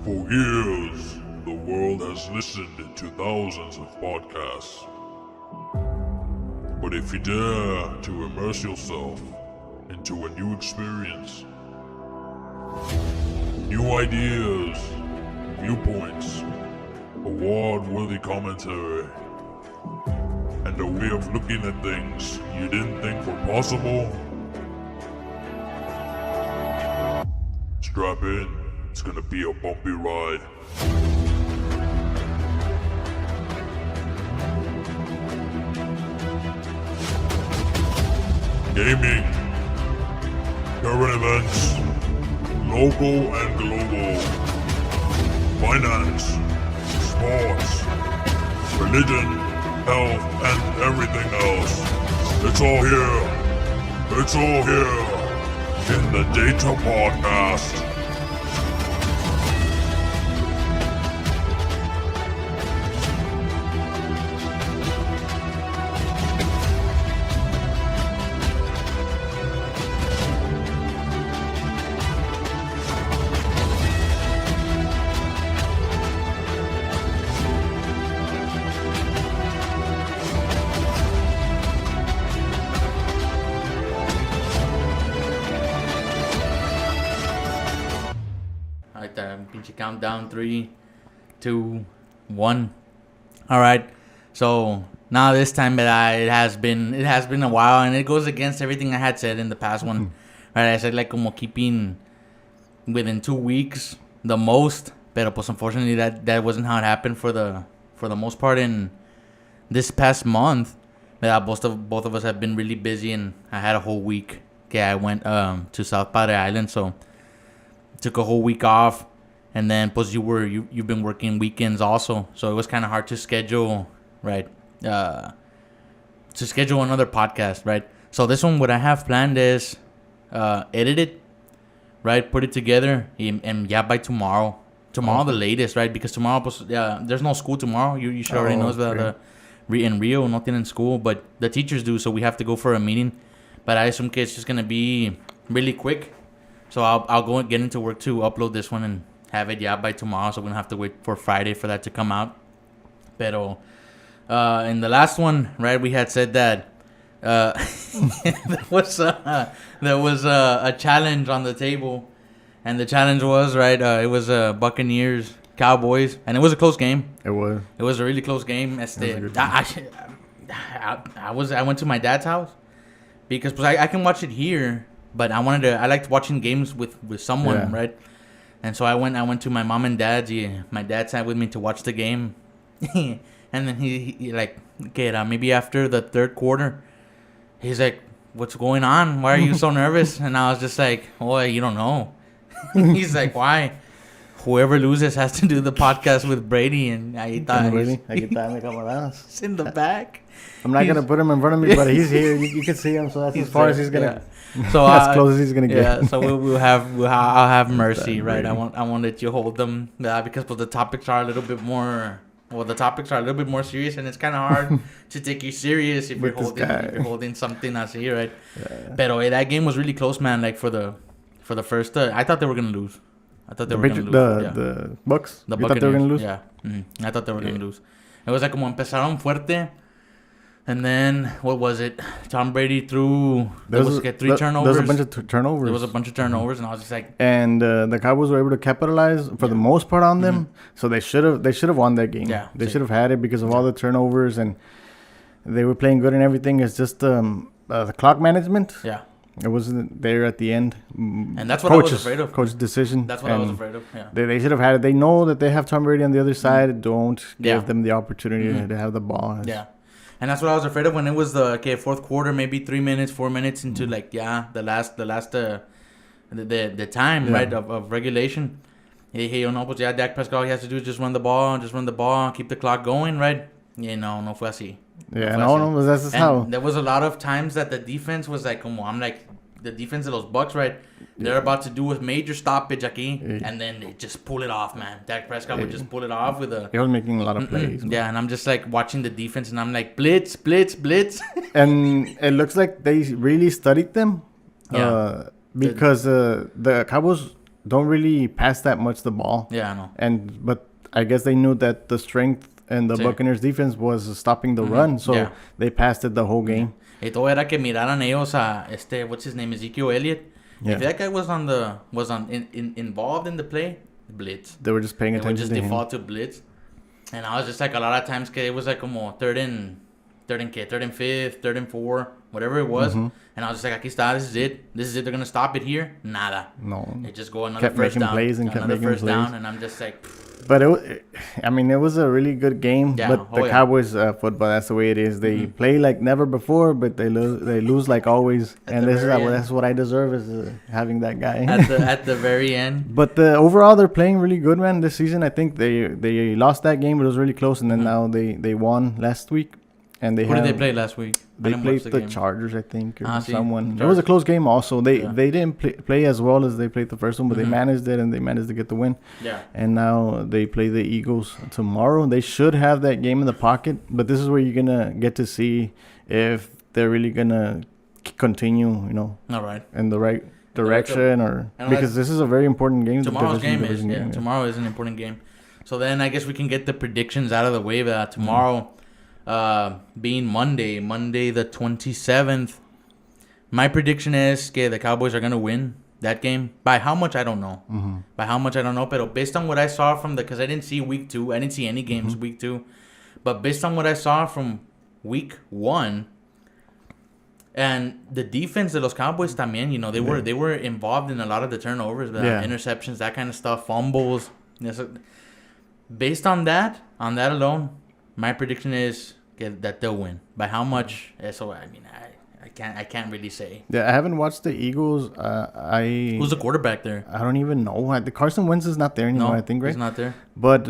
For years, the world has listened to thousands of podcasts. But if you dare to immerse yourself into a new experience, new ideas, viewpoints, award-worthy commentary, and a way of looking at things you didn't think were possible, strap in, it's gonna be a bumpy ride. Gaming, current events, local and global, finance, sports, religion, health, and everything else. It's all here. It's all here in the Data Podcast. Pinche countdown 3, 2, 1. All right. So now this time it has been a while, and it goes against everything I had said in the past one. Right? I said like como keeping within 2 weeks the most, pero pues unfortunately that wasn't how it happened for the most part in this past month. Both of us have been really busy, and I had a whole week. Okay, I went to South Padre Island, so took a whole week off. And then, plus you've been working weekends also, so it was kind of hard to schedule, right? To schedule another podcast, right? So this one, what I have planned is edit it, right? Put it together, and yeah, by tomorrow the latest, right? Because tomorrow, there's no school tomorrow. You should already know that in Rio, nothing in school, but the teachers do, so we have to go for a meeting. But I assume it's just gonna be really quick, so I'll go and get into work to upload this one and have it by tomorrow, so we don't have to wait for Friday for that to come out. Pero in the last one, right, we had said that there was a challenge on the table, and the challenge was it was Buccaneers Cowboys, and it was a close game. It was a really close game. I went to my dad's house because I can watch it here, but I liked watching games with someone, right? And so I went to my mom and dad's. My dad sat with me to watch the game. And then he like, okay, maybe after the third quarter, he's like, what's going on? Why are you so nervous? And I was just like, oh, you don't know. He's like, why? Whoever loses has to do the podcast with Brady. And I thought he's in the back. I'm not going to put him in front of me, but he's here. You can see him, so that's as far as he's going to... So as close as he's gonna get. Yeah, so I'll have mercy, right? I won't let you hold them, because the topics are a little bit more. Well, the topics are a little bit more serious, and it's kind of hard to take you serious if you're holding something así, right? Yeah. But that game was really close, man. Like for the first, I thought they were gonna lose. The Bucks. The Buccaneers. You thought they were gonna lose? Yeah, I thought they were gonna lose. It was like como empezaron fuerte. And then, what was it? Tom Brady threw... There was 3 turnovers. There was a bunch of turnovers. There was a bunch of turnovers, and I was just like... And the Cowboys were able to capitalize, for the most part, on them. So they should have won that game. Yeah. They should have had it because of all the turnovers, and they were playing good and everything. It's just the clock management. Yeah. It wasn't there at the end. And that's what I was afraid of. Coach's decision. That's what I was afraid of, yeah. They should have had it. They know that they have Tom Brady on the other side. Don't give them the opportunity to have the ball. Yeah. And that's what I was afraid of when it was the fourth quarter, maybe 4 minutes into the last time, right, of regulation. Dak Prescott, all he has to do is just run the ball, keep the clock going, right? No fue así. That's just how. There was a lot of times that the defense was like, I'm like, the defense of those Bucks, right? They're about to do a major stoppage aquí, and then they just pull it off, man. Dak Prescott would just pull it off with a... He was making a lot of plays. Yeah, and I'm just like watching the defense, and I'm like, blitz, blitz, blitz. And it looks like they really studied them. Yeah. Because the Cowboys don't really pass that much the ball. Yeah, I know. But I guess they knew that the strength and the Buccaneers defense was stopping the run, so they passed it the whole game. Y todo era que miraran ellos a what's his name, Ezekiel Elliott. Yeah. If that guy was involved in the play, blitz. They were just paying attention. They would just default to blitz. And I was just like, a lot of times it was like como third and fifth, third and 4, whatever it was. And I was just like, aquí está, this is it. They're gonna stop it here. Nada. No. They just go another first down. Another first down, and I'm just like. But it was a really good game. Yeah. But the Cowboys football, that's the way it is. They play like never before, but they lose like always. And that's what I deserve is having that guy at the very end. But overall, they're playing really good, man. This season, I think they lost that game, but it was really close. And then now they won last week. And Who did they play last week? They played the Chargers, I think, or someone. Chargers. It was a close game also. They didn't play as well as they played the first one, but they managed it, and they managed to get the win. Yeah. And now they play the Eagles tomorrow. They should have that game in the pocket, but this is where you're going to get to see if they're really going to continue, All right. in the right direction, because this is a very important game. Tomorrow's game is, tomorrow is an important game. So then I guess we can get the predictions out of the way that tomorrow... being Monday the 27th, my prediction is the Cowboys are going to win that game. By how much, I don't know. By how much, I don't know. But based on what I saw because I didn't see week 2. I didn't see any games week 2. But based on what I saw from week 1, and the defense of los Cowboys también, they were involved in a lot of the turnovers, interceptions, that kind of stuff, fumbles. Based on that alone, my prediction is that they'll win. By how much? So I can't really say. Yeah, I haven't watched the Eagles. Who's the quarterback there? I don't even know. The Carson Wentz is not there anymore. I think, right? He's not there. But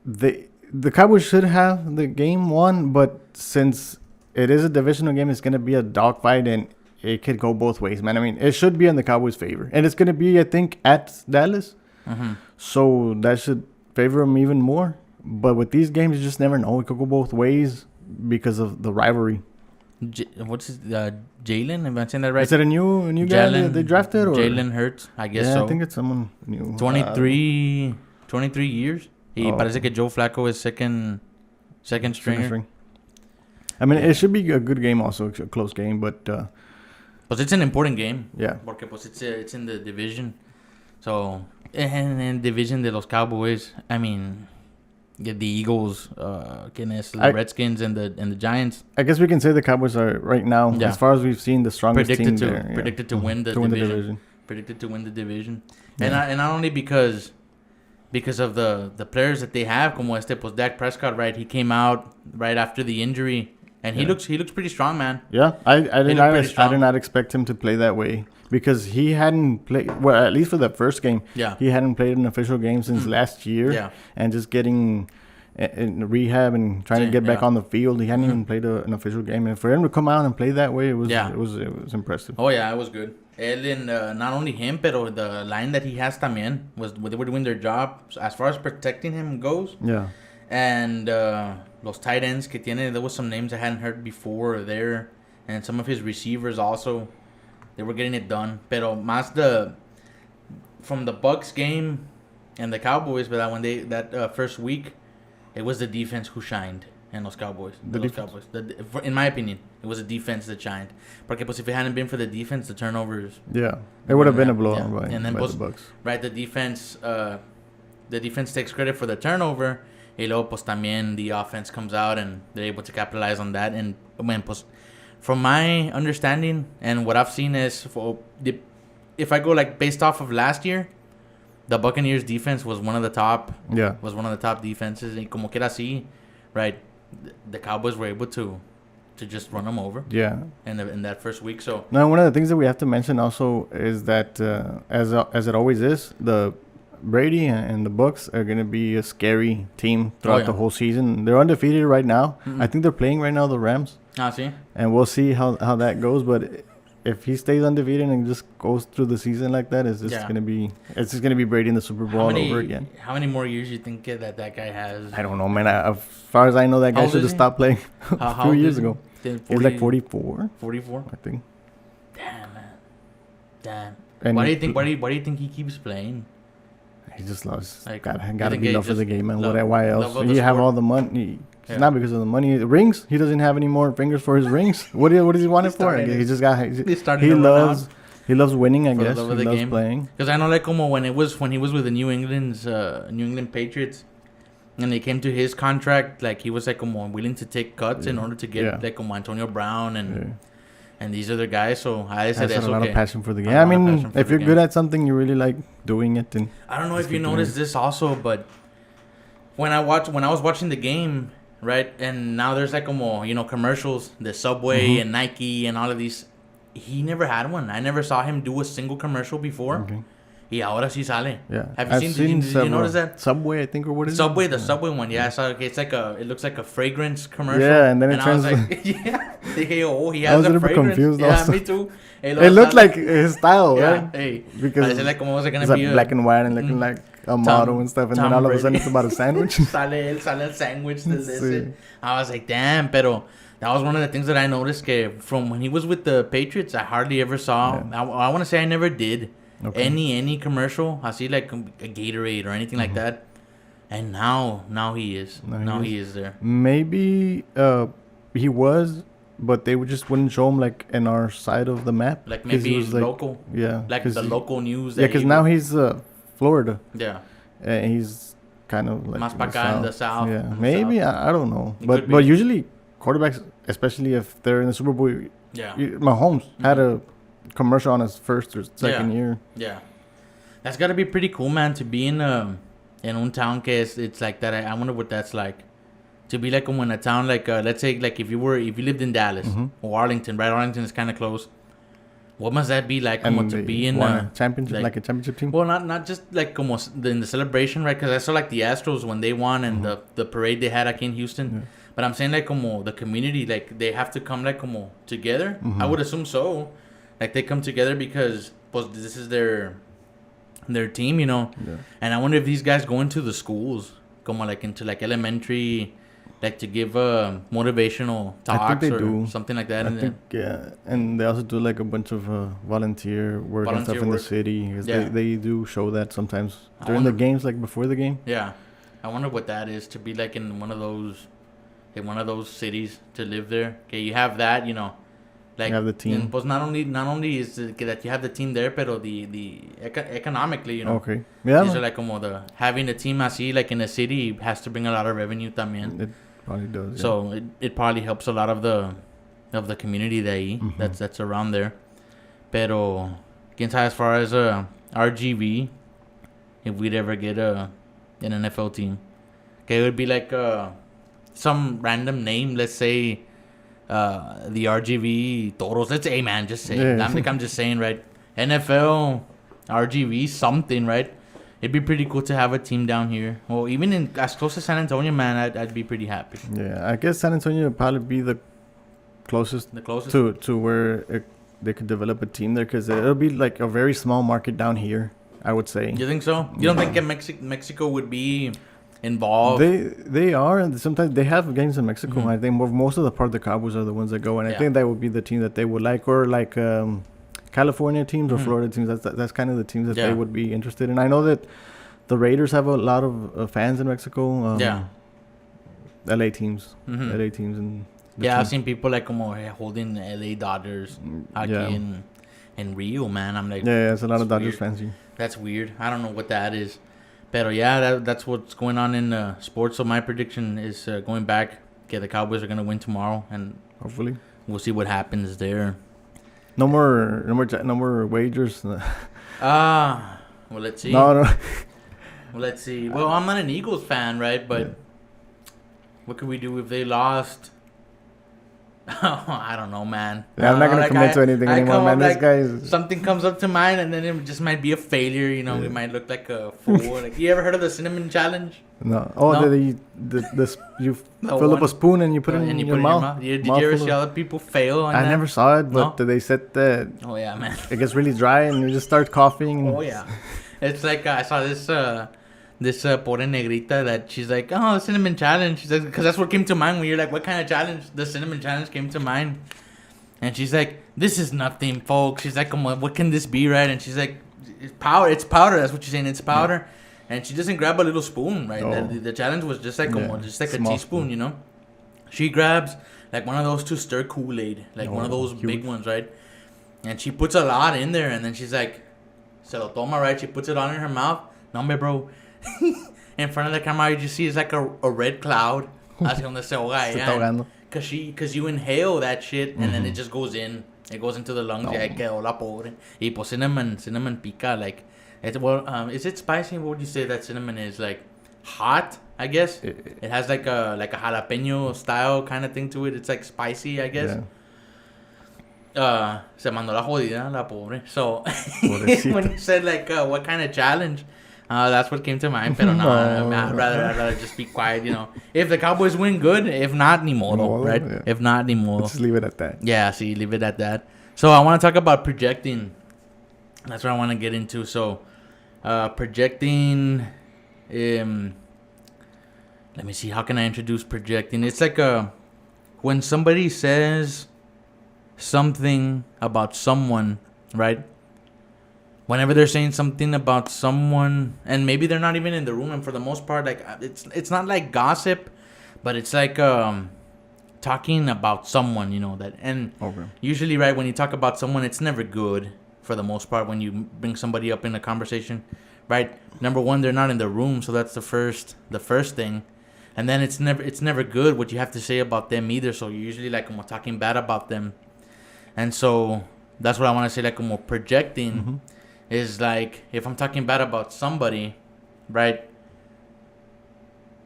the Cowboys should have the game won. But since it is a divisional game, it's gonna be a dogfight, and it could go both ways, man. I mean, it should be in the Cowboys' favor, and it's gonna be, I think, at Dallas. So that should favor them even more. But with these games, you just never know. It could go both ways because of the rivalry. What's his Jalen? Am I saying that right? Is it a new guy that they drafted? Or? Jalen Hurts, I guess so. I think it's someone new. 23 years. Parece que Joe Flacco is second stringer. I mean, it should be a good game also, a close game, but... But it's an important game. Yeah. Porque pues it's in the division. So, in division de los Cowboys, I mean... Get the Eagles, the Redskins, and the Giants. I guess we can say the Cowboys are right now, as far as we've seen, the strongest team there. Predicted to win the division. Predicted to win the division, and not only because of the players that they have, como Dak Prescott, right? He came out right after the injury, and he looks pretty strong, man. Yeah, I did not expect him to play that way. Because he hadn't played, well, at least for the first game, he hadn't played an official game since last year. Yeah. And just getting in rehab and trying to get back on the field. He hadn't even played an official game. And for him to come out and play that way, it was impressive. Oh, yeah, it was good. And not only him, pero the line that he has también, they were doing their job as far as protecting him goes. Yeah. And los tight ends que tiene, there was some names I hadn't heard before there. And some of his receivers also. They were getting it done. Pero más from the Bucs game and the Cowboys, but when that first week, it was the defense who shined and los Cowboys. In my opinion, it was the defense that shined. Porque pues if it hadn't been for the defense, the turnovers. Yeah, it would have been a blowout by the Bucs. Right, the defense takes credit for the turnover. Y luego pues también the offense comes out and they're able to capitalize on that. And pues. From my understanding and what I've seen is, if I go like based off of last year, the Buccaneers defense was one of the top. Yeah. Was one of the top defenses. And como quiera así, right? The Cowboys were able to just run them over. Yeah. In that first week, so. Now, one of the things that we have to mention also is that as it always is, the Brady and the Bucs are going to be a scary team throughout the whole season. They're undefeated right now. I think they're playing right now the Rams. See? And we'll see how that goes. But if he stays undefeated and just goes through the season like that, it's just gonna be Brady in the Super Bowl all over again. How many more years do you think that guy has? I don't know, man. As far as I know, that guy should have stopped playing a few years ago. He's like 44. 44? I think. Damn, man. Damn. And Why do you think? Why do you think he keeps playing? He just loves. Like, Gotta think be he love for just the game, man. love- Why love else? of the He have sport. all the money. It's Yeah. not because of the money. Rings. He doesn't have any more fingers for his rings. What does he want it for? starting He to- just got. He's starting He to run loves. out. He loves winning. I For the guess love he of the loves game. playing. Because I know, like, como when he was with the New England Patriots, and they came to his contract, like he was like como willing to take cuts in order to get like como Antonio Brown and these other guys. So I said Has that's a lot okay. of passion for the game. A I lot of mean, passion for if the you're game. good at something, you really like doing it. And I don't know just if you keep doing noticed this also, but when I was watching the game, right, and now there's like como commercials, the Subway and Nike and all of these. He never had one. I never saw him do a single commercial before. Okay. Y ahora sí sale. Yeah. Have you I've seen? Did you notice that? Subway, I think, or what is Subway, it? the Subway one. Yeah, I saw. Okay, it's like it looks like a fragrance commercial. Yeah, and then it I was turns. like, yeah. Dije, oh, he I has was a a little bit fragrance. confused Yeah, also. me too. Hey, It looked like his style, yeah, right? hey. Because Parece like como was it gonna it's like be black and white and looking like a model and stuff, and then Tom all of a sudden Brady. it's about a sandwich. sale el sandwich de ese. Sí. I was like, damn, pero that was one of the things that I noticed. Que from when he was with the Patriots, I hardly ever saw. Yeah. I want to say I never did Okay. any commercial. I see like a Gatorade or anything like that. And now he is. Now he is there. Maybe he was, but they would just wouldn't show him like in our side of the map. Like 'cause he maybe was, like, local. Yeah. Like 'cause the he- local news. Yeah, because now he's Florida. Yeah. And he's kind of like Más in pa' acá in the south. Yeah, in the maybe south. I don't know, It but could be. usually quarterbacks, especially if they're in the Super Bowl, Yeah. Mahomes had a commercial on his first or second year. Yeah. That's got to be pretty cool, man, to be in un town que it's like that. I wonder what that's like. To be like como in a town like let's say like if you lived in Dallas or Arlington, right? Arlington is kind of close. What must that be like como And to they be in won a championship, like like a championship team. well, not just like como in the celebration, right? Because I saw like the Astros when they won and the parade they had aquí in Houston. Yeah. But I'm saying like como the community, like they have to come like como together. I would assume so. Like they come together because pues this is their team, Yeah. And I wonder if these guys go into the schools, como like into like elementary, like to give motivational talks I think they or do. something like that. I And think, yeah, and they also do like a bunch of volunteer work and stuff Volunteer in the work. city. 'Cause Yeah. they do show that sometimes I during the wonder- games, like before the game. yeah, I wonder what that is to be like in one of those cities to live there. Okay, you have that, like You have the team. And, pues not only is it that you have the team there, pero the economically, Okay. Yeah. these man. are like como having a team así like in a city has to bring a lot of revenue también. It probably does. Yeah. So it probably helps a lot of the community de ahí that's around there. Pero quién sabe as far as RGV, if we'd ever get an NFL team. Okay, it would be like some random name. Let's say the RGV Toros. Let's say, man, just say. Yeah. I'm just saying, right? NFL RGV something, right? It'd be pretty cool to have a team down here. Well, even in as close as San Antonio, man, I'd be pretty happy. Yeah, I guess San Antonio would probably be the closest The closest. to where they could develop a team there, because it'll be like a very small market down here, I would say. You think so? You don't think that Mexico would be involved? They are, and sometimes they have games in Mexico. I think most of the part of the Cowboys are the ones that go, and I Yeah. think that would be the team that they would like, or like California teams or Florida teams. That's kind of the teams that Yeah. they would be interested in. I know that the Raiders have a lot of fans in Mexico. Yeah. LA teams, Mhm. LA teams, and the Yeah, I've team- seen people like como holding LA Dodgers aquí yeah. in Rio, man. I'm like, Yeah, it's a lot of that's Dodgers weird. fans here. That's weird. I don't know what that is. Pero yeah, that's what's going on in sports. So my prediction is going back. Okay, the Cowboys are going to win tomorrow, and Hopefully, we'll see what happens there. no more wagers. Well, let's see. No. Well, let's see. Well, I'm not an Eagles fan, right? But Yeah. what could we do if they lost? I don't know, man. Yeah, I'm not gonna Like, commit to anything I anymore, come man. up, This like, guy is. something comes up to mind, and then it just might be a failure. You know, we might look like a fool. Like, you ever heard of the cinnamon challenge? No. Oh, No? you The fill up one- a spoon and you put it in and you your put mouth. it in your mouth. Did you Mouthful ever of- see other people fail on I that? never saw it, but No? they said that Oh yeah, man. it gets really dry and you just start coughing. Oh yeah. It's like I saw this pobre negrita that she's like, oh, the cinnamon challenge. She's like, because that's what came to mind when you're like, what kind of challenge? The cinnamon challenge came to mind. And she's like, this is nothing, folks. She's like, what can this be, right? And she's like, it's powder. It's powder. That's what she's saying. It's powder. Yeah. And she doesn't grab a little spoon, right? Oh. The challenge was just like a teaspoon, spoon. you know? She grabs like one of those to stir Kool-Aid, like one of those huge. big ones, right? And she puts a lot in there, and then she's like, se lo toma, right? She puts it on in her mouth. No, hombre, bro. In front of the camera, you just see it's like a red cloud. Hacia donde se ahoga ella. Because you inhale that shit, and then it just goes in. It goes into the lungs. Y ahí quedó la pobre. Y pues cinnamon pica. Like, is it spicy? What would you say that cinnamon is? Like, hot, I guess? It has like a jalapeno style kind of thing to it. It's like spicy, I guess. Se mandó la jodida, la pobre. So, when you said like, what kind of challenge? That's what came to mind. Pero no, I'd rather just be quiet, you know. If the Cowboys win, good. If not, ni modo, right? Yeah. If not, ni modo. Let's leave it at that. Yeah, see, leave it at that. So I want to talk about projecting. That's what I want to get into. So, projecting. Let me see. How can I introduce projecting? It's like when somebody says something about someone, right? Whenever they're saying something about someone, and maybe they're not even in the room, and for the most part, like it's not like gossip, but it's like talking about someone, you know that. And usually, right, when you talk about someone, it's never good for the most part when you bring somebody up in a conversation, right? Number one, they're not in the room, so that's the first thing, and then it's never good what you have to say about them either. So you're usually like talking bad about them, and so that's what I want to say, like projecting. Mm-hmm. Is like, if I'm talking bad about somebody, right?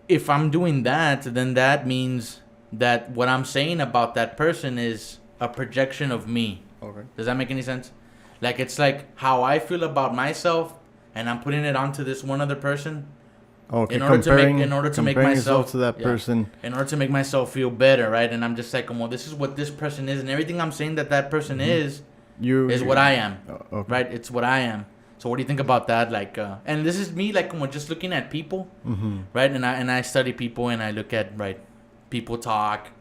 If I'm doing that, then that means that what I'm saying about that person is a projection of me. Okay. Does that make any sense? Like, it's like how I feel about myself, and I'm putting it onto this one other person. Okay. In order to make myself to that person. In order to make myself feel better, right? And I'm just like, well, this is what this person is, and everything I'm saying that person is what I am, right? It's what I am. So what do you think about that? Like, and this is me, like, just looking at people, right? And I study people, and I look at, right, people talk,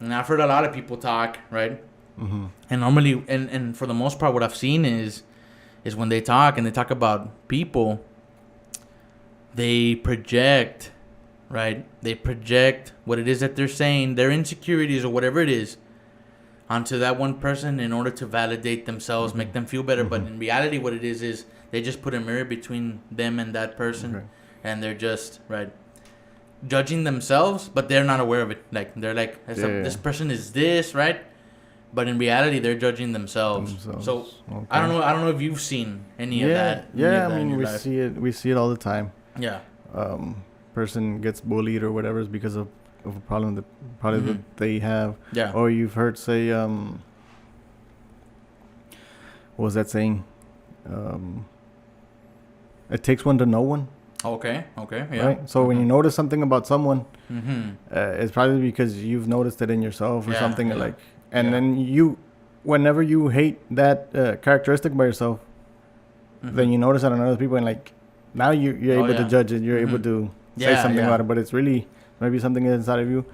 and I've heard a lot of people talk, right? Mm-hmm. And normally, and for the most part, what I've seen is when they talk and they talk about people, they project, right? They project what it is that they're saying, their insecurities or whatever it is, onto that one person in order to validate themselves, make them feel better. But in reality, what it is they just put a mirror between them and that person, and they're just judging themselves, but they're not aware of it. Like, they're like, this person is this, right? But in reality, they're judging themselves. So I don't know if you've seen any of that. Yeah, I mean, we see it all the time. Yeah. Person gets bullied or whatever is because of a problem that they have. Yeah. Or you've heard say, what was that saying? It takes one to know one. Okay. Yeah. Right. So when you notice something about someone, it's probably because you've noticed it in yourself or something like. And then whenever you hate that characteristic by yourself, then you notice it on other people, and like now you're able to judge it. You're able to say something about it, but it's really maybe something inside of you.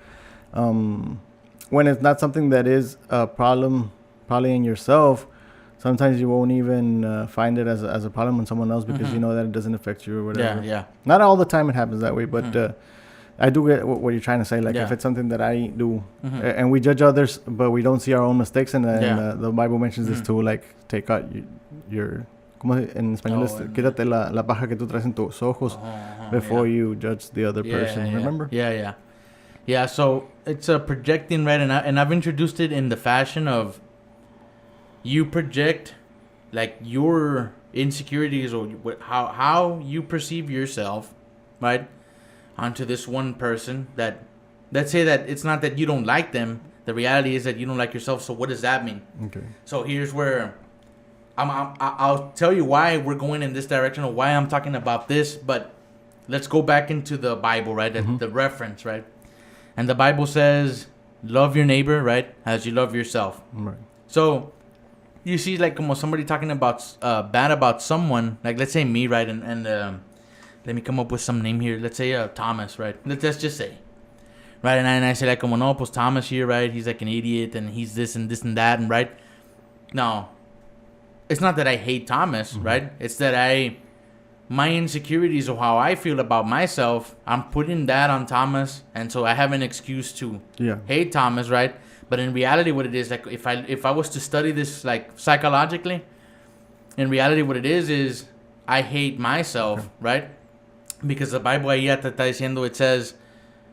When it's not something that is a problem, probably in yourself, sometimes you won't even find it as a problem in someone else because you know that it doesn't affect you or whatever. Yeah. Not all the time it happens that way, but I do get what you're trying to say. Like, if it's something that I do, and we judge others, but we don't see our own mistakes, and the Bible mentions this too. Like, take out your ¿cómo en español es? Quítate la paja que tú traes en tus ojos before you judge the other person. Remember? Yeah. So it's a projecting, right? And I've introduced it in the fashion of you project like your insecurities or how you perceive yourself, right, onto this one person. That, let's say that it's not that you don't like them. The reality is that you don't like yourself. So what does that mean? Okay. So here's where I'll tell you why we're going in this direction or why I'm talking about this. But let's go back into the Bible, right? The reference, right? And the Bible says, love your neighbor, right, as you love yourself. Right. So you see, like, somebody talking about bad about someone, like, let's say me, right? And let me come up with some name here. Let's say Thomas, right? Let's just say, right? And I say, like, no, pues Thomas here, right? He's like an idiot, and he's this and this and that, and right? no, it's not that I hate Thomas, right? It's that my insecurities of how I feel about myself, I'm putting that on Thomas, and so I have an excuse to hate Thomas, right? But in reality, what it is, like, if I was to study this, like, psychologically, in reality, what it is I hate myself, right? Because the Bible ahí ya te está diciendo, it says,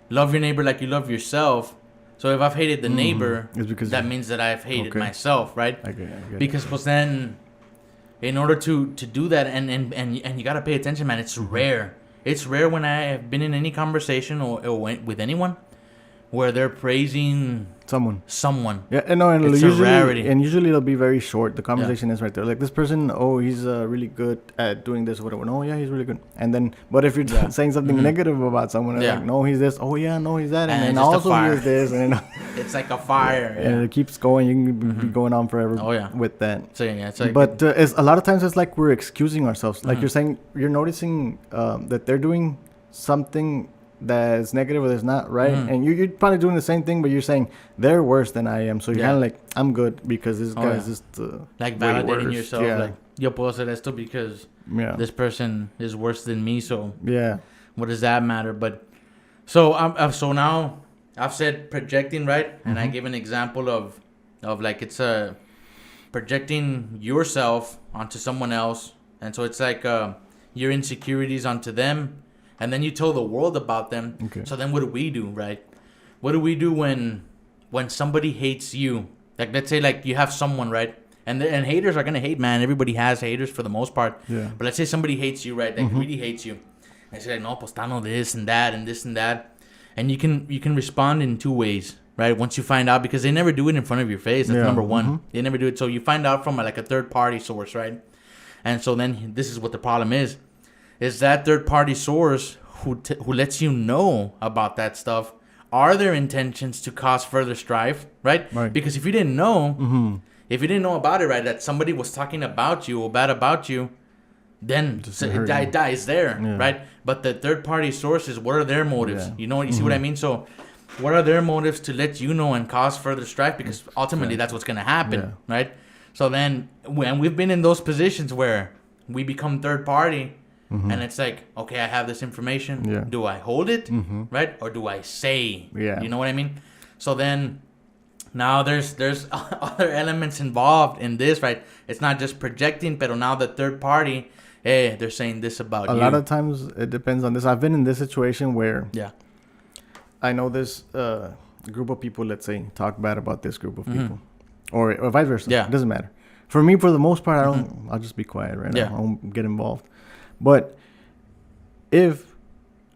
love your neighbor like you love yourself. So if I've hated the neighbor, that means that I've hated myself, right? I get it. Because pues then, in order to do that, and you gotta pay attention, man, it's rare. It's rare when I have been in any conversation or with anyone where they're praising someone. Yeah, no, and it's usually, a rarity. And usually it'll be very short. The conversation is right there. Like, this person, he's really good at doing this or whatever. No, yeah, he's really good. And then, but if you're saying something negative about someone, like, no, he's this. Oh, yeah, no, he's that. And then also he's this. And then, it's like a fire. And it keeps going. You can be going on forever with that. So, yeah, it's like, but it's, a lot of times it's like we're excusing ourselves. Like you're saying, you're noticing that they're doing something that's negative or that's not right, and you're probably doing the same thing, but you're saying they're worse than I am, so you're kind of like, I'm good because this guy's just like validating yourself, like, yo puedo hacer esto because this person is worse than me, so what does that matter? But so now I've said projecting, right? And I give an example of like, it's projecting yourself onto someone else, and so it's like your insecurities onto them. And then you tell the world about them. Okay. So then what do we do, right? What do we do when somebody hates you? Like, let's say, like, you have someone, right? And haters are going to hate, man. Everybody has haters for the most part. Yeah. But let's say somebody hates you, right? Like, really hates you. And say, like, no, pues tano this and that and this and that. And you can respond in two ways, right? Once you find out, because they never do it in front of your face. That's number one. They never do it. So you find out from, like, a third-party source, right? And so then this is what the problem is that third-party source who lets you know about that stuff, are their intentions to cause further strife, right? Because if you didn't know, about it, right, that somebody was talking about you or bad about you, then it dies there, right? But the third-party sources, what are their motives? You know, you see what I mean? So what are their motives to let you know and cause further strife? Because ultimately that's what's going to happen, right? So then when we've been in those positions where we become third-party, and it's like, okay, I have this information. Yeah. Do I hold it, right, or do I say? Yeah. You know what I mean? So then, now there's other elements involved in this, right? It's not just projecting, but now the third party, hey, they're saying this about you. A lot of times it depends on this. I've been in this situation where I know this group of people, let's say, talk bad about this group of people, or vice versa. Yeah. It doesn't matter. For me, for the most part, I'll just be quiet right now. I won't get involved. But if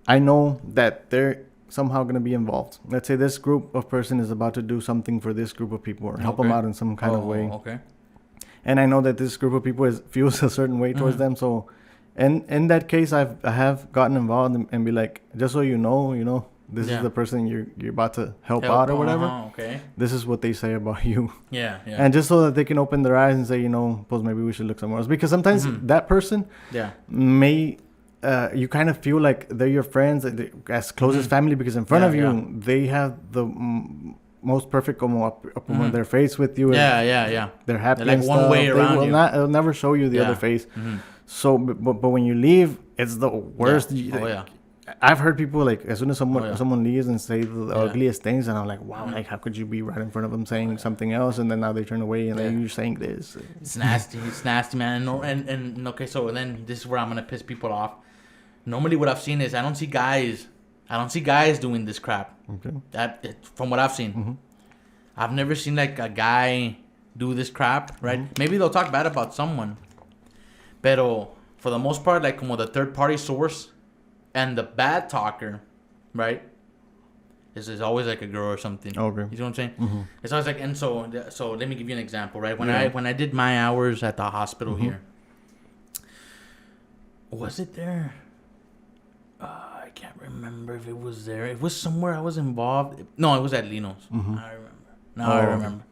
I know that they're somehow going to be involved, let's say this group of person is about to do something for this group of people or help them out in some kind of way. Okay. And I know that this group of people feels a certain way towards them. So in that case, I have gotten involved and be like, just so you know, this is the person you're about to help out or whatever. Okay. This is what they say about you. Yeah. And just so that they can open their eyes and say, pues maybe we should look somewhere else. Because sometimes that person may, you kind of feel like they're your friends, as close as family, because in front of you, they have the most perfect como their face with you. Yeah. They're happy. They're like one way around you. They'll never show you the other face. So, but when you leave, it's the worst. I've heard people, like, as soon as someone leaves and say the ugliest things, and I'm like, wow, like, how could you be right in front of them saying something else, and then now they turn away and then you're saying this. It's nasty, man. And okay, so then this is where I'm gonna piss people off. Normally, what I've seen is I don't see guys doing this crap. Okay. From what I've seen, I've never seen like a guy do this crap, right? Maybe they'll talk bad about someone, pero for the most part, like, como the third party source and the bad talker, right, is always like a girl or something. Okay. You know what I'm saying? It's always like, and so let me give you an example, right? When I did my hours at the hospital here, was it there? I can't remember if it was there. It was somewhere I was involved. No, it was at Lino's. I remember. I remember.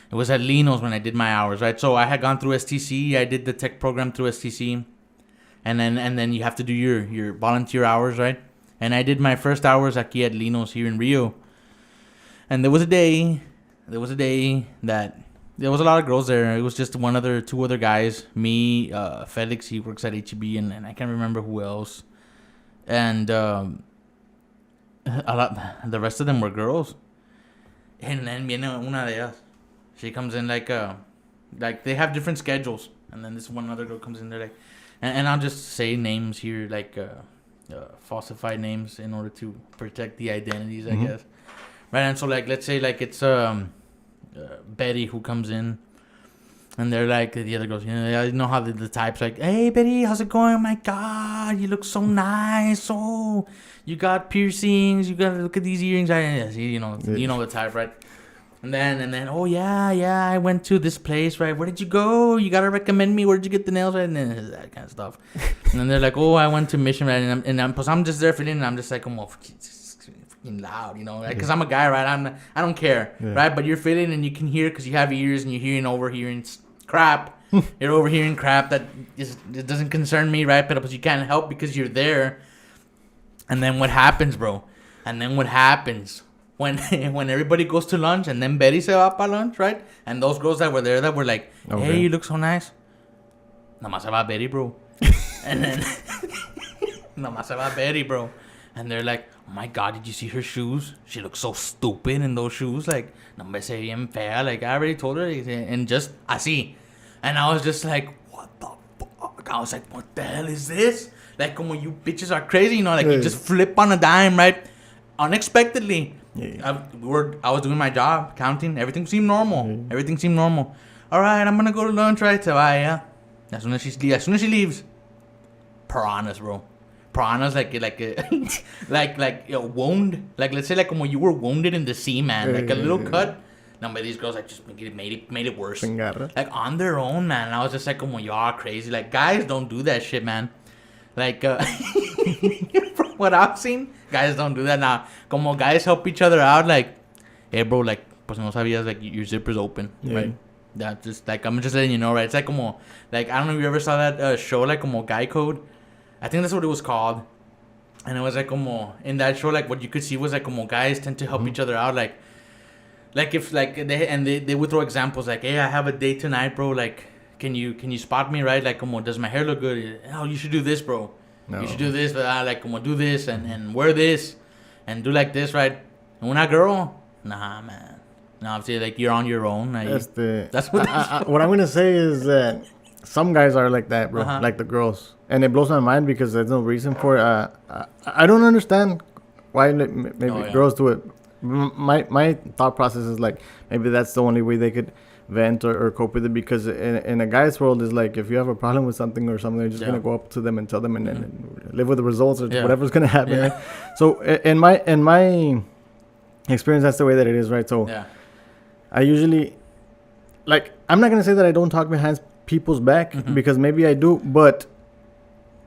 It was at Lino's when I did my hours, right? So I had gone through STC. I did the tech program through STC. And then you have to do your volunteer hours, right? And I did my first hours aquí at Lino's here in Rio. And there was a day that there was a lot of girls there. It was just two other guys. Me, Felix, he works at HEB, and I can't remember who else. And the rest of them were girls. And then viene una de ellas. She comes in like they have different schedules. And then this one other girl comes in there like, and I'll just say names here like falsified names in order to protect the identities, I guess. Right, and so like let's say like it's Betty who comes in, and they're like the other girls, you know how the types like, hey Betty, how's it going? Oh my God, you look so nice. Oh, you got piercings. You got to look at these earrings. You know the type, right? And then oh yeah, I went to this place, right? Where did you go? You gotta recommend me. Where did you get the nails, right? And then that kind of stuff. And then they're like, oh, I went to Mission, right? And I'm just there feeling, and I'm just like, oh, fucking loud, because I'm a guy, right? I don't care, right? But you're feeling, and you can hear because you have ears, and you're overhearing crap. You're overhearing crap that it doesn't concern me, right? But you can't help because you're there. And then what happens, bro? When everybody goes to lunch, and then Betty se va para lunch, right? And those girls that were there that were like, hey, you look so nice. Nomás se va Betty, bro. And then nomás se va Betty, bro. And they're like, oh my God, did you see her shoes? She looks so stupid in those shoes. Like, no me se bien fea. Like, I already told her. And just así. And I was just like, what the fuck? I was like, what the hell is this? Like, como you bitches are crazy, like you just flip on a dime, right? Unexpectedly. Yeah. I was doing my job, counting. Everything seemed normal. All right, I'm gonna go to lunch, right? So as soon as she leaves, piranhas, bro. Piranhas like wound. Like let's say like como you were wounded in the sea, man. Like a little cut. No, but these girls like just made it worse. Like on their own, man. And I was just like, como y'all are crazy. Like guys don't do that shit, man. Like from what I've seen, guys don't do that now. Como guys help each other out, like, hey bro, like, pues no sabías, like your zipper's open, right? That just like I'm just letting you know, right? It's like como, like I don't know if you ever saw that show, like como Guy Code. I think that's what it was called. And it was like como in that show, like what you could see was like como guys tend to help each other out, like if like they would throw examples like, hey, I have a date tonight, bro, like. Can you spot me, right? Like, como, does my hair look good? Oh, you should do this, bro. No. You should do this, but like, como, do this and wear this and do like this, right? And when a girl, nah, man. No, I'm saying like you're on your own. That's what. What I'm gonna say is that some guys are like that, bro. Like the girls, and it blows my mind because there's no reason for it. I don't understand why maybe girls do it. My thought process is like maybe that's the only way they could vent or cope with it, because in a guy's world is like if you have a problem with something or something, you're just gonna go up to them and tell them and live with the results or whatever's gonna happen. Right? So in my experience, that's the way that it is, right? So I usually, like, I'm not gonna say that I don't talk behind people's back because maybe I do, but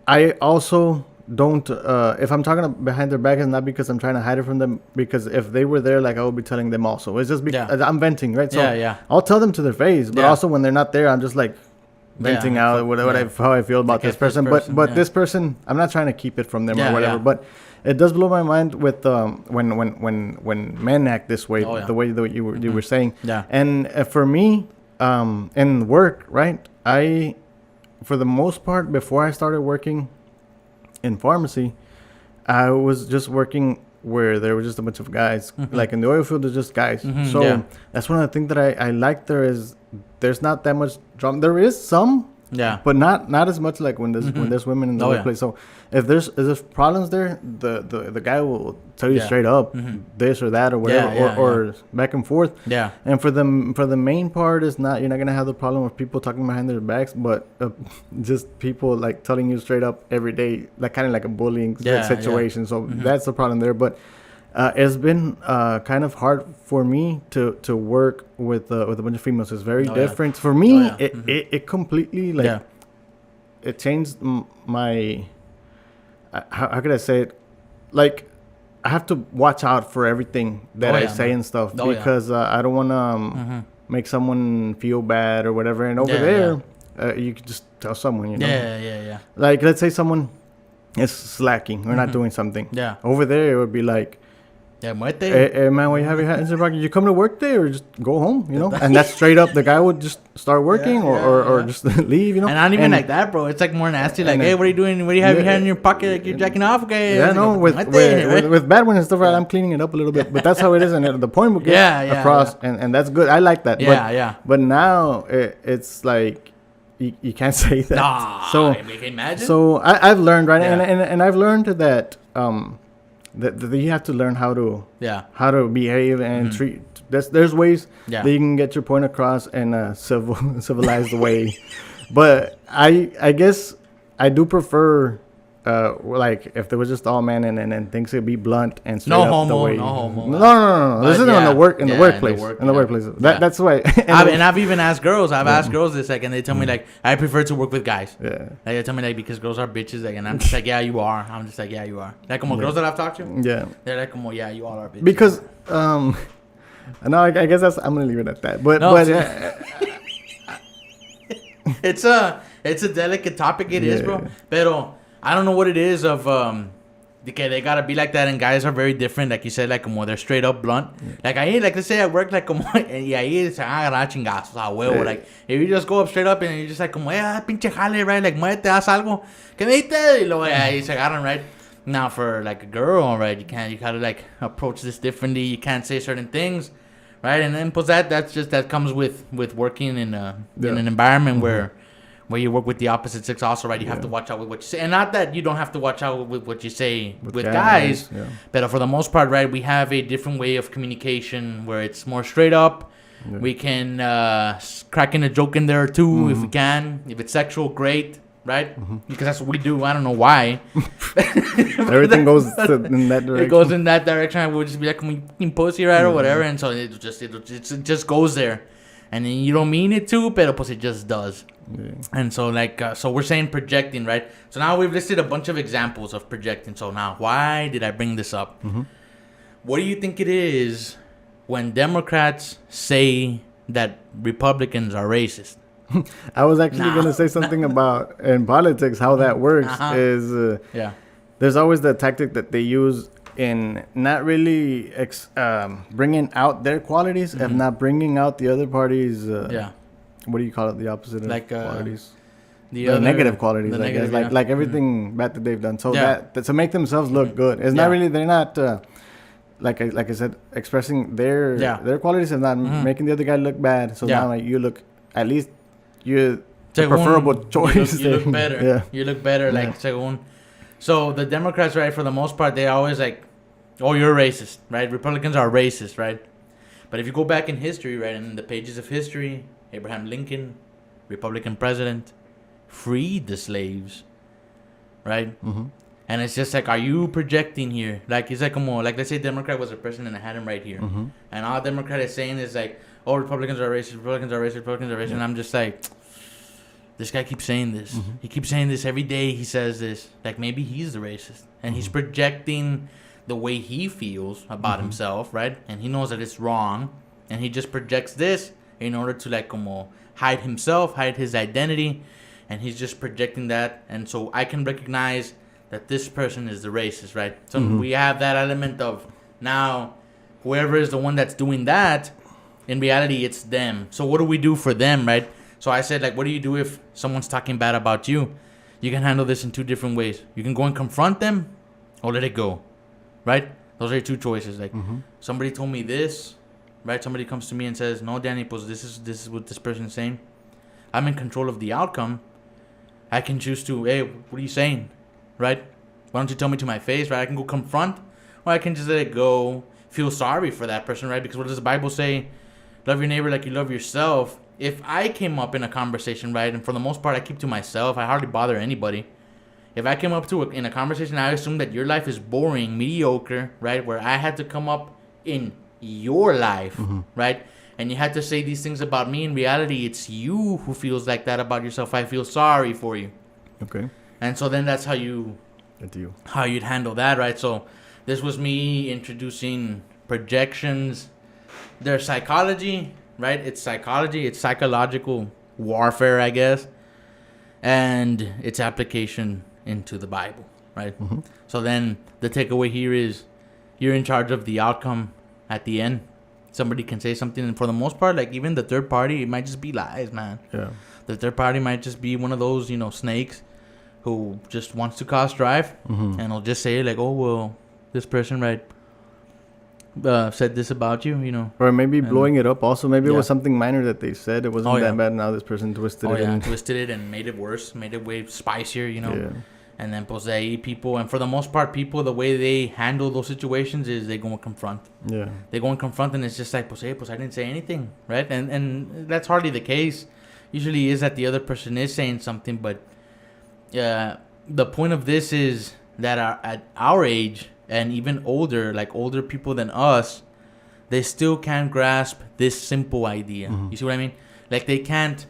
I also don't if I'm talking behind their back, it's not because I'm trying to hide it from them, because if they were there, like, I would be telling them also. It's just because I'm venting, right? So I'll tell them to their face, but also when they're not there, I'm just like venting out how I feel about this person. But this person, I'm not trying to keep it from them or whatever. But it does blow my mind with when men act this way, the way that you were saying. And for me, in work, right? I, for the most part, before I started working in pharmacy, I was just working where there were just a bunch of guys. Like in the oil field, there's just guys. So that's one of the things that I like. There's not that much drama. There is some, but not as much like when there's women in the workplace. So if there's problems there, the guy will tell you straight up this or that or whatever, or back and forth. And for the main part is not, you're not gonna have the problem of people talking behind their backs, but just people like telling you straight up every day, like kind of like a bullying situation. So that's the problem there. But it's been kind of hard for me to work with a bunch of females. It's very different for me. It completely it changed my. How could I say it? Like, I have to watch out for everything that I say and stuff, because I don't want to make someone feel bad or whatever. And over there, you could just tell someone, you know. Like, let's say someone is slacking or not doing something. Over there, it would be like, Yeah, muerte. Hey, man, why you have your hat in your pocket? You come to work day or just go home, you know? And that's straight up. The guy would just start working or just leave, you know? And not even like that, bro. It's like more nasty. Like, hey, what are you doing? What do you have your hand in your pocket? Like, you're jacking off? Okay. Yeah, no, with bad ones and stuff, right? I'm cleaning it up a little bit. But that's how it is. And the point will get across. Yeah. And that's good. I like that. But now it's like... You can't say that. Nah, so imagine. So I've learned, right? And I've learned that that you have to learn how to behave and treat. There's ways that you can get your point across in a civilized way, but I guess I do prefer like if there was just all men and things could be blunt and straight up the way. No homo. No. This isn't in the workplace. In the workplace. That's why. I've even asked girls. I've asked girls this, like, and they tell me like I prefer to work with guys. Yeah. Like, they tell me like because girls are bitches, like, and I'm just like, yeah, you are. I'm just like, yeah, you are. Like, como girls that I've talked to. Yeah. They're like, como, yeah, you all are bitches. Because no, I guess I'm gonna leave it at that. But it's a delicate topic. It is, bro. Pero I don't know what it is of they gotta be like that, and guys are very different. Like you said, like como they're straight up blunt. Like let's say at work, like como y ahí se van a agarrar chingazos a huevo. Like if you just go up straight up and you're just like como pinche jale, right? Like muévete, haz algo. ¿Qué me diste? Y luego ahí se agarran, right? Now for like a girl, right? You gotta like approach this differently. You can't say certain things, right? And then pues that comes with working in an environment where you work with the opposite sex also, right? You have to watch out with what you say. And not that you don't have to watch out with what you say with guys. But for the most part, right, we have a different way of communication where it's more straight up. Yeah. We can crack in a joke in there, too, if we can. If it's sexual, great, right? Because that's what we do. I don't know why. Everything goes in that direction. It goes in that direction. We'll just be like, you pussy, right, or whatever. And so it just goes there. And then you don't mean it to, but it just does. Yeah. And so so we're saying projecting, right? So now we've listed a bunch of examples of projecting. So now, why did I bring this up? What do you think it is when Democrats say that Republicans are racist? I was actually going to say something about in politics how that works is there's always the tactic that they use in not really bringing out their qualities and not bringing out the other party's what do you call it, the opposite of qualities, the negative qualities, I guess, like everything bad that they've done, so that to make themselves look good. It's not really, they're not like I said, expressing their qualities and not making the other guy look bad, so now you look, at least you're the preferable choice. You look better. You look better, like según. So the Democrats, right, for the most part, they always like, oh, you're racist, right? Republicans are racist, right? But if you go back in history, right, in the pages of history, Abraham Lincoln, Republican president, freed the slaves, right? And it's just like, are you projecting here? Like, it's like, like let's say Democrat was a person and I had him right here. And all Democrat is saying is like, oh, Republicans are racist, Republicans are racist, Republicans are racist. And I'm just like, this guy keeps saying this. He keeps saying this every day. He says this. Like, maybe he's the racist. And he's projecting the way he feels about himself, right? And he knows that it's wrong. And he just projects this in order to, like, hide himself, hide his identity. And he's just projecting that. And so I can recognize that this person is the racist, right? So we have that element of now whoever is the one that's doing that, in reality, it's them. So what do we do for them, right? So I said, like, what do you do if someone's talking bad about you? You can handle this in two different ways. You can go and confront them or let it go, right? Those are your two choices. Like, somebody told me this, right? Somebody comes to me and says, no, Danny, pues this is what this person's saying. I'm in control of the outcome. I can choose to, hey, what are you saying, right? Why don't you tell me to my face, right? I can go confront, or I can just let it go, feel sorry for that person, right? Because what does the Bible say? Love your neighbor like you love yourself. If I came up in a conversation, right, and for the most part I keep to myself, I hardly bother anybody. If I came up in a conversation, I assume that your life is boring, mediocre, right, where I had to come up in your life, right, and you had to say these things about me. In reality, it's you who feels like that about yourself. I feel sorry for you. Okay. And so then that's how you'd handle that, right? So this was me introducing projections, their psychology, right? It's psychology, it's psychological warfare, I guess, and its application into the Bible, right? So then the takeaway here is you're in charge of the outcome at the end. Somebody can say something, and for the most part, like even the third party, it might just be lies, man. Yeah. The third party might just be one of those, snakes who just wants to cause strife, and will just say like, "Oh well, this person said this about you," Or maybe blowing it up. Also, maybe it Yeah. was something minor that they said. It wasn't that bad. Now this person twisted it. Twisted it and made it worse, made it way spicier, Yeah. And then pues ahí people, and for the most part, people, the way they handle those situations is they go and confront. Yeah. They go and confront, and it's just like, pues, hey, I didn't say anything, right? And that's hardly the case. Usually is that the other person is saying something, but the point of this is that at our age and even older, like older people than us, they still can't grasp this simple idea. You see what I mean? Like they can't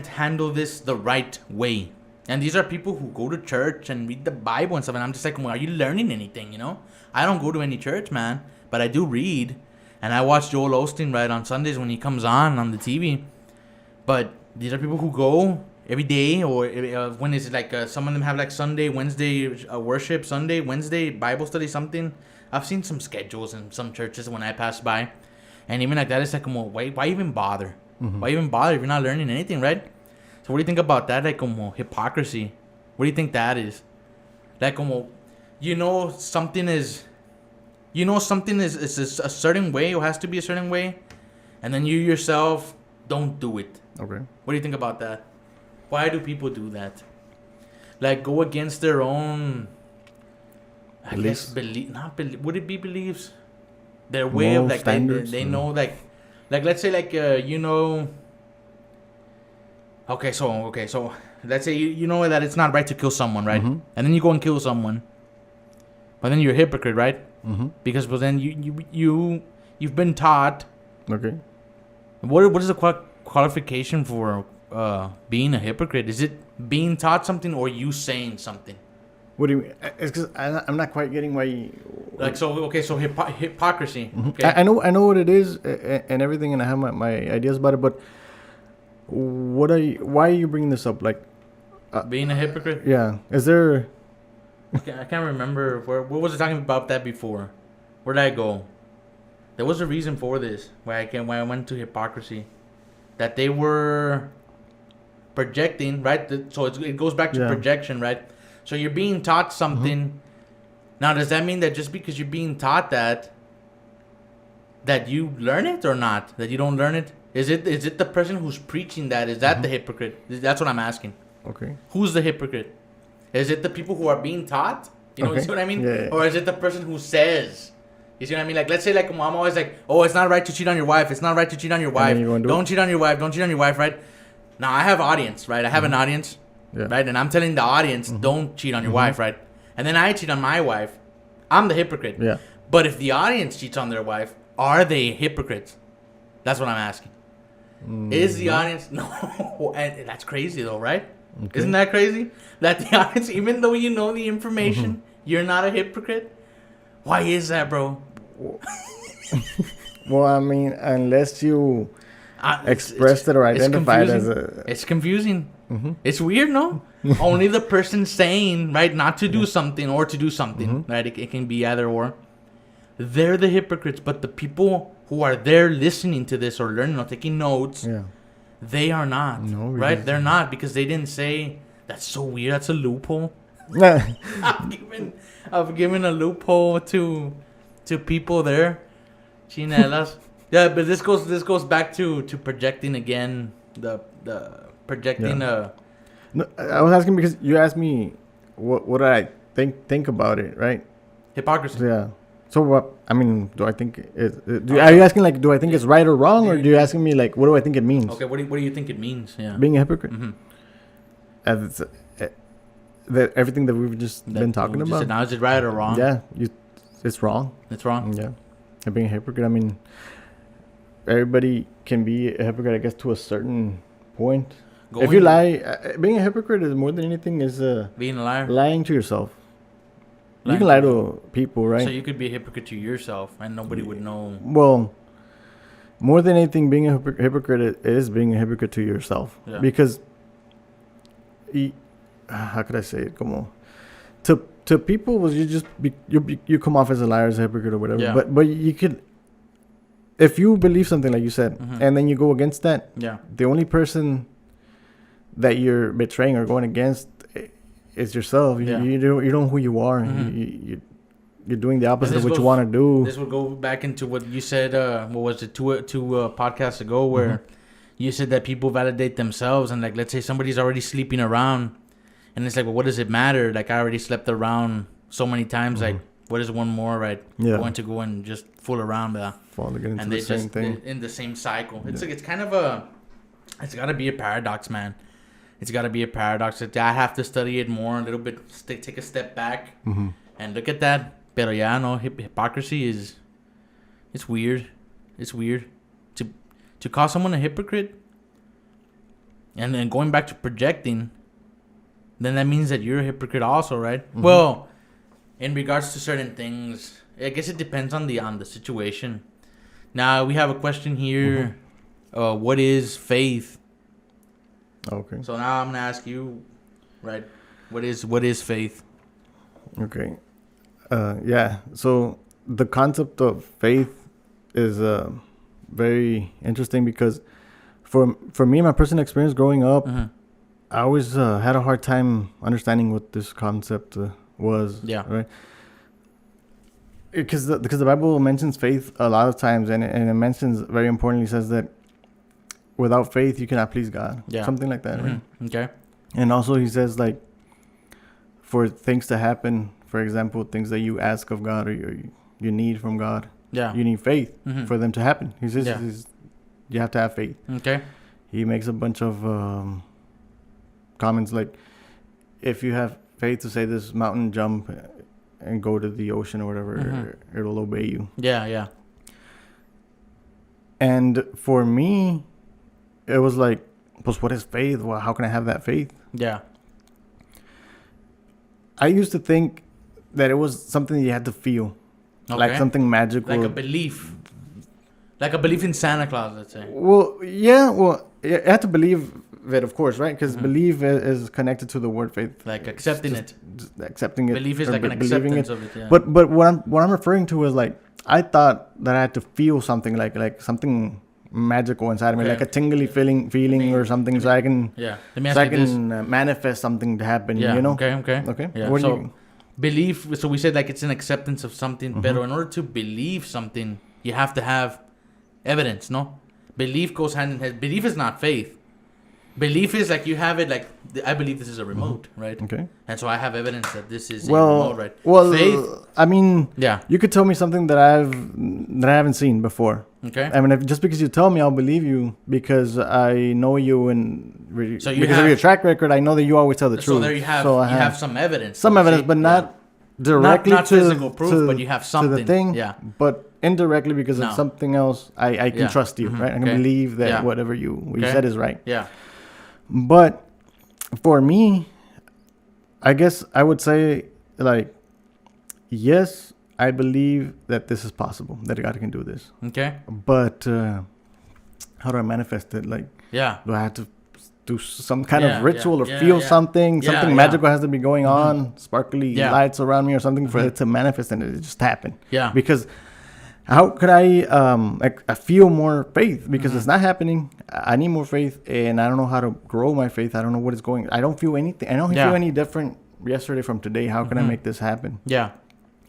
handle this the right way. And these are people who go to church and read the Bible and stuff. And I'm just like, well, are you learning anything, I don't go to any church, man. But I do read. And I watch Joel Osteen, right, on Sundays when he comes on the TV. But these are people who go every day. Or when is it like some of them have like Sunday, Wednesday worship, Sunday, Wednesday Bible study, something. I've seen some schedules in some churches when I pass by. And even like that, it's like, well, why even bother? Why even bother if you're not learning anything, right? So what do you think about that? Like, hypocrisy. What do you think that is? Like, something is a certain way or has to be a certain way, and then you yourself don't do it. Okay. What do you think about that? Why do people do that? Like, go against their own, beliefs? Would it be beliefs? Their way of, like, they know, like, let's say, like, Okay, so let's say you know that it's not right to kill someone, right? And then you go and kill someone, but then you're a hypocrite, right? Because then you've been taught. Okay. What is the qualification for being a hypocrite? Is it being taught something or you saying something? What do you mean? It's because I'm not quite getting why you... Like, so hypocrisy. Okay. I know what it is and everything, and I have my ideas about it, but why are you bringing this up? Like, being a hypocrite? Yeah. Is there... I can't remember what was I talking about that before? Where did I go? There was a reason for this why I went to hypocrisy, that they were projecting, right? So it goes back to projection, right? So you're being taught something. Now, does that mean that just because you're being taught that you learn it or not? That you don't learn it? Is it the person who's preaching that? Is that the hypocrite? That's what I'm asking. Okay. Who's the hypocrite? Is it the people who are being taught? You see what I mean? Yeah. Or is it the person who says? You see what I mean? Like, let's say, like, I'm always like, oh, it's not right to cheat on your wife. It's not right to cheat on your wife. Don't cheat on your wife. Don't cheat on your wife, right? Now, I have audience, right? I have an audience, right? And I'm telling the audience, don't cheat on your wife, right? And then I cheat on my wife. I'm the hypocrite. Yeah. But if the audience cheats on their wife, are they hypocrites? That's what I'm asking. Is the audience... No. And that's crazy, though, right? Okay. Isn't that crazy? That the audience, even though you know the information, you're not a hypocrite? Why is that, bro? Well, I mean, unless you expressed it or identified as a... It's confusing. It's weird, no? Only the person saying, right, not to do something or to do something, right? It can be either or. They're the hypocrites, but the people who are there listening to this or learning or taking notes, they are not, right? They're not, because they didn't say, that's so weird, that's a loophole. I've given a loophole to people there. Chinelas. Yeah, but this goes back to projecting again, the projecting No, I was asking because you asked me what I think about it, right? Hypocrisy. Yeah. So what? I mean, do I think are you asking, like, do I think it's right or wrong, or do you asking me, like, what do I think it means? Okay, what do you think it means? Yeah. Being a hypocrite. As that everything that we've just been talking about. Now, is it right or wrong? Yeah, it's wrong. It's wrong. Yeah, and being a hypocrite. I mean, everybody can be a hypocrite, I guess, to a certain point. If you lie, being a hypocrite is more than anything is being a liar, lying to yourself. You can lie to people, right? So you could be a hypocrite to yourself, and nobody would know. Well, more than anything, being a hypocrite is being a hypocrite to yourself. Yeah. Because, how could I say it? to people, was you come off as a liar, as a hypocrite, or whatever. Yeah. But you could, if you believe something like you said, and then you go against that, the only person that you're betraying or going against is yourself. You know who you are. You're doing the opposite of what you want to do. This would go back into what you said. What was it, two podcasts ago, where you said that people validate themselves, and like, let's say somebody's already sleeping around, and it's like, well, what does it matter? Like, I already slept around so many times. Like, what is one more, right? Going to go and just fool around, fall again into the same thing, in the same cycle. It's like, it's kind of it's got to be a paradox, man. It's got to be a paradox. I have to study it more a little bit, take a step back and look at that. Pero ya, no, hypocrisy it's weird. It's weird. To call someone a hypocrite, and then going back to projecting, then that means that you're a hypocrite also, right? Well, in regards to certain things, I guess it depends on the situation. Now, we have a question here. What is faith? Okay. So now I'm going to ask you, right, what is faith? Okay. Yeah. So the concept of faith is very interesting, because for me, my personal experience growing up, I always had a hard time understanding what this concept was. Yeah. Right. Because the Bible mentions faith a lot of times, and it mentions, very importantly, says that without faith you cannot please God. Yeah. Something like that. Right. Okay. And also he says, like, for things to happen, for example, things that you ask of God or you need from God, you need faith for them to happen. He says you have to have faith. Okay. He makes a bunch of comments like, if you have faith to say this mountain jump and go to the ocean or whatever, it'll obey you. Yeah. And for me, it was like, pues, what is faith? Well, how can I have that faith? Yeah. I used to think that it was something you had to feel. Okay. Like something magical. Like a belief. Like a belief in Santa Claus, let's say. Well, yeah. Well, you have to believe it, of course, right? Because belief is connected to the word faith. Like accepting just accepting it. Belief is like an acceptance of it, yeah. But what I'm referring to is, like, I thought that I had to feel something like something magical inside of me, like a tingly feeling or something, so I can manifest something to happen. Yeah. You know. Okay. Yeah. What so belief. So we said, like, it's an acceptance of something, but in order to believe something, you have to have evidence. No, belief goes hand in hand. Belief is not faith. Belief is like, you have it, like, I believe this is a remote, right? Okay. And so I have evidence that this is a remote, right? Well, faith. I mean, yeah. You could tell me something that I haven't seen before. Okay. I mean, just because you tell me, I'll believe you, because I know you, and because of your track record, I know that you always tell the truth. So there you have. So you have some evidence. Some evidence, but not directly not physical proof, but you have something. To the thing. Yeah. But indirectly, because of something else, I can trust you, right? I can believe that whatever you said is right. Yeah. But for me, I guess I would say, like, yes, I believe that this is possible, that God can do this. Okay. But how do I manifest it? Like, do I have to do some kind of ritual or feel something? Something magical has to be going on, sparkly lights around me or something for it to manifest and it just happen. Yeah. Because how could I feel more faith? Because it's not happening. I need more faith, and I don't know how to grow my faith. I don't know what is going. I don't feel anything. I don't feel any different yesterday from today. How can I make this happen? Yeah.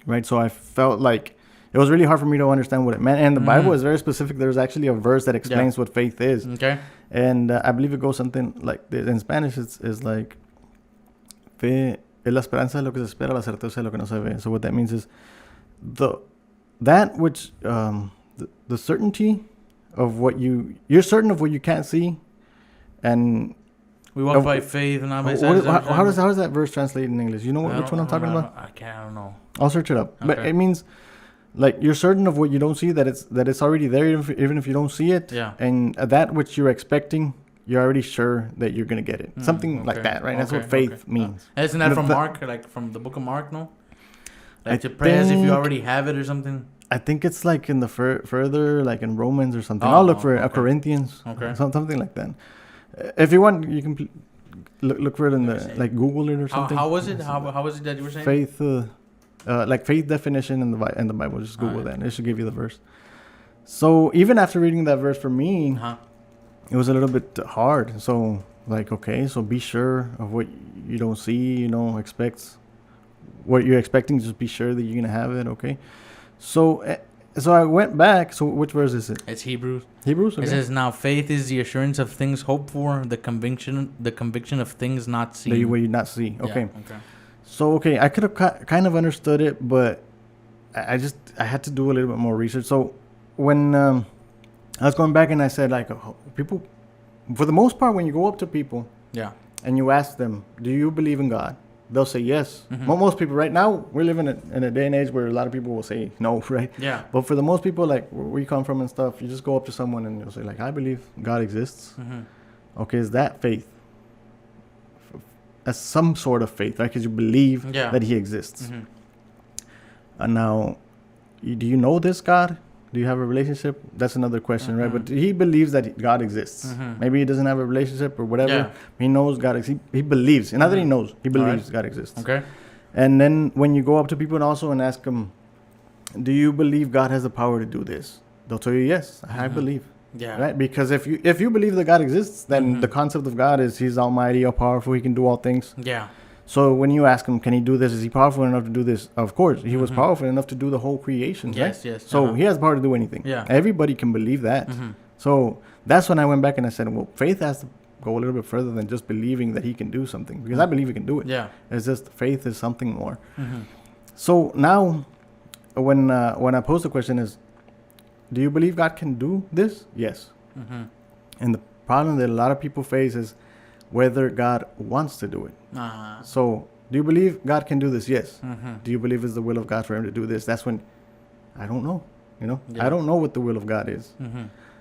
Right. So I felt like it was really hard for me to understand what it meant. And the Bible is very specific. There's actually a verse that explains what faith is. Okay. And I believe it goes something like this. In Spanish, it's like, fe es la esperanza de lo que se espera, la certeza de lo que no se ve. So what that means is that which the certainty of what you're certain of what you can't see, and we walk by faith and not by sight. How does that verse translate in English? You know which one I'm talking about? I don't know. I'll search it up. Okay. But it means, like, you're certain of what you don't see, that it's already there, even if you don't see it. Yeah. And that which you're expecting, you're already sure that you're gonna get it. Something like that, right? That's what faith means. Isn't that from Mark, like from the book of Mark? No. Like to pray as if you already have it or something. I think it's like in the further, like in Romans or something. I'll look for Corinthians. Okay. Something like that. If you want, you can look for it in Let me the see. like Google it or something. How was it? How was it that you were saying? Faith, like faith definition in the Bible. Just Google that. And it should give you the verse. So even after reading that verse for me, it was a little bit hard. So like, okay, so be sure of what you don't see. Expect what you're expecting. Just be sure that you're gonna have it. Okay. So I went back. So which verse is it? It's Hebrews. Hebrews. Okay. It says, "Now faith is the assurance of things hoped for, the conviction of things not seen." The way you not see. Okay. Yeah, okay. So okay, I could have kind of understood it, but I had to do a little bit more research. So when I was going back and I said like people, for the most part, when you go up to people, Yeah. and you ask them, "Do you believe in God?" They'll say yes. Most people right now, we're living in a day and age where a lot of people will say no, right? Yeah. But for the most people, like where we come from and stuff, you just go up to someone and you'll say like, "I believe God exists." Okay, is that faith? That's some sort of faith, right? Because you believe that He exists. And now, do you know this God? Do you have a relationship? That's another question, right? But he believes that God exists. Maybe he doesn't have a relationship or whatever. Yeah. He knows God exists. He believes. And not that he knows, he believes God exists. Okay. And then when you go up to people and also and ask them, "Do you believe God has the power to do this?" They'll tell you, "Yes, I believe." Yeah. Right? Because if you believe that God exists, then the concept of God is He's almighty, all powerful, He can do all things. Yeah. So when you ask him, can he do this? Is he powerful enough to do this? Of course, he was powerful enough to do the whole creation. Yes, right? yes. So he has power to do anything. Yeah. Everybody can believe that. So that's when I went back and I said, well, faith has to go a little bit further than just believing that he can do something, because I believe he can do it. Yeah. It's just faith is something more. So now, when I pose the question is, do you believe God can do this? Yes. And the problem that a lot of people face is whether God wants to do it. So, do you believe God can do this? Yes. Do you believe it's the will of God for him to do this? That's when I don't know. Yeah. I don't know what the will of God is.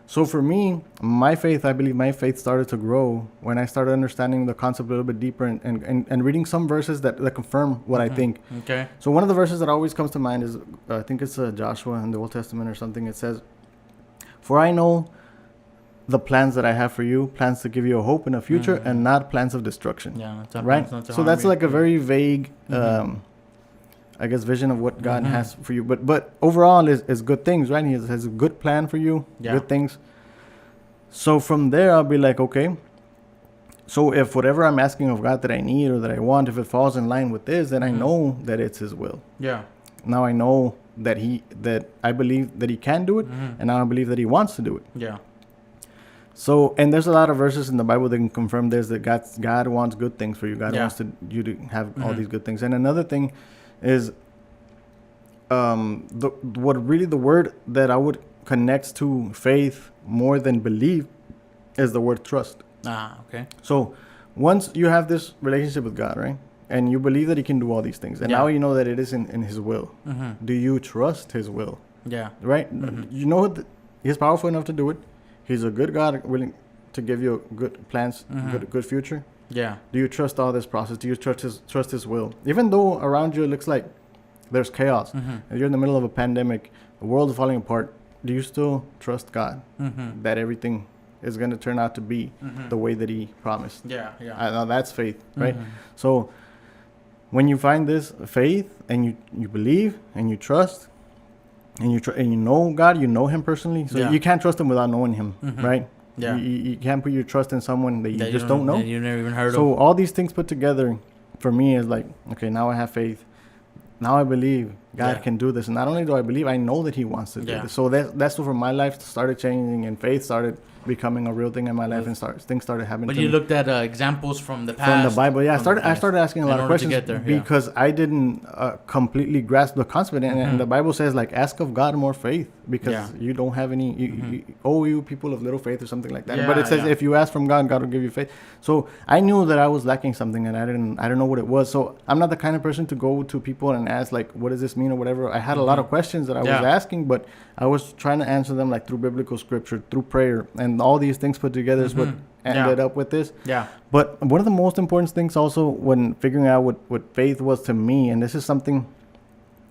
So for me, my faith, I believe my faith started to grow when I started understanding the concept a little bit deeper and reading some verses that confirm what I think. Okay. So one of the verses that always comes to mind is, I think it's Joshua in the Old Testament or something. It says, "For I know the plans that I have for you, plans to give you a hope in a future and not plans of destruction." Yeah. Right? So that's like a very vague, I guess, vision of what God has for you. But overall is good things, right? He has a good plan for you, good things. So from there, I'll be like, okay, so if whatever I'm asking of God that I need or that I want, if it falls in line with this, then I know that it's His will. Yeah. Now I know that I believe that He can do it, and now I believe that He wants to do it. Yeah. So, and there's a lot of verses in the Bible that can confirm this, that God wants good things for you. God wants you to have all these good things. And another thing is, the word that I would connect to faith more than believe is the word trust. Okay. So, once you have this relationship with God, right, and you believe that He can do all these things, and now you know that it is in His will. Do you trust His will? Yeah. Right? You know that He's powerful enough to do it. He's a good God, willing to give you good plans, good future. Yeah. Do you trust all this process? Do you trust His will? Even though around you it looks like there's chaos, and you're in the middle of a pandemic, the world is falling apart, do you still trust God that everything is going to turn out to be the way that He promised? Yeah. Yeah. Now that's faith, right? So when you find this faith and you believe and you trust, and you know God, you know Him personally, so you can't trust Him without knowing Him, right? Yeah. You can't put your trust in someone that you just don't know. That you never even heard of. So all these things put together, for me, is like, okay, now I have faith. Now I believe God can do this, and not only do I believe, I know that He wants to do this. So that's what, for my life, started changing, and faith started becoming a real thing in my life, and things started happening. But you looked at examples from the past. From the Bible, I started asking a lot of questions because I didn't completely grasp the concept, and the Bible says like, ask of God more faith, because you don't have any. You people of little faith or something like that. But it says if you ask from God, God will give you faith. So I knew that I was lacking something, and I didn't know what it was. So I'm not the kind of person to go to people and ask like, what does this mean or whatever. I had a lot of questions that I was asking, but I was trying to answer them like through biblical scripture, through prayer, and all these things put together is what ended up with this. Yeah. But one of the most important things also when figuring out what faith was to me, and this is something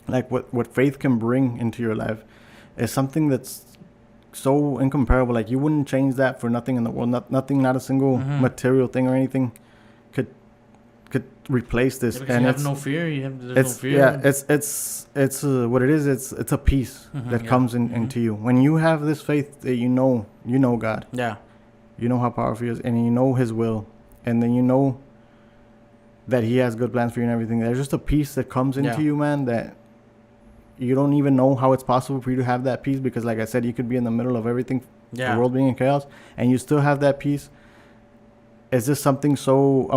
like what faith can bring into your life, is something that's so incomparable. Like you wouldn't change that for nothing in the world. Not a single material thing or anything. could replace this. Because And you it's have no fear. There's it's no fear. yeah, it's what it is. It's a peace that comes into you when you have this faith that you know God. Yeah. You know how powerful He is, and you know His will, and then you know that He has good plans for you and everything. There's just a peace that comes into you, man, that you don't even know how it's possible for you to have that peace, because like I said, you could be in the middle of everything, the world being in chaos, and you still have that peace. It's just something so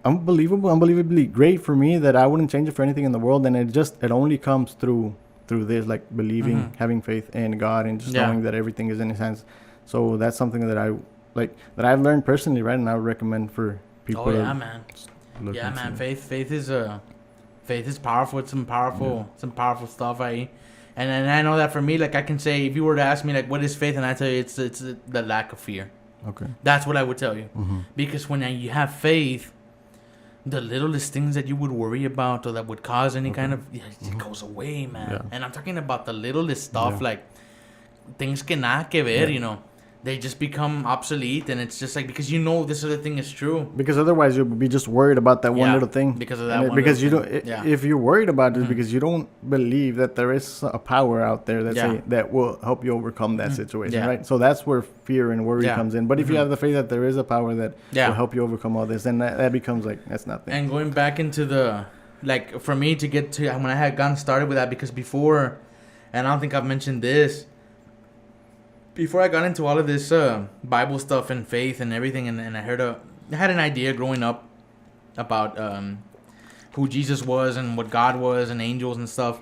unbelievably great for me that I wouldn't change it for anything in the world. And it only comes through this, like believing, having faith in God, and just knowing that everything is in His hands. So that's something that I've learned personally, right? And I would recommend for people. Oh yeah, man. Yeah, man. Faith is powerful. It's some powerful stuff. And I know that for me, like I can say, if you were to ask me, like, what is faith, and I tell you, it's the lack of fear. Okay. That's what I would tell you. Because when you have faith, the littlest things that you would worry about or that would cause any kind of, it goes away, man. Yeah. And I'm talking about the littlest stuff, like things que nada que ver, you know. They just become obsolete, and it's just like, because this other thing is true. Because otherwise you'll be just worried about that one little thing. Because of that one because you thing. don't. If you're worried about it, because you don't believe that there is a power out there that will help you overcome that situation, right? So that's where fear and worry comes in. But if you have the faith that there is a power that will help you overcome all this, then that becomes like, that's nothing. And going back into the, like, for me to get to when I had gotten started with that, because before, and I don't think I've mentioned this. Before I got into all of this Bible stuff and faith and everything, and I had an idea growing up about who Jesus was and what God was and angels and stuff.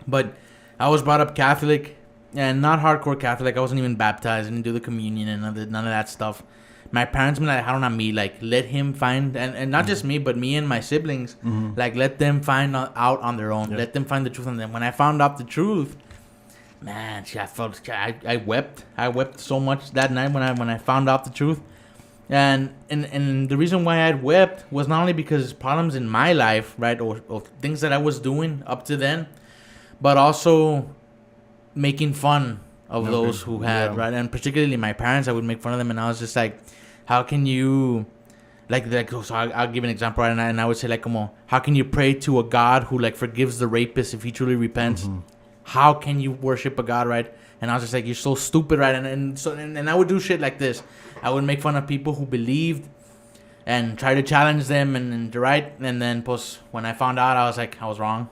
But I was brought up Catholic, and not hardcore Catholic. I wasn't even baptized. I didn't do the communion and none of that stuff. My parents were like, how not me, like, let him find, and not just me, but me and my siblings, like, let them find out on their own. Let them find the truth on them. When I found out the truth, man, I wept. I wept so much that night when I found out the truth, and the reason why I wept was not only because problems in my life, right, or things that I was doing up to then, but also making fun of those who had, right, and particularly my parents. I would make fun of them, and I was just like, how can you, like so I'll give an example, right, and I would say, like, come on, how can you pray to a God who, like, forgives the rapist if he truly repents? How can you worship a God, right? And I was just like, you're so stupid, right? And I would do shit like this. I would make fun of people who believed and try to challenge them, and right? And then, when I found out, I was like, I was wrong.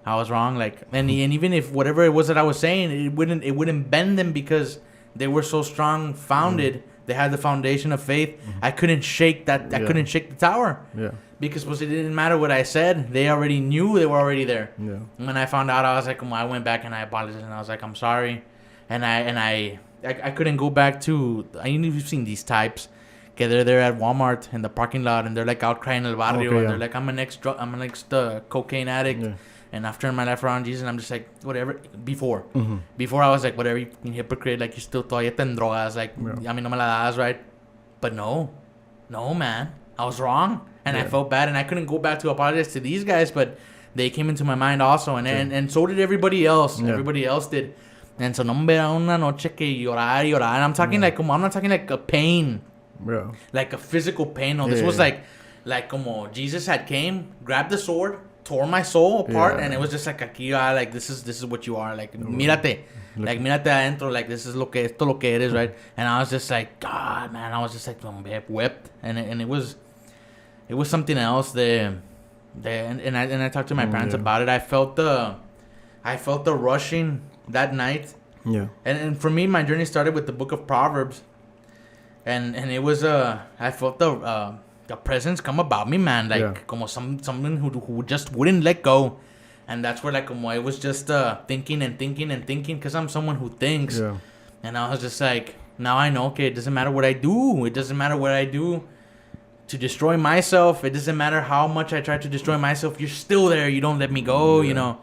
Like, and even if whatever it was that I was saying, it wouldn't bend them, because they were so strong founded. They had the foundation of faith. I couldn't shake that. I couldn't shake the tower. Yeah. Because it didn't matter what I said. They already knew. They were already there. Yeah. When I found out, I was like, I went back and I apologized, and I was like, I'm sorry. And I couldn't go back to. You've seen these types. Okay, they're there at Walmart in the parking lot, and they're like out crying in el barrio, and they're like, I'm an ex cocaine addict. Yeah. And I've turned my life around, Jesus, and I'm just like, whatever. Before I was like, whatever, you hypocrite, like, you still todavía te en drogas, like, I mean, no me la das, right? But no, man, I was wrong, and I felt bad, and I couldn't go back to apologize to these guys, but they came into my mind also, and so did everybody else. Everybody else did. And so, no me era una noche que llorar, and I'm talking like, I'm not talking like a pain, like a physical pain. No, this was like, como Jesus had came, grabbed the sword, tore my soul apart, and it was just like, aquí, like, this is what you are, like, mírate, like, mírate adentro, like, this is lo que eres, right? And I was just like, God, man, I was just like, wept, and it was something else. And I talked to my parents about it. I felt the rushing that night. Yeah. And for me, my journey started with the book of Proverbs, and it was I felt the presence come about me, man, like, como someone who just wouldn't let go. And that's where, like, como I was just thinking, because I'm someone who thinks. Yeah. And I was just like, now I know, okay, it doesn't matter what I do. It doesn't matter what I do to destroy myself. It doesn't matter how much I try to destroy myself. You're still there. You don't let me go, you know.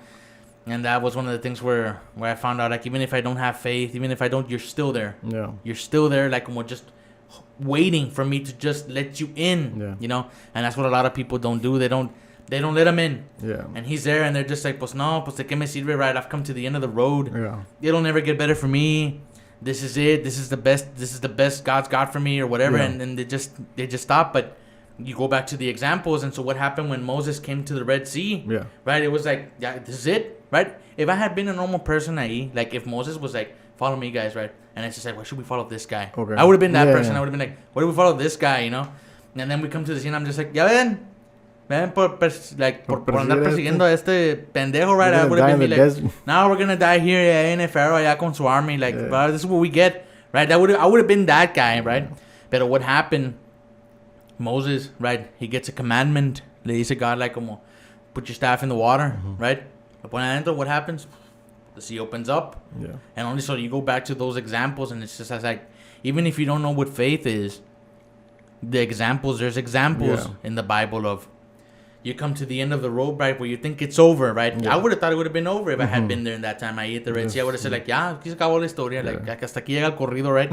And that was one of the things where I found out, like, even if I don't have faith, even if I don't, you're still there. Yeah. You're still there, like, como just waiting for me to just let you in, you know. And that's what a lot of people don't do. They don't let him in. Yeah. And he's there, and they're just like, pues no, pues de qué me sirve, right? I've come to the end of the road. Yeah. It'll never get better for me. This is it. This is the best God's got for me, or whatever. Yeah. And they just stop. But you go back to the examples, and so what happened when Moses came to the Red Sea? Yeah. Right? It was like, yeah, this is it, right? If I had been a normal person, like if Moses was like, follow me, guys, right? And it's just like, why should we follow this guy? Okay. I would have been that Yeah, person. yeah. I would have been like, why do we follow this guy, you know? And then we come to the scene, I'm just like, ya ven por andar persiguiendo a este pendejo, right? I would have been like, now we're gonna die here, in a Pharaoh, allá con su army, like, bro, this is what we get, right? I would have been that guy, right? But what happened? Moses, right? He gets a commandment. Le dice God, like, como, put your staff in the water, right? What happens? The sea opens up. Yeah. And only so you go back to those examples, and it's just as like, even if you don't know what faith is, there's examples in the Bible of, you come to the end of the road, right, where you think it's over, right? Yeah. I would have thought it would have been over if I had been there in that time. I ate the Red Sea. I would have said, like, ya, aquí se acabó la historia. Like, hasta aquí llega el corrido, right?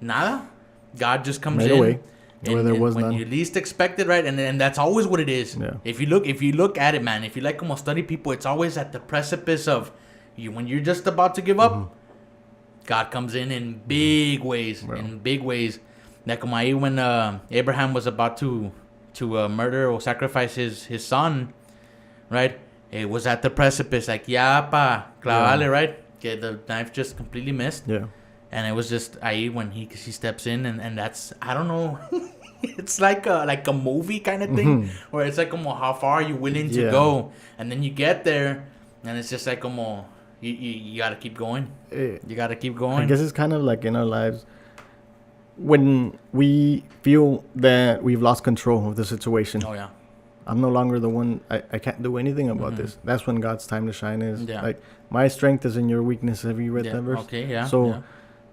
Nada. God just comes Made in. a way. Where there was when none. you least expect it, right? And that's always what it is. Yeah. If you look at it, man, if you like como study people, it's always at the precipice of you when you're just about to give up. God comes in big ways, Like como ahí when Abraham was about to murder or sacrifice his son, right? It was at the precipice, like clavale, right? Okay, the knife just completely missed. Yeah. And it was just ahí when he steps in, and that's, I don't know. It's like a movie kind of thing, where it's like como how far are you willing to go, and then you get there, and it's just like como you gotta keep going. You gotta keep going. I guess it's kind of like in our lives when we feel that we've lost control of the situation. Oh yeah. I'm no longer the one. I can't do anything about this. That's when God's time to shine is. Yeah. Like, my strength is in your weakness. Have you read that verse? Okay. Yeah. So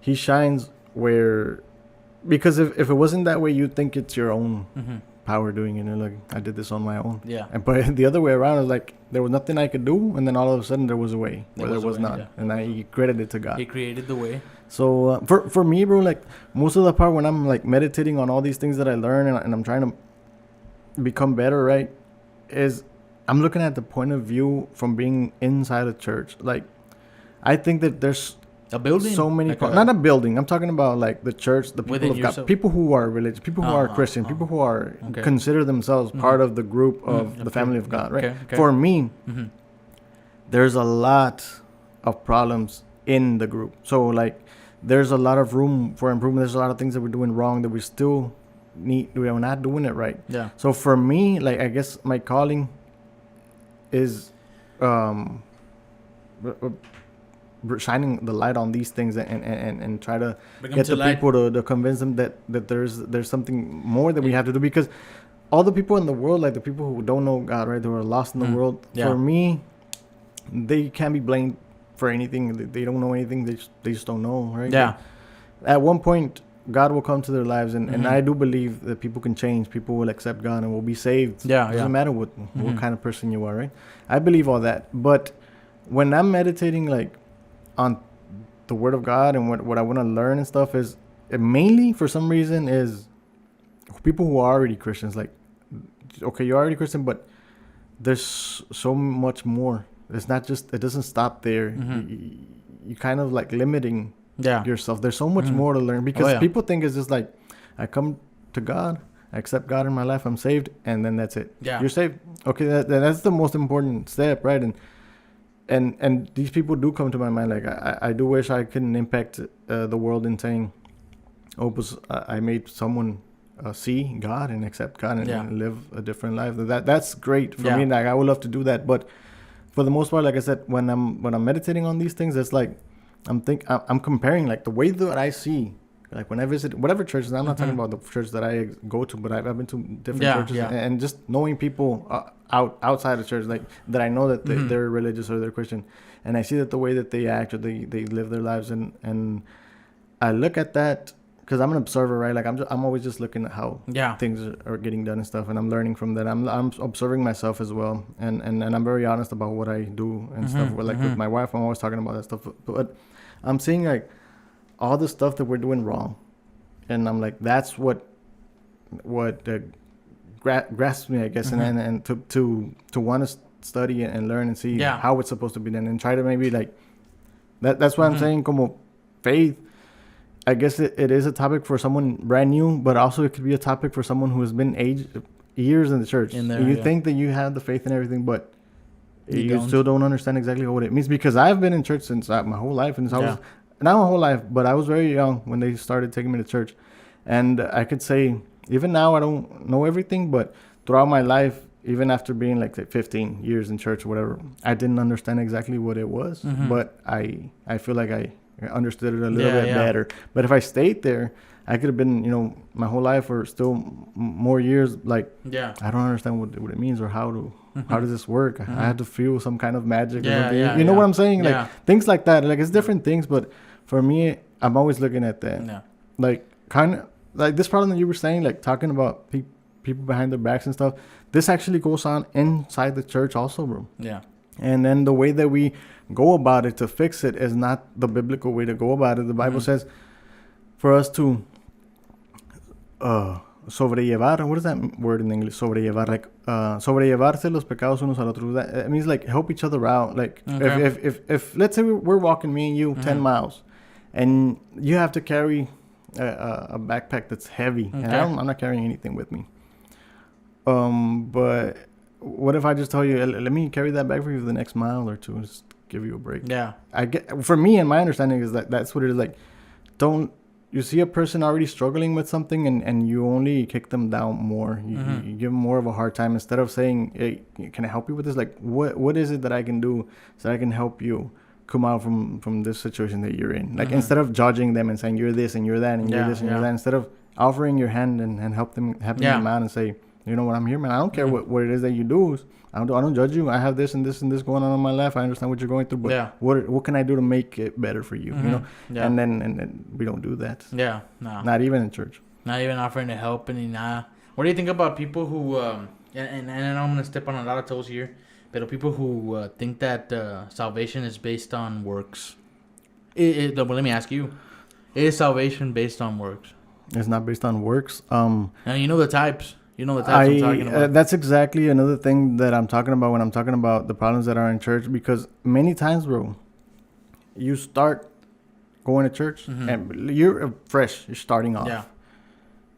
he shines where, because if it wasn't that way, you'd think it's your own power doing it. And like, I did this on my own. Yeah. And but the other way around is like, there was nothing I could do, and then all of a sudden there was a way where there was none, and I credited it to God. He created the way. So for me, bro, like most of the part when I'm like meditating on all these things that I learn and I'm trying to become better, right, is I'm looking at the point of view from being inside a church. Like, I think that there's a building, so many like not a building. I'm talking about like the church, the people of God, people who are religious, people who are Christian, people who are consider themselves part of the group of the family of God, right? Okay. For me, there's a lot of problems in the group. So like, there's a lot of room for improvement. There's a lot of things that we're doing wrong that we still we're not doing it right. Yeah. So for me, like, I guess my calling is shining the light on these things and try to get the people to convince them that there's something more that we have to do, because all the people in the world, like the people who don't know God, right, who are lost in the world, for me, they can't be blamed for anything. They don't know anything. They just don't know, right? Yeah. At one point, God will come to their lives, and I do believe that people can change. People will accept God and will be saved. Yeah, Doesn't matter what kind of person you are, right? I believe all that. But when I'm meditating, like, on the Word of God and what I want to learn and stuff, is it mainly, for some reason, is people who are already Christians. Like, okay, you're already Christian, but there's so much more. It's not just, it doesn't stop there. You kind of like limiting yourself. There's so much more to learn, because people think it's just like, I come to God, I accept God in my life, I'm saved, and then that's it. Yeah. You're saved. Okay, that's the most important step, right? And these people do come to my mind. Like, I do wish I couldn't impact the world in saying, I made someone see God and accept God and live a different life. That's great for me. Like, I would love to do that, but for the most part, like I said, when I'm meditating on these things, it's like I'm comparing, like, the way that I see, like, when I visit whatever churches. I'm not talking about the church that I go to, but I've been to different churches, and just knowing people outside the church, like, that I know that they're religious or they're Christian, and I see that the way that they act or they live their lives, and I look at that, because I'm an observer, right? Like, I'm always just looking at how things are getting done and stuff, and I'm learning from that. I'm observing myself as well, and I'm very honest about what I do and stuff. Like with my wife, I'm always talking about that stuff. But I'm seeing, like, all the stuff that we're doing wrong, and I'm like, that's what grasps me, I guess, and to want to study and learn and see how it's supposed to be done, and try to maybe, like, that's why I'm saying, como faith I guess it is a topic for someone brand new, but also it could be a topic for someone who has been years in the church. In there, you yeah. think that you have the faith and everything, but you don't. still don't understand exactly what it means. Because I've been in church since my whole life, and I was not my whole life, but I was very young when they started taking me to church, and I could say even now I don't know everything, but throughout my life, even after being like 15 years in church or whatever, I didn't understand exactly what it was, but I feel like I understood it a little bit better. But if I stayed there, I could have been, my whole life or still more years, like, I don't understand what it means or how does this work? I had to feel some kind of magic. You know what I'm saying? Like things like that. Like it's different things, but for me, I'm always looking at that. Yeah. Like kind of like this problem that you were saying, like talking about people behind their backs and stuff. This actually goes on inside the church also, bro. Yeah. And then the way that we go about it to fix it is not the biblical way to go about it. The Bible says for us to sobrellevar. What is that word in English? Sobrellevar, like sobrellevarse los pecados unos al otros. That means like help each other out. Like if let's say we're walking, me and you, 10 miles, and you have to carry a backpack that's heavy, and I'm not carrying anything with me. But what if I just tell you, let me carry that bag for you for the next mile or two, and just give you a break? Yeah. For me, and my understanding is that's what it is. Like, don't you see a person already struggling with something, and you only kick them down more. You give them more of a hard time instead of saying, hey, can I help you with this? Like, what is it that I can do so I can help you come out from this situation that you're in? Like, instead of judging them and saying you're this and you're that and you're this and you're that, instead of offering your hand and helping them out and say, you know what, I'm here, man. I don't care what it is that you do. I don't judge you. I have this and this and this going on in my life. I understand what you're going through, but what can I do to make it better for you? You know? Yeah. And then we don't do that. Yeah, no. Not even in church. Not even offering to help any nada. What do you think about people who and I know I'm gonna step on a lot of toes here, but people who think that salvation is based on works? Well, let me ask you: is salvation based on works? It's not based on works. Now you know the types. You know the types I'm talking about. That's exactly another thing that I'm talking about when I'm talking about the problems that are in church. Because many times, bro, you start going to church and you're fresh. You're starting off. Yeah.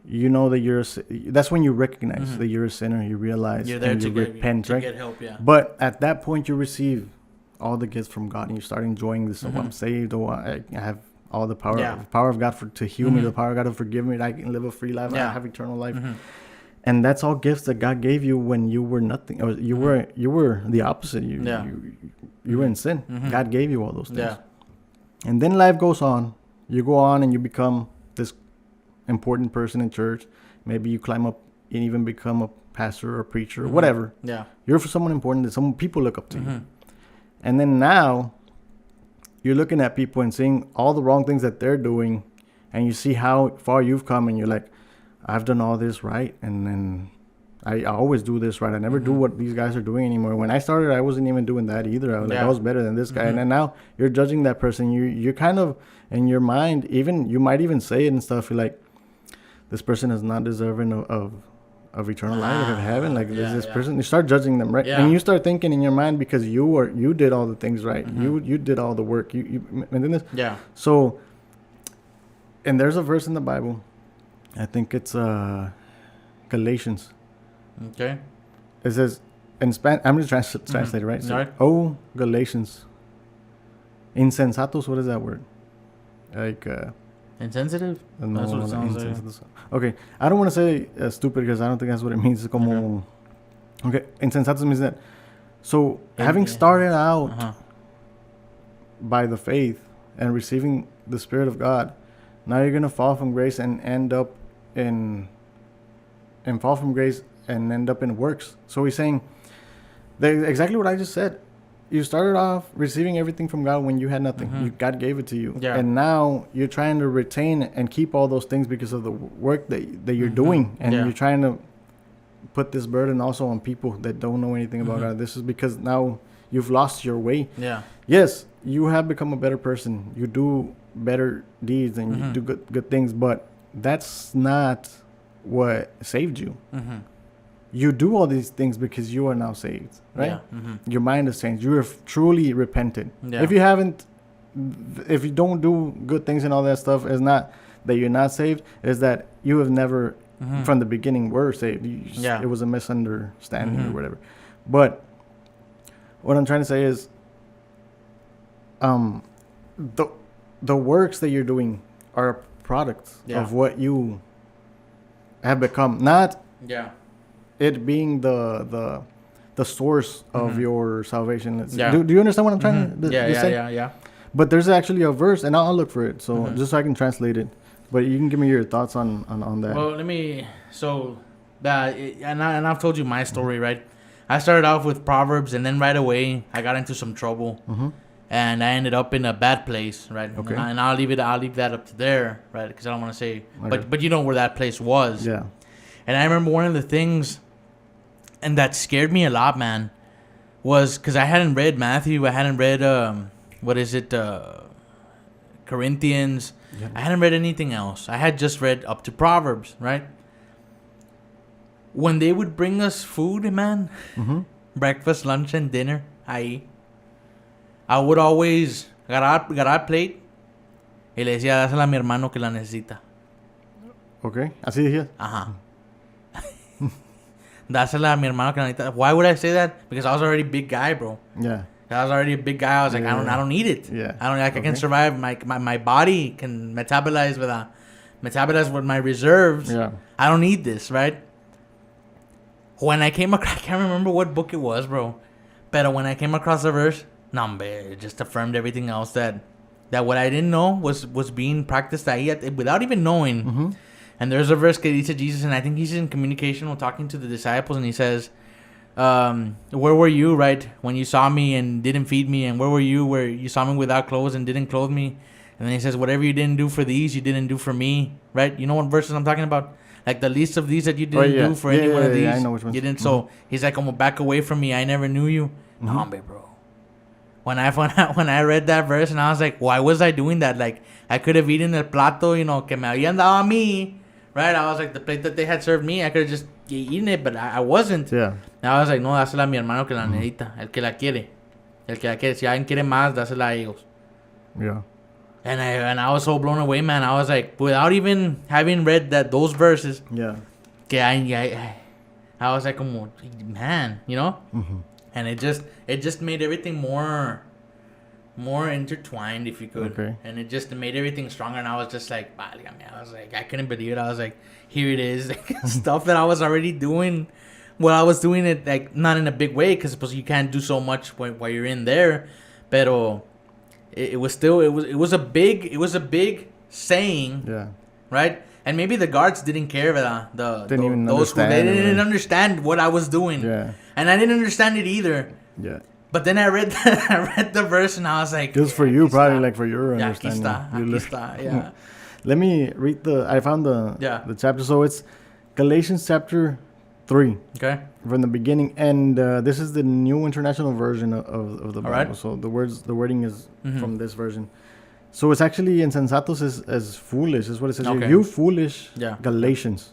You know that that's when you recognize that you're a sinner. You realize you're there and to repent, right? Get help. Yeah. But at that point, you receive all the gifts from God, and you start enjoying this. Oh, I'm saved. Oh, I have all the power, the power of God to heal me, the power of God to forgive me. I can live a free life. I have eternal life. And that's all gifts that God gave you when you were nothing. Or you were the opposite. You were in sin. God gave you all those things. Yeah. And then life goes on. You go on and you become this important person in church. Maybe you climb up and even become a pastor or a preacher or whatever. Yeah. You're for someone important that some people look up to you. And then now you're looking at people and seeing all the wrong things that they're doing, and you see how far you've come, and you're like, I've done all this right, and then I always do this right. I never do what these guys are doing anymore. When I started, I wasn't even doing that either. I was like, I was better than this guy. And then now you're judging that person. You're kind of, in your mind, even you might even say it and stuff. You're like, this person is not deserving of eternal life, of heaven. Like this person, you start judging them, right? And you start thinking in your mind, because you did all the things right. You did all the work. You and then this. Yeah. So, and there's a verse in the Bible. I think it's Galatians. Okay. It says in Spanish. I'm just translate it, right? So, oh, Galatians. Insensatos. What is that word? Like insensitive. No, that's what it sounds like. Okay, I don't want to say stupid, because I don't think that's what it means. It's como, okay, insensatos means that. So having started out by the faith and receiving the Spirit of God, now you're gonna fall from grace and end up in works. So he's saying exactly what I just said. You started off receiving everything from God when you had nothing. God gave it to you. Yeah. And now you're trying to retain and keep all those things because of the work that you're doing. And you're trying to put this burden also on people that don't know anything about God. This is because now you've lost your way. Yeah. Yes, you have become a better person. You do better deeds and you do good things, but that's not what saved you. You do all these things because you are now saved, right? Yeah. Your mind has changed. You are truly repentant. Yeah. If you haven't, if you don't do good things and all that stuff, it's not that you're not saved. It's that you have never, from the beginning, were saved. It was a misunderstanding or whatever. But what I'm trying to say is, the works that you're doing are products of what you have become. Not it being the source of your salvation. Do you understand what I'm trying to say? Yeah. But there's actually a verse, and I'll look for it, so just so I can translate it. But you can give me your thoughts on that. Well, let me. So, and I've told you my story, right? I started off with Proverbs, and then right away I got into some trouble, and I ended up in a bad place, right? Okay. And I'll leave that up to there, right? Because I don't want to say, but you know where that place was. Yeah. And I remember one of the things, and that scared me a lot, man, was because I hadn't read Matthew, I hadn't read Corinthians. Yeah. I hadn't read anything else. I had just read up to Proverbs, right? When they would bring us food, man, breakfast, lunch, and dinner, I would always agarrar plate y le decía, dásela a mi hermano que la necesita. Okay, así decía. Ajá. Dásela a mi hermano que la necesita. Why would I say that? Because I was already a big guy, bro. Yeah. I was already a big guy. I was like, I don't need it. Yeah. I can survive. My body can metabolize with my reserves. Yeah. I don't need this, right? When I came across, I can't remember what book it was, bro. But when I came across the verse, it just affirmed everything else that what I didn't know was being practiced ahí without even knowing. And there's a verse que dice Jesus, and I think he's in communication while talking to the disciples, and he says, where were you, right, when you saw me and didn't feed me? And where were you where you saw me without clothes and didn't clothe me? And then he says, whatever you didn't do for these, you didn't do for me, right? You know what verses I'm talking about? Like the least of these that you didn't do for any one of these. Yeah, I know which ones. You didn't. So he's like, back away from me. I never knew you. No, bro. When I read that verse, and I was like, why was I doing that? Like, I could have eaten el plato, que me habían dado a mí, right? I was like, the plate that they had served me, I could have just eaten it, but I wasn't. Yeah. And I was like, no, dásela a mi hermano que la necesita, el que la quiere. Si alguien quiere más, dásela a ellos. Yeah. And I was so blown away, man. I was like, without even having read those verses, que I was like, como, man, and it just made everything more intertwined, if you could. Okay. And it just made everything stronger. And I was just like, I couldn't believe it. I was like, here it is, like, stuff that I was already doing. Well, I was doing it like not in a big way, because you can't do so much while you're in there, pero it was a big saying, right? And maybe the guards didn't care, they didn't understand what I was doing, and I didn't understand it either. Yeah. But then I read the verse, and I was like, just for you, probably like for your understanding. Aquí está, yeah. Let me read I found the chapter. So it's Galatians chapter 3. Okay. From the beginning, and this is the New International Version of the Bible. Right. So the wording is from this version. So it's actually insensatos as foolish is what it says. Okay. You foolish Galatians,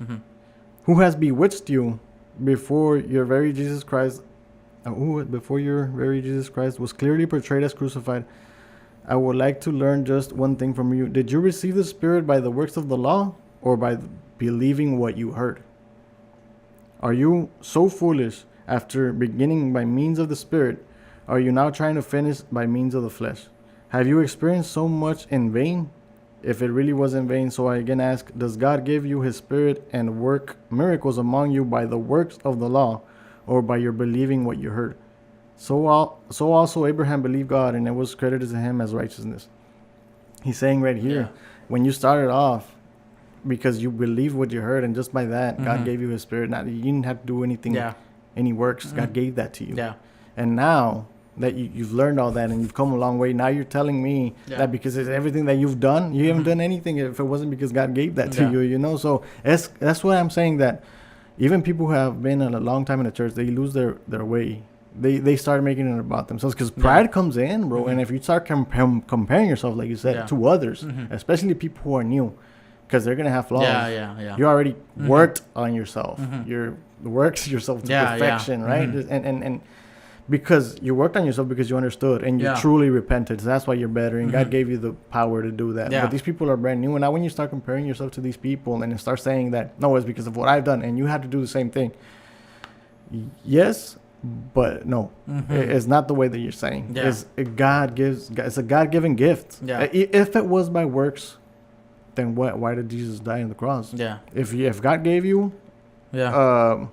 who has bewitched you before your very Jesus Christ was clearly portrayed as crucified. I would like to learn just one thing from you. Did you receive the Spirit by the works of the law, or by believing what you heard? Are you so foolish? After beginning by means of the Spirit, are you now trying to finish by means of the flesh? Have you experienced so much in vain? If it really was in vain, so I again ask, does God give you His Spirit and work miracles among you by the works of the law, or by your believing what you heard? So also Abraham believed God, and it was credited to him as righteousness. He's saying right here, when you started off, because you believed what you heard, and just by that, God gave you His Spirit. Now, you didn't have to do anything, any works. God gave that to you. Yeah. And now that you've learned all that and you've come a long way, now you're telling me that because it's everything that you've done, you haven't done anything if it wasn't because God gave that to you, So that's why I'm saying that even people who have been a long time in the church, they lose their way. They start making it about themselves, because pride comes in, bro. And if you start comparing yourself, like you said, to others, especially people who are new, because they're gonna have flaws. You already worked on yourself. You're works yourself to perfection, right? And because you worked on yourself because you understood and you Yeah. truly repented. So that's why you're better, and God Mhm. gave you the power to do that. Yeah. But these people are brand new, and now when you start comparing yourself to these people and you start saying that no, it's because of what I've done, and you have to do the same thing. Yes, but no, Mhm. it's not the way that you're saying. Yeah. It's a God-given gift. Yeah. If it was by works, then why did Jesus die on the cross? Yeah. If God gave you Yeah.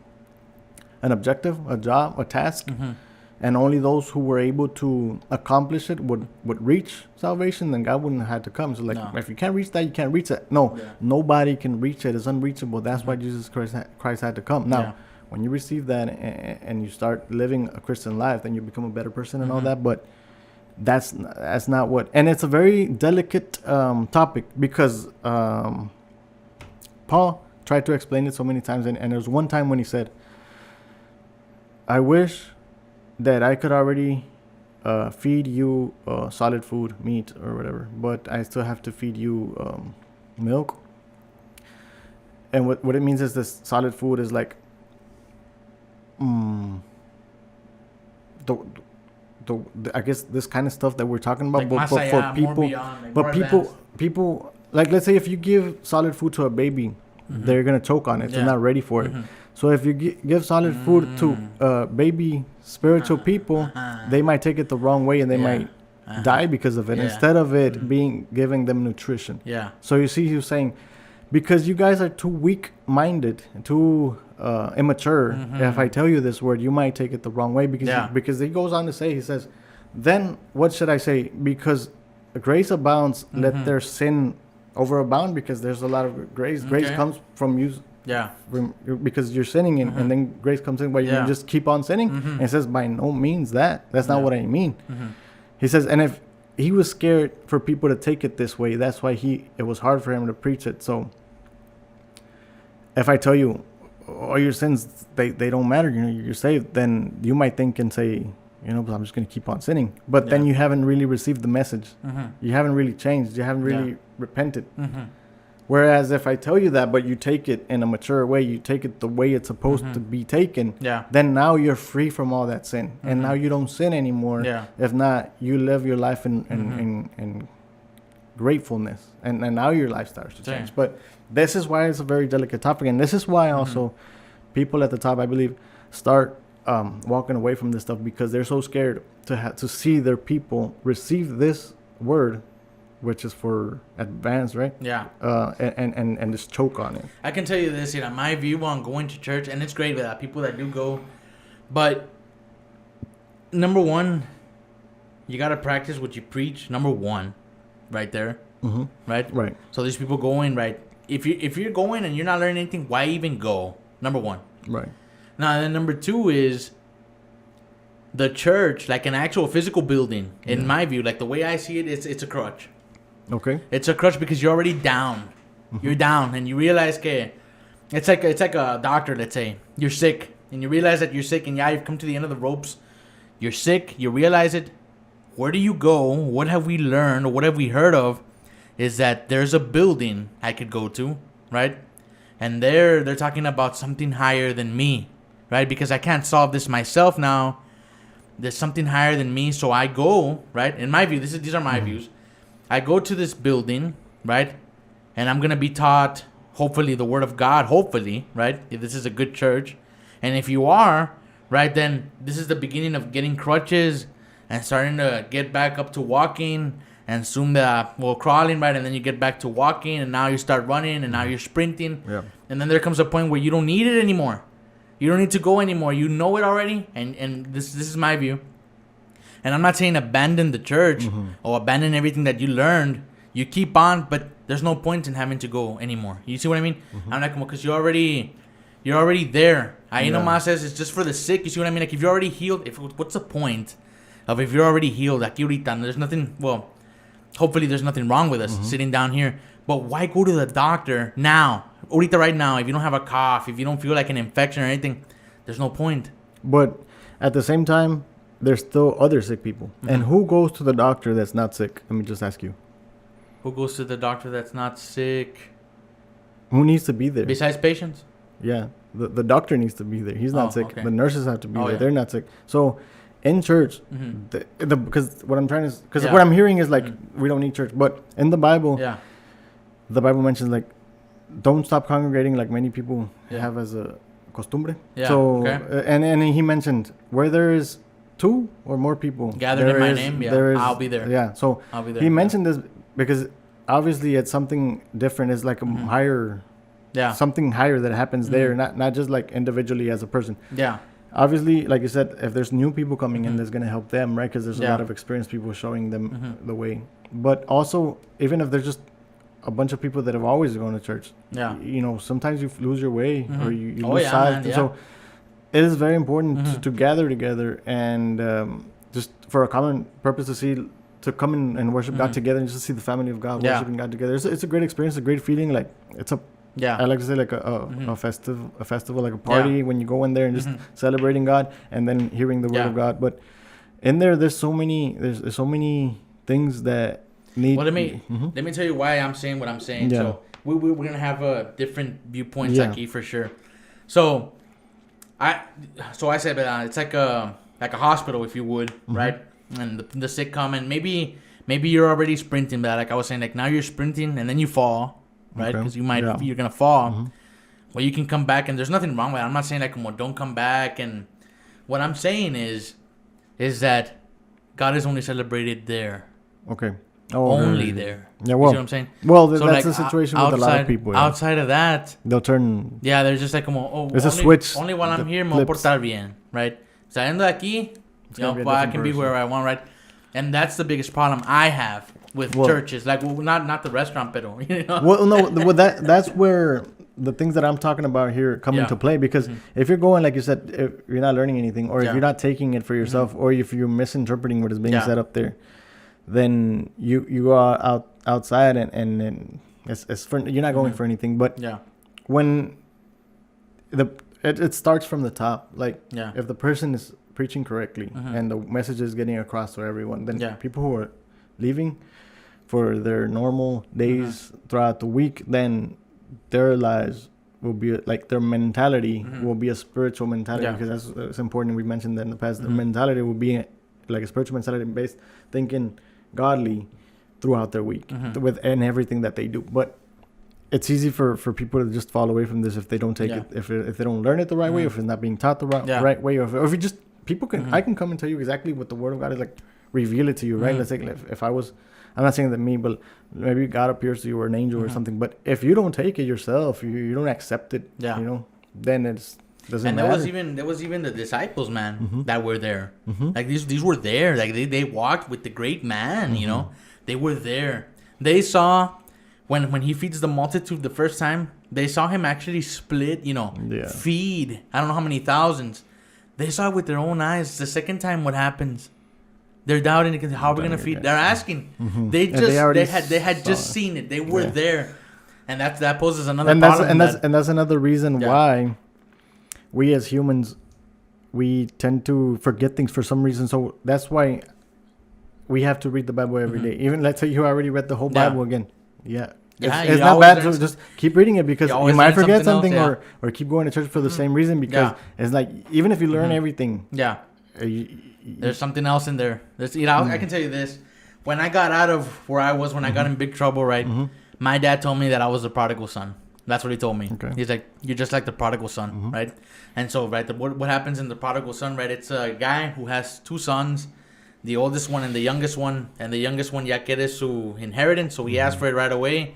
an objective, a job, a task, Mhm. and only those who were able to accomplish it would reach salvation, then God wouldn't have had to come. So, like, No. if you can't reach that, you can't reach it. No, Yeah. nobody can reach it. It's unreachable. That's why Jesus Christ had to come. Now, Yeah. when you receive that and you start living a Christian life, then you become a better person and all Mhm. that. But that's not what. And it's a very delicate topic because Paul tried to explain it so many times, and there was one time when he said, I wish that I could already feed you solid food, meat or whatever, but I still have to feed you milk. And what it means is this solid food is like the I guess this kind of stuff that we're talking about, Like but Masaya, for more people, beyond, like but more people advanced. people like, let's say if you give solid food to a baby, they're gonna choke on it. Yeah. They're not ready for it. Mhm. So if you give solid food to baby spiritual people, they might take it the wrong way and they Yeah. might die because of it, Yeah. instead of it giving them nutrition. Yeah. So you see, he's saying, because you guys are too weak-minded, too immature. If I tell you this word, you might take it the wrong way because he goes on to say, he says, then what should I say? Because grace abounds, let their sin overabound, because there's a lot of grace. Grace Okay. comes from you. Yeah. Because you're sinning and then grace comes in, but you Yeah. just keep on sinning. And it says, by no means that's not Yeah. what I mean. Mhm. He says, and if he was scared for people to take it this way, that's why it was hard for him to preach it. So if I tell you all your sins, they don't matter, you're saved, then you might think and say, but I'm just going to keep on sinning. But then Yeah. you haven't really received the message. Mhm. You haven't really changed. You haven't really repented. Mhm. Whereas if I tell you that, but you take it in a mature way, you take it the way it's supposed to be taken, Yeah. then now you're free from all that sin. And now you don't sin anymore. Yeah. If not, you live your life in gratefulness. And now your life starts to change. Same. But this is why it's a very delicate topic. And this is why also people at the top, I believe, start walking away from this stuff, because they're so scared to see their people receive this word, which is for advanced, right? Yeah. And just choke on it. I can tell you this, my view on going to church, and it's great with that, people that do go, but number one, you got to practice what you preach. Number one, right there, right? Right. So these people going, right? If you're going and you're not learning anything, why even go? Number one. Right. Now, then number two is the church, like an actual physical building, in my view, like the way I see it, it's a crutch. Okay. It's a crutch because you're already down. You're down, and you realize, okay, it's like a doctor. Let's say you're sick, and you realize that you're sick, and you've come to the end of the ropes. You're sick. You realize it. Where do you go? What have we learned, or what have we heard of? Is that there's a building I could go to, right? And they're talking about something higher than me, right? Because I can't solve this myself now. There's something higher than me, so I go, right? In my view, these are my views. I go to this building, right? And I'm going to be taught, hopefully, the Word of God, hopefully, right? If this is a good church. And if you are, right, then this is the beginning of getting crutches and starting to get back up to walking and soon crawling, right? And then you get back to walking, and now you start running, and now you're sprinting. Yeah. And then there comes a point where you don't need it anymore. You don't need to go anymore. You know it already. And this is my view. And I'm not saying abandon the church or abandon everything that you learned. You keep on, but there's no point in having to go anymore. You see what I mean? I'm like, because you're already there. Ainoma says it's just for the sick. You see what I mean? Like, if you're already healed, what's the point of if you're already healed? Like, there's nothing. Well, hopefully there's nothing wrong with us sitting down here. But why go to the doctor now? Ahorita, right now, if you don't have a cough, if you don't feel like an infection or anything, there's no point. But at the same time, there's still other sick people. And who goes to the doctor that's not sick? Let me just ask you. Who goes to the doctor that's not sick? Who needs to be there? Besides patients? Yeah. The doctor needs to be there. He's not sick. Okay. The nurses have to be there. Yeah. They're not sick. So in church, because what I'm trying to, because what I'm hearing is like we don't need church, but in the Bible, the Bible mentions like don't stop congregating like many people have as a costumbre. So and he mentioned where there is 2 or more people gathered in my name, I'll be there. Yeah, so I'll be there. He mentioned this because obviously it's something different. It's like a higher, something higher that happens there, not just like individually as a person. Yeah. Obviously, like you said, if there's new people coming in, that's going to help them, right? Because there's a lot of experienced people showing them the way. But also, even if there's just a bunch of people that have always gone to church, you know, sometimes you lose your way or you lose sight. So it is very important to gather together and just for a common purpose to come in and worship God together and just see the family of God worshiping God together. It's a great experience, a great feeling. Like it's a I like to say like a festival, like a party when you go in there and just celebrating God and then hearing the word of God. But in there's so many things that need. Well, let me tell you why I'm saying what I'm saying. So we're gonna have different viewpoints, Aki, for sure. So I said it's like a hospital, if you would, right? And the sick come and maybe you're already sprinting, but like I was saying, like now you're sprinting and then you fall. Right, because you're gonna fall. Well, you can come back, and there's nothing wrong with it. I'm not saying like, well, don't come back. And what I'm saying is that God is only celebrated there. Okay. Only there. Yeah. Well, you see what I'm saying? Well, so that's like, the situation with a lot of people. Outside of that, they'll turn. Yeah, they're just like, there's a switch. Only while I'm here, me voy a portar bien, right? Saliendo de aquí, I can be wherever I want, right? And that's the biggest problem I have with churches, like not the restaurant, pero you know. Well, no, that's where the things that I'm talking about here come into play. Because if you're going, like you said, if you're not learning anything, or if you're not taking it for yourself, or if you're misinterpreting what is being said up there, then you go outside and it's for, you're not going for anything. But when it starts from the top, like if the person is preaching correctly and the message is getting across to everyone, then people who are leaving for their normal days throughout the week, then their lives will be like their mentality will be a spiritual mentality, because that's important. We mentioned that in the past. Their mentality will be like a spiritual mentality based, thinking godly throughout their week with and everything that they do. But it's easy for people to just fall away from this if they don't take it, if they don't learn it the right way, if it's not being taught the right way, or if you just people can I can come and tell you exactly what the Word of God is, like reveal it to you, right? Let's say if I was, I'm not saying that me, but maybe God appears to you or an angel or something. But if you don't take it yourself, you don't accept it, you know, then it doesn't matter. And there was even the disciples, man, that were there. Like these were there. Like they walked with the great man, you know. They were there. They saw when he feeds the multitude the first time. They saw him actually split, you know, feed. I don't know how many thousands. They saw it with their own eyes. The second time, what happens? They're doubting how we're gonna feed. They're asking. They had just seen it. They were there, and that poses another problem. And that's another reason why we as humans we tend to forget things for some reason. So that's why we have to read the Bible every day. Even let's say you already read the whole Bible again. It's not bad to just keep reading it, because you might forget something else, or keep going to church for the same reason, because it's like even if you learn everything, there's something else in there. I can tell you this. When I got out of where I was, when I got in big trouble, right, my dad told me that I was the prodigal son. That's what he told me. Okay. He's like, you're just like the prodigal son, right? And so, right, what happens in the prodigal son, right, it's a guy who has 2 sons, the oldest one and the youngest one, ya quiere su inheritance, so he asks for it right away.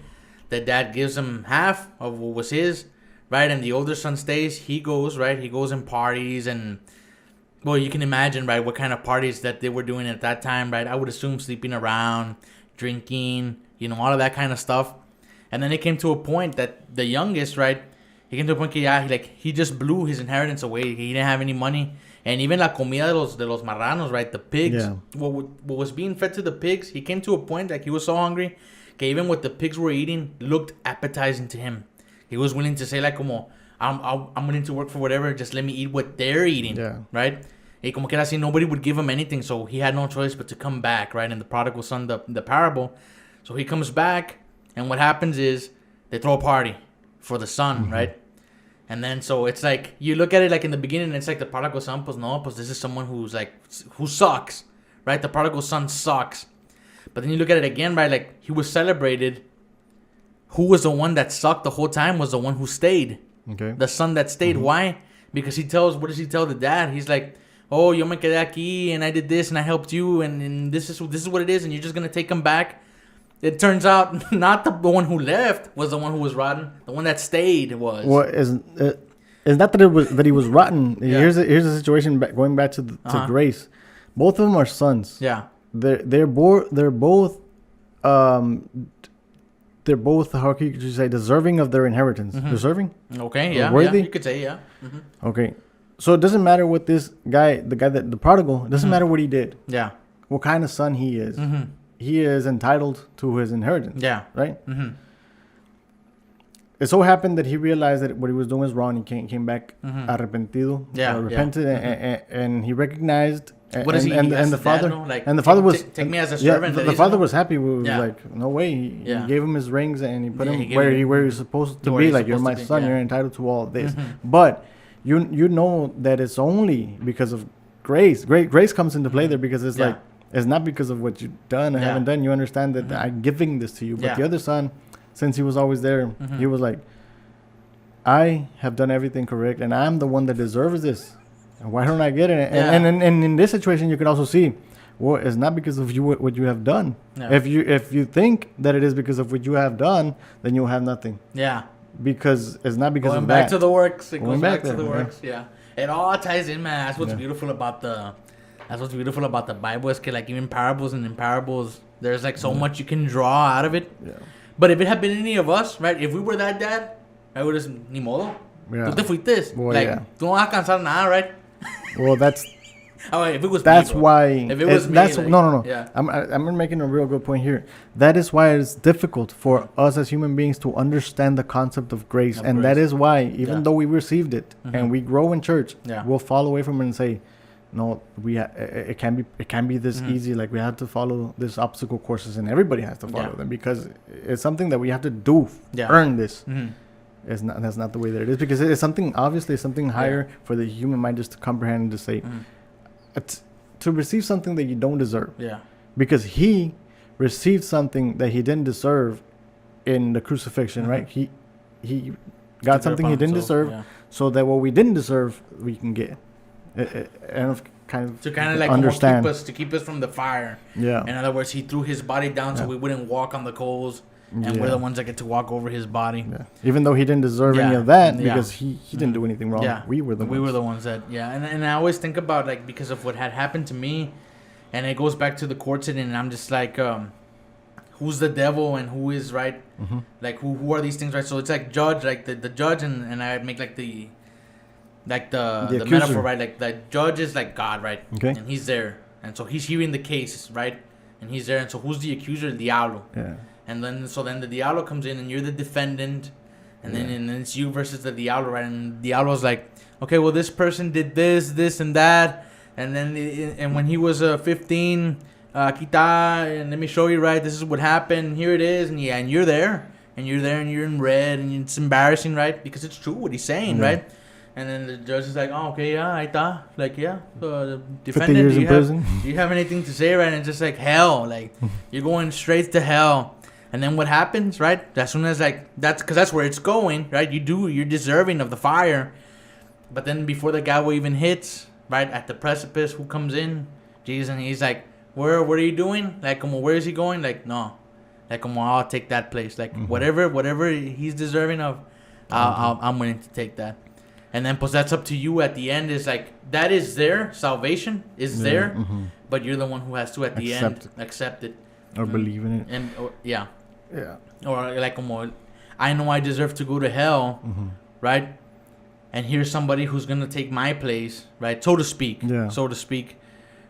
The dad gives him half of what was his, right, and the older son stays. He goes and parties, and well, you can imagine, right, what kind of parties that they were doing at that time, right? I would assume sleeping around, drinking, you know, all of that kind of stuff. And then it came to a point that the youngest, right, he came to a point he just blew his inheritance away. He didn't have any money. And even la comida de los marranos, right, the pigs, what was being fed to the pigs, he came to a point like he was so hungry that even what the pigs were eating looked appetizing to him. He was willing to say, like, como, I'm willing to work for whatever, just let me eat what they're eating, right? Y como que era así, nobody would give him anything, so he had no choice but to come back, right? In the prodigal son, the parable. So he comes back, and what happens is they throw a party for the son, right? And then so it's like you look at it like in the beginning, it's like the prodigal son, pues no, pues this is someone who sucks, right? The prodigal son sucks. But then you look at it again, right? Like he was celebrated. Who was the one that sucked the whole time was the one who stayed. Okay. The son that stayed. Why? Because what does he tell the dad? He's like, oh, yo me quedé aquí and I did this and I helped you and this is what it is and you're just gonna take him back. It turns out not the one who left was the one who was rotten. The one that stayed was. Well, it's not that he was rotten. Yeah. Here's the situation. Going back to Grace, both of them are sons. Yeah. They're both how could you say deserving of their inheritance. Deserving. Okay. Yeah. Worthy. Yeah, you could say yeah. Okay. So it doesn't matter what this guy, the prodigal, it doesn't matter what he did. Yeah. What kind of son he is. He is entitled to his inheritance. Yeah. Right? It so happened that he realized that what he was doing was wrong. He came back arrepentido. Yeah. Repented and he recognized. What is he? And the father. Like, and the father was. Take me as a servant. The father was happy. We was like, no way. He gave him his rings and he put him where he was supposed to be. Like, you're my son. You're entitled to all this. But you know that it's only because of grace. Grace comes into play there because it's like, it's not because of what you've done or haven't done. You understand that I'm giving this to you. But the other son, since he was always there, he was like, I have done everything correct, and I'm the one that deserves this. And why don't I get it? And in this situation, you can also see, well, it's not because of you what you have done. No. If you think that it is because of what you have done, then you'll have nothing. Yeah. Because it's not because going of back that. To the works. It going goes back there, to the works. Yeah. It all ties in, man. That's what's beautiful about the. That's what's beautiful about the Bible is like even parables and in parables, there's like so much you can draw out of it. Yeah. But if it had been any of us, right? If we were that dad, I would have ni modo. Yeah. Tú te fuiste. Well, like tú no vas a alcanzar nada, right? Well, that's. If it was that's me, why. If it was me, that's like, no. Yeah. I'm making a real good point here. That is why it's difficult for us as human beings to understand the concept of grace, that is why even though we received it and we grow in church, we'll fall away from it and say, no, it can't be this easy. Like we have to follow this obstacle courses, and everybody has to follow them because it's something that we have to do, earn this. That's not the way that it is because it's something obviously something higher for the human mind just to comprehend and to say. To receive something that you don't deserve. Yeah. Because he received something that he didn't deserve in the crucifixion, right? He got something he didn't deserve, so that what we didn't deserve, we can get. And kind of like understand. To keep us from the fire. Yeah. In other words, he threw his body down so we wouldn't walk on the coals. And we're the ones that get to walk over his body. Yeah. Even though he didn't deserve any of that because he didn't do anything wrong. Yeah. We were the ones that, And I always think about, like, because of what had happened to me, and it goes back to the court sitting, and I'm just like, who's the devil and who is right? Like, who are these things, right? So it's like judge, like the judge, and I make like the metaphor, right? Like the judge is like God, right? Okay. And he's there. And so he's hearing the case, right? And he's there. And so who's the accuser? El Diablo. Yeah. And then the Diablo comes in and you're the defendant. And then it's you versus the Diablo, right? And Diablo's like, okay, well, this person did this, and that. And then and when he was 15, Kita, and let me show you, right? This is what happened. Here it is. And and you're there. And you're there and you're in red. And it's embarrassing, right? Because it's true what he's saying, right? And then the judge is like, oh, okay, yeah, I thought. Like, yeah. So the defendant, 50 years in prison. Do you have anything to say, right? And it's just like hell. Like, you're going straight to hell. And then what happens, right? As soon as, like, that's where it's going, right? You're deserving of the fire. But then before the gavel even hits, right, at the precipice, who comes in? Jesus, and he's like, what are you doing? Like, where is he going? Like, no. Like, I'll take that place. Like, whatever he's deserving of, I'm willing to take that. And then, pues, that's up to you at the end. Is like, that is there. Salvation is there. But you're the one who has to, at the end, accept it. Or believe in it. And, yeah. Or, like, I know I deserve to go to hell, right? And here's somebody who's going to take my place, right? So to speak. Yeah. So to speak.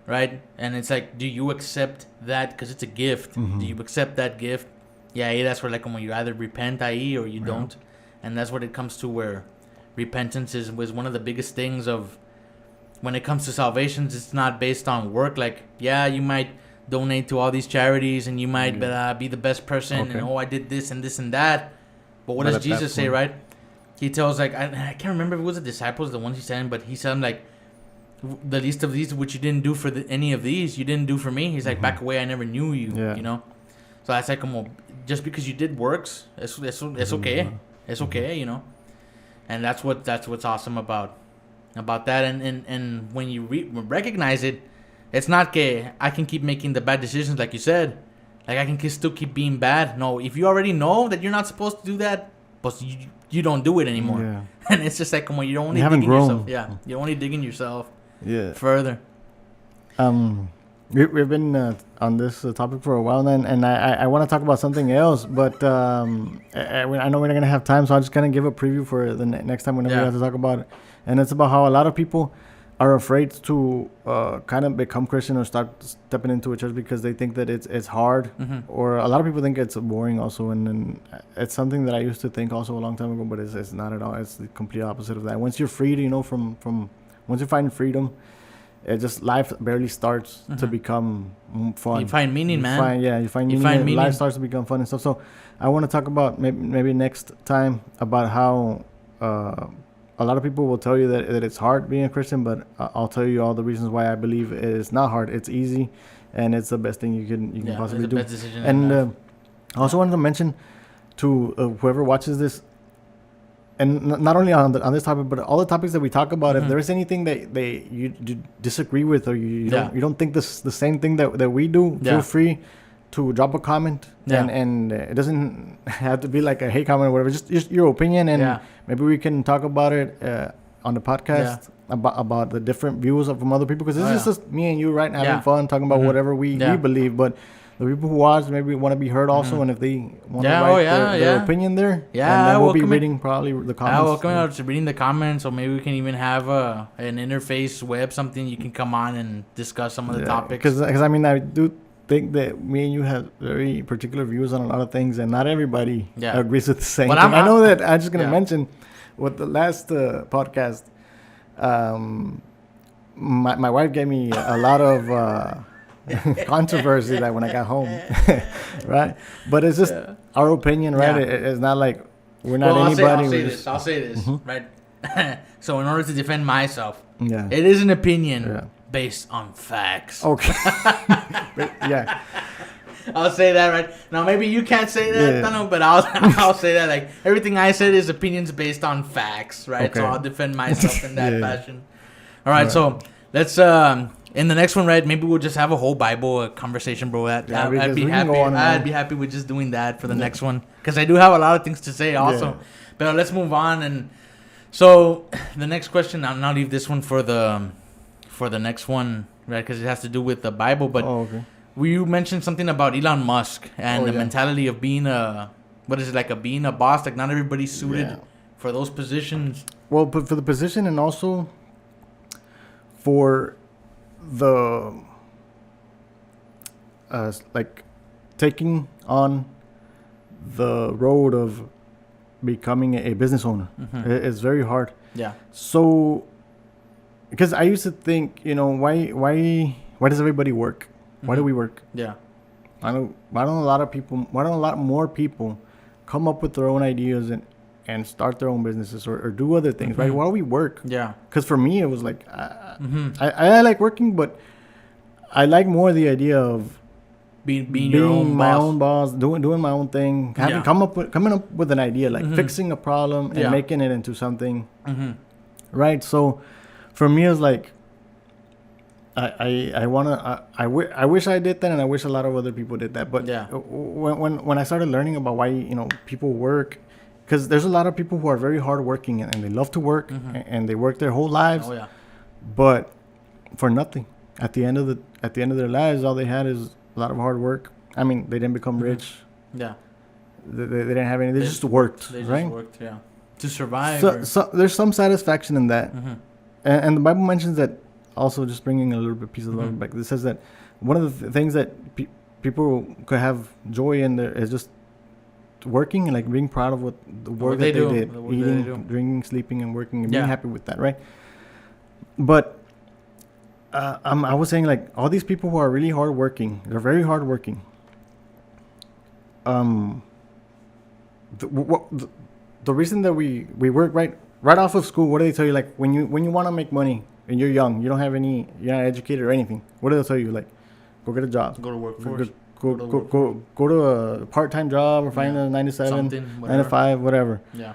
Right? And it's like, do you accept that? Because it's a gift. Do you accept that gift? Yeah, that's where, like, you either repent, i.e., or you don't. And that's what it comes to, where repentance was one of the biggest things of when it comes to salvations. It's not based on work. Like, yeah, you might donate to all these charities and you might be the best person and I did this and this and that. But what does Jesus say, right? he tells like I can't remember if it was the disciples, the ones he sent, but he said like, the least of these which you didn't do for any of these, you didn't do for me. He's like, back away, I never knew you. Yeah. You know, so that's like, just because you did works, it's okay, it's okay, you know, and that's what's awesome about that, and when you recognize it, it's not que I can keep making the bad decisions like you said, like I can still keep being bad. No, if you already know that you're not supposed to do that, but you don't do it anymore. Yeah. And it's just like, come on, you're only You haven't digging grown. yourself. Yeah, you're only digging yourself further. We've been on this topic for a while now, and I want to talk about something else, but I know we're not going to have time, so I'll just kind of give a preview for the next time whenever we have to talk about it. And it's about how a lot of people are afraid to kind of become Christian or start stepping into a church because they think that it's hard, or a lot of people think it's boring also, and it's something that I used to think also a long time ago, but it's not at all. It's the complete opposite of that. Once you're freed, you know, from once you find freedom, it just life barely starts to become fun. You find meaning, man. You find meaning. Life starts to become fun and stuff. So I want to talk about maybe next time about how a lot of people will tell you that it's hard being a Christian, but I'll tell you all the reasons why I believe it's not hard. It's easy, and it's the best thing you can possibly do. And I also wanted to mention to whoever watches this, and not only on this topic, but all the topics that we talk about, if there is anything that you disagree with, or you don't think the same thing that we do, feel free to drop a comment. And it doesn't have to be like a hate comment or whatever, just your opinion, and maybe we can talk about it on the podcast about the different views from other people, because this is just me and you, right, having fun talking about whatever we believe, but the people who watch maybe want to be heard also, and if they want to write their opinion there, and then we'll be reading probably the comments. Yeah, welcome to reading the comments, or maybe we can even have an interface web, something you can come on and discuss some of the topics. Because I mean, I do think that me and you have very particular views on a lot of things, and not everybody agrees with the same thing. I know that I'm just going to mention with the last podcast, my wife gave me a lot of controversy that when I got home, right? But it's just our opinion, right? It's not like we're not anybody. I'll say this, right? So in order to defend myself, it is an opinion based on facts. Okay. I'll say that, right? Now maybe you can't say that, Tano, but I'll say that. Like, everything I said is opinions based on facts, right? Okay. So I'll defend myself in that fashion. All right, so let's in the next one, right? Maybe we'll just have a whole Bible conversation, bro. I'd be happy. I'd be happy with just doing that for the next one, because I do have a lot of things to say also. But let's move on. And so the next question, I'll leave this one for the next one, right? Because it has to do with the Bible. But you mentioned something about Elon Musk and the mentality of being being a boss. Like, not everybody's suited for those positions. Well, but for the position, and also for the like taking on the road of becoming a business owner. It's very hard. So because I used to think, you know, why does everybody work? Why do we work? Why don't a lot more people come up with their own ideas and start their own businesses or do other things, right? Why do we work? Because for me, it was like, I like working, but I like more the idea of being your own my own boss, doing my own thing, coming up with an idea, like fixing a problem and making it into something, right? So for me, it's like, I wish I did that, and I wish a lot of other people did that. But when I started learning about why, you know, people work, because there's a lot of people who are very hardworking and they love to work and they work their whole lives, but for nothing. At the end of their lives, all they had is a lot of hard work. I mean, they didn't become rich. They didn't have anything. They just worked. They just worked, to survive. So there's some satisfaction in that, and the Bible mentions that. Also, just bringing a little bit piece of love back. It says that one of the things that people could have joy in there is just working and like being proud of what the work that they did, eating, drinking, sleeping, and working, and being happy with that, right? But I was saying, like, all these people who are really hardworking, they're very hardworking. the reason that we work right off of school, what do they tell you? Like when you want to make money and you're young, you're not educated or anything. What do they tell you? Like, go get a job. Go to workforce. Go to a part-time job or find a 9 to 7, 9 to 5, whatever. Yeah.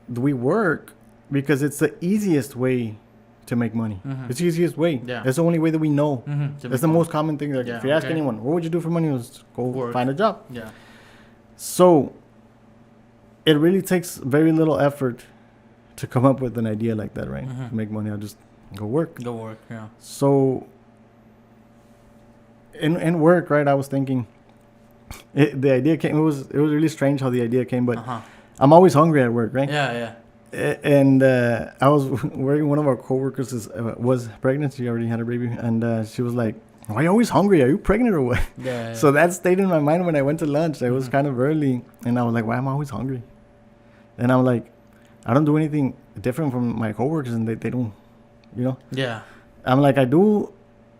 We work because it's the easiest way to make money. It's the easiest way. Yeah. It's the only way that we know. That's the most common thing. Like, if you ask anyone, what would you do for money? Was go find a job. Yeah. So it really takes very little effort to come up with an idea like that, right? To make money, I'll just go work. Yeah. So in work, right, I was thinking, the idea came. It was really strange how the idea came, but I'm always hungry at work, right? Yeah. And I was working. One of our coworkers was pregnant. She already had a baby, and she was like, "Why are you always hungry? Are you pregnant or what?" Yeah. So that stayed in my mind when I went to lunch. It was kind of early, and I was like, "Why am I always hungry?" And I'm like, I don't do anything different from my coworkers, and they don't, you know. Yeah. I'm like, I do.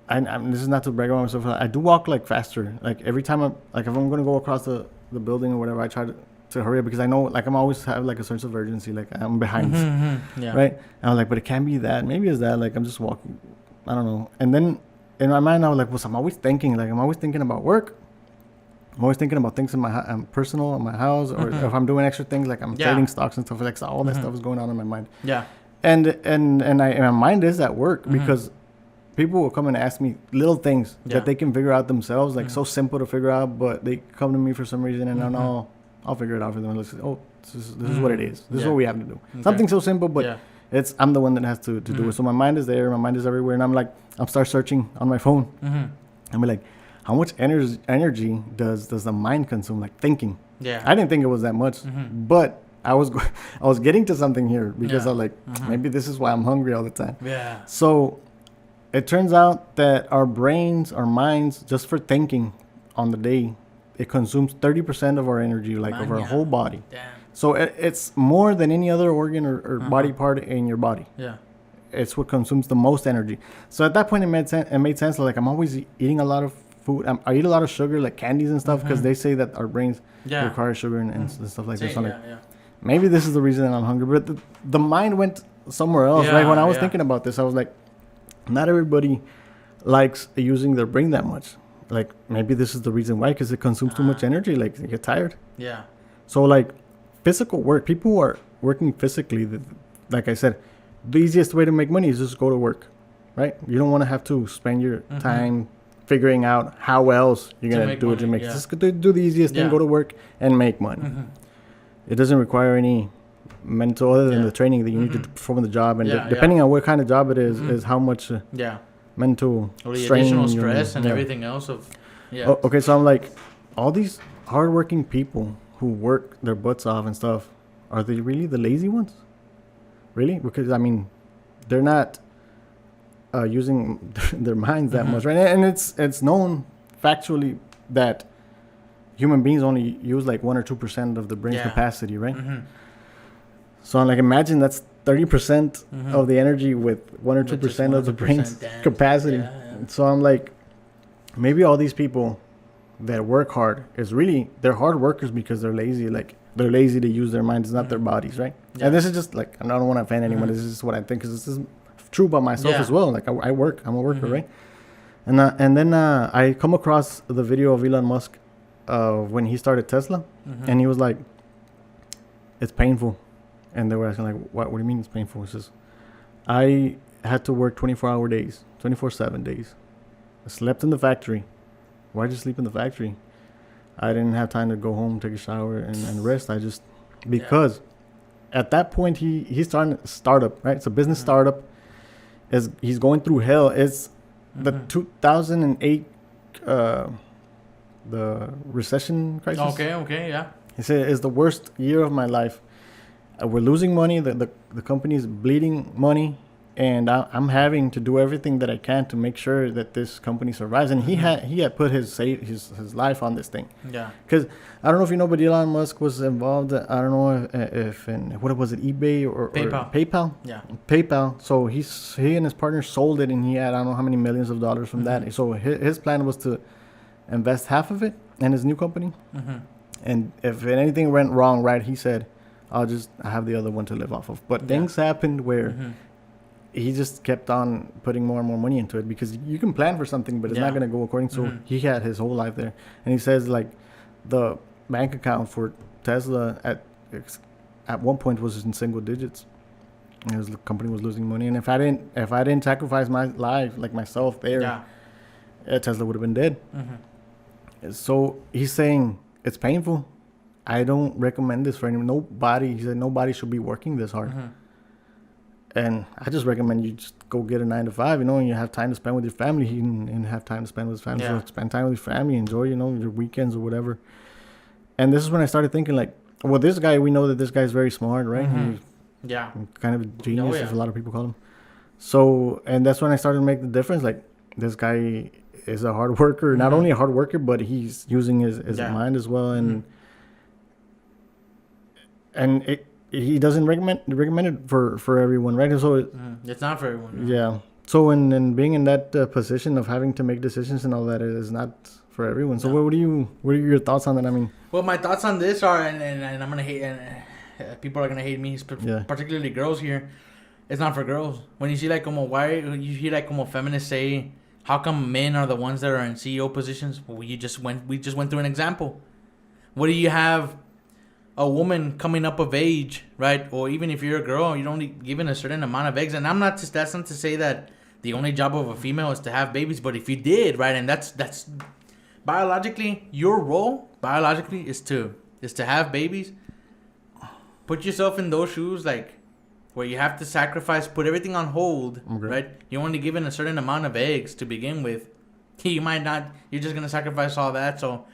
This is not to brag about myself. I do walk like faster. Like every time if I'm gonna go across the building or whatever, I try to hurry up because I know like I'm always have like a sense of urgency. Like I'm behind. Yeah. Right. And I'm like, but it can't be that. Maybe it's that. Like I'm just walking. I don't know. And then in my mind, I was like, well, I'm always thinking. Like I'm always thinking about work. I'm always thinking about things in my personal in my house, or if I'm doing extra things like I'm trading stocks and stuff like that. So all that stuff is going on in my mind. Yeah. And my mind is at work because people will come and ask me little things that they can figure out themselves, like so simple to figure out, but they come to me for some reason and I'll figure it out for them. And say, oh, this is what it is. This is what we have to do. Okay. Something so simple, but I'm the one that has to do it. So my mind is there. My mind is everywhere. And I'm start searching on my phone. I'm like, how much energy does the mind consume? Like thinking. Yeah. I didn't think it was that much, but I was getting to something here because I was like, maybe this is why I'm hungry all the time. Yeah. So it turns out that our minds, just for thinking on the day, it consumes 30% of our energy, like of our whole body. Damn. So it's more than any other organ or body part in your body. Yeah. It's what consumes the most energy. So at that point, it made sense. Like I'm always eating a lot of food. I eat a lot of sugar, like candies and stuff, because they say that our brains require sugar and stuff like that. So like, maybe this is the reason that I'm hungry. But the mind went somewhere else, right? When I was thinking about this, I was like, not everybody likes using their brain that much. Like maybe this is the reason why, because it consumes too much energy. Like you get tired. Yeah. So like physical work, people who are working physically, like I said, the easiest way to make money is just go to work, right? You don't want to have to spend your time figuring out how else you're going to do it to make just do the easiest thing, go to work and make money. It doesn't require any mental other than the training that you need to perform the job, and depending on what kind of job it is how much mental or the strain additional stress and everything else of okay, so I'm like, all these hardworking people who work their butts off and stuff, are they really the lazy ones? Really? Because I mean, they're not using their minds that much, right? And it's known factually that human beings only use like 1 or 2% of the brain's capacity, right? So I'm like, imagine that's 30% of the energy with 1 or 2% of the brain's capacity. So I'm like, maybe all these people that work hard they're hard workers because they're lazy. Like they're lazy to use their minds, not their bodies, right? And this is just like, I don't want to offend anyone. This is just what I think, because this is true about myself as well. Like I work, I'm a worker, right? And then I come across the video of Elon Musk when he started Tesla, and he was like, it's painful. And they were asking like, what do you mean it's painful? He says, I had to work 24-hour days, 24/7 days. I slept in the factory. Why'd you sleep in the factory? I didn't have time to go home, take a shower, and rest. Because at that point he's starting a startup, right? It's a business startup. He's going through hell. It's the 2008 the recession crisis. Okay, yeah. He said it's the worst year of my life. We're losing money. The company is bleeding money, and I'm having to do everything that I can to make sure that this company survives. And he had put his life on this thing. Yeah. Because I don't know if you know, but Elon Musk was involved. I don't know if in what was it, eBay or PayPal? Yeah. PayPal. So he and his partner sold it, and he had I don't know how many millions of dollars from that. So his plan was to invest half of it in his new company. And if anything went wrong, right, he said, I have the other one to live off of. But things happened where he just kept on putting more and more money into it, because you can plan for something, but it's not going to go according. So he had his whole life there. And he says, like, the bank account for Tesla at one point was in single digits. And the company was losing money. And if I didn't sacrifice my life, like myself there, Tesla would have been dead. So he's saying it's painful. I don't recommend this for anyone. Nobody, he said, nobody should be working this hard. And I just recommend you just go get a 9 to 5, and you have time to spend with your family, and have time to spend with his family. So spend time with your family, enjoy, your weekends or whatever. And this is when I started thinking, like, well, this guy, we know that this guy's very smart, right? He's kind of a genius, as a lot of people call him. So, and that's when I started to make the difference. Like, this guy is a hard worker, not only a hard worker, but he's using his mind as well. And he doesn't recommend it for everyone, right? And so it's not for everyone. Yeah. So and being in that position of having to make decisions and all that is not for everyone. So what are your thoughts on that? I mean, well, my thoughts on this are, and I'm gonna hate, and people are gonna hate me, particularly girls here. It's not for girls. When you see like you hear like feminists say, how come men are the ones that are in CEO positions? Well, we just went through an example. What do you have? A woman coming up of age, right? Or even if you're a girl, you're only given a certain amount of eggs. And that's not to say that the only job of a female is to have babies. But if you did, right, and that's biologically, your role biologically is to have babies. Put yourself in those shoes, like, where you have to sacrifice, put everything on hold, right? You're only given a certain amount of eggs to begin with. You might not, you're just going to sacrifice all that. So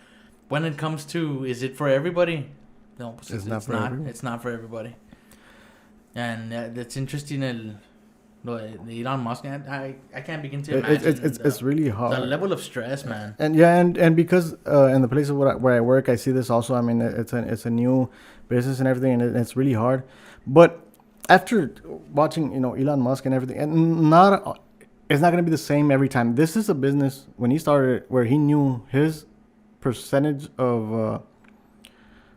when it comes to, is it for everybody? No, it's not. It's not for everybody. And that's interesting. Elon Musk, I can't begin to imagine. It's really hard. The level of stress, man. And because in the place where I work, I see this also. I mean, it's a new business and everything, and it's really hard. But after watching, Elon Musk and everything, and it's not going to be the same every time. This is a business when he started where he knew his percentage of.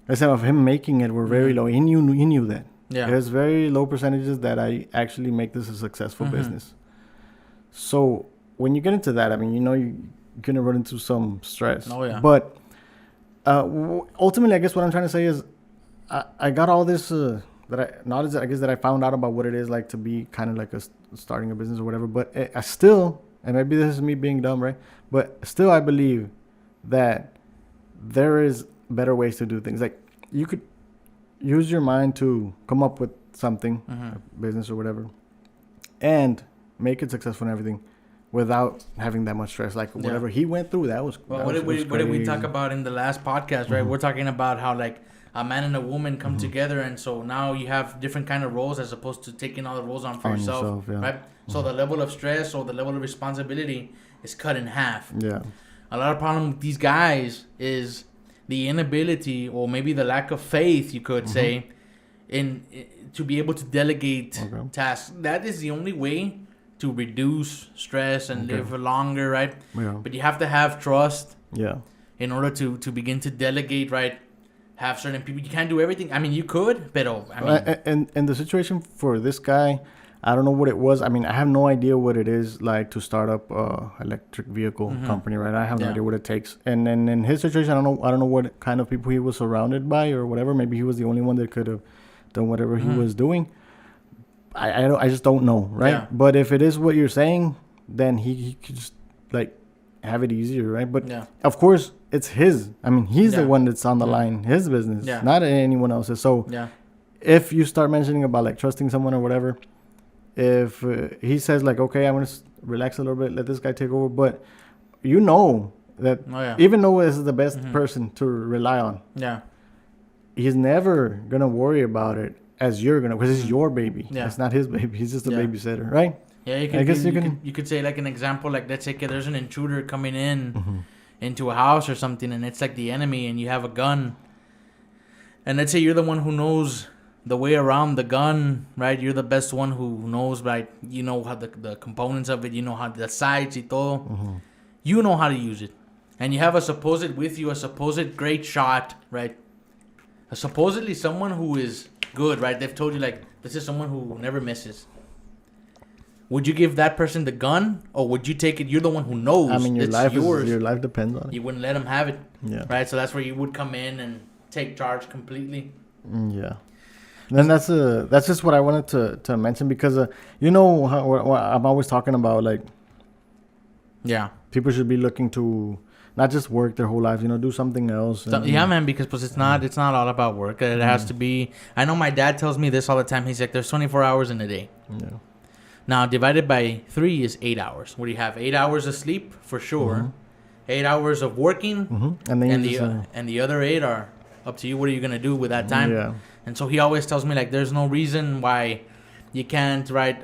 Of him making it were very low. He knew that. Yeah. There's very low percentages that I actually make this a successful business. So when you get into that, I mean, you're gonna run into some stress. Oh yeah. But ultimately, I guess what I'm trying to say is, I got all this that I found out about what it is like to be kind of like starting a business or whatever. But I still, and maybe this is me being dumb, right? But still, I believe that there is better ways to do things. Like, you could use your mind to come up with something, a business or whatever, and make it successful and everything without having that much stress. Like, whatever he went through, what did we talk about in the last podcast, right? We're talking about how, like, a man and a woman come together, and so now you have different kind of roles as opposed to taking all the roles on yourself, right? So the level of stress or the level of responsibility is cut in half. Yeah. A lot of problem with these guys is the inability, or maybe the lack of faith, you could say, in to be able to delegate tasks. That is the only way to reduce stress and live longer, right? Yeah. But you have to have trust. Yeah. In order to begin to delegate, right? Have certain people. You can't do everything. I mean, you could, but and the situation for this guy, I don't know what it was. I mean, I have no idea what it is like to start up a electric vehicle company, right? I have no idea what it takes. And then in his situation, I don't know what kind of people he was surrounded by or whatever. Maybe he was the only one that could have done whatever he was doing. I just don't know, right? Yeah. But if it is what you're saying, then he could just like have it easier, right? But of course, it's his. I mean, he's the one that's on the line, his business, not anyone else's. So if you start mentioning about like trusting someone or whatever, if he says like, okay, I'm going to relax a little bit, let this guy take over. But that even though this is the best person to rely on, he's never going to worry about it as you're going to, because it's your baby. Yeah. It's not his baby. He's just a babysitter, right? Yeah, you could say like an example, like let's say there's an intruder coming in into a house or something, and it's like the enemy, and you have a gun. And let's say you're the one who knows the way around the gun, right? You're the best one who knows, right? You know how the components of it, you know how the sides y todo. You know how to use it. And you have a supposed great shot, right? Supposedly someone who is good, right? They've told you, like, this is someone who never misses. Would you give that person the gun, or would you take it? You're the one who knows. I mean, your life depends on it. You wouldn't let them have it. Yeah. Right? So that's where you would come in and take charge completely. Yeah. Then that's just what I wanted to mention, because you know how what I'm always talking about, like, yeah, people should be looking to not just work their whole lives, do something else. Yeah, man, because it's not all about work. It has to be. I know my dad tells me this all the time. He's like, there's 24 hours in a day. Yeah. Now divided by 3 is 8 hours. What do you have? 8 hours of sleep for sure. Mm-hmm. 8 hours of working, and then and the other 8 are up to you. What are you gonna do with that time? Yeah. And so he always tells me, like, there's no reason why you can't write.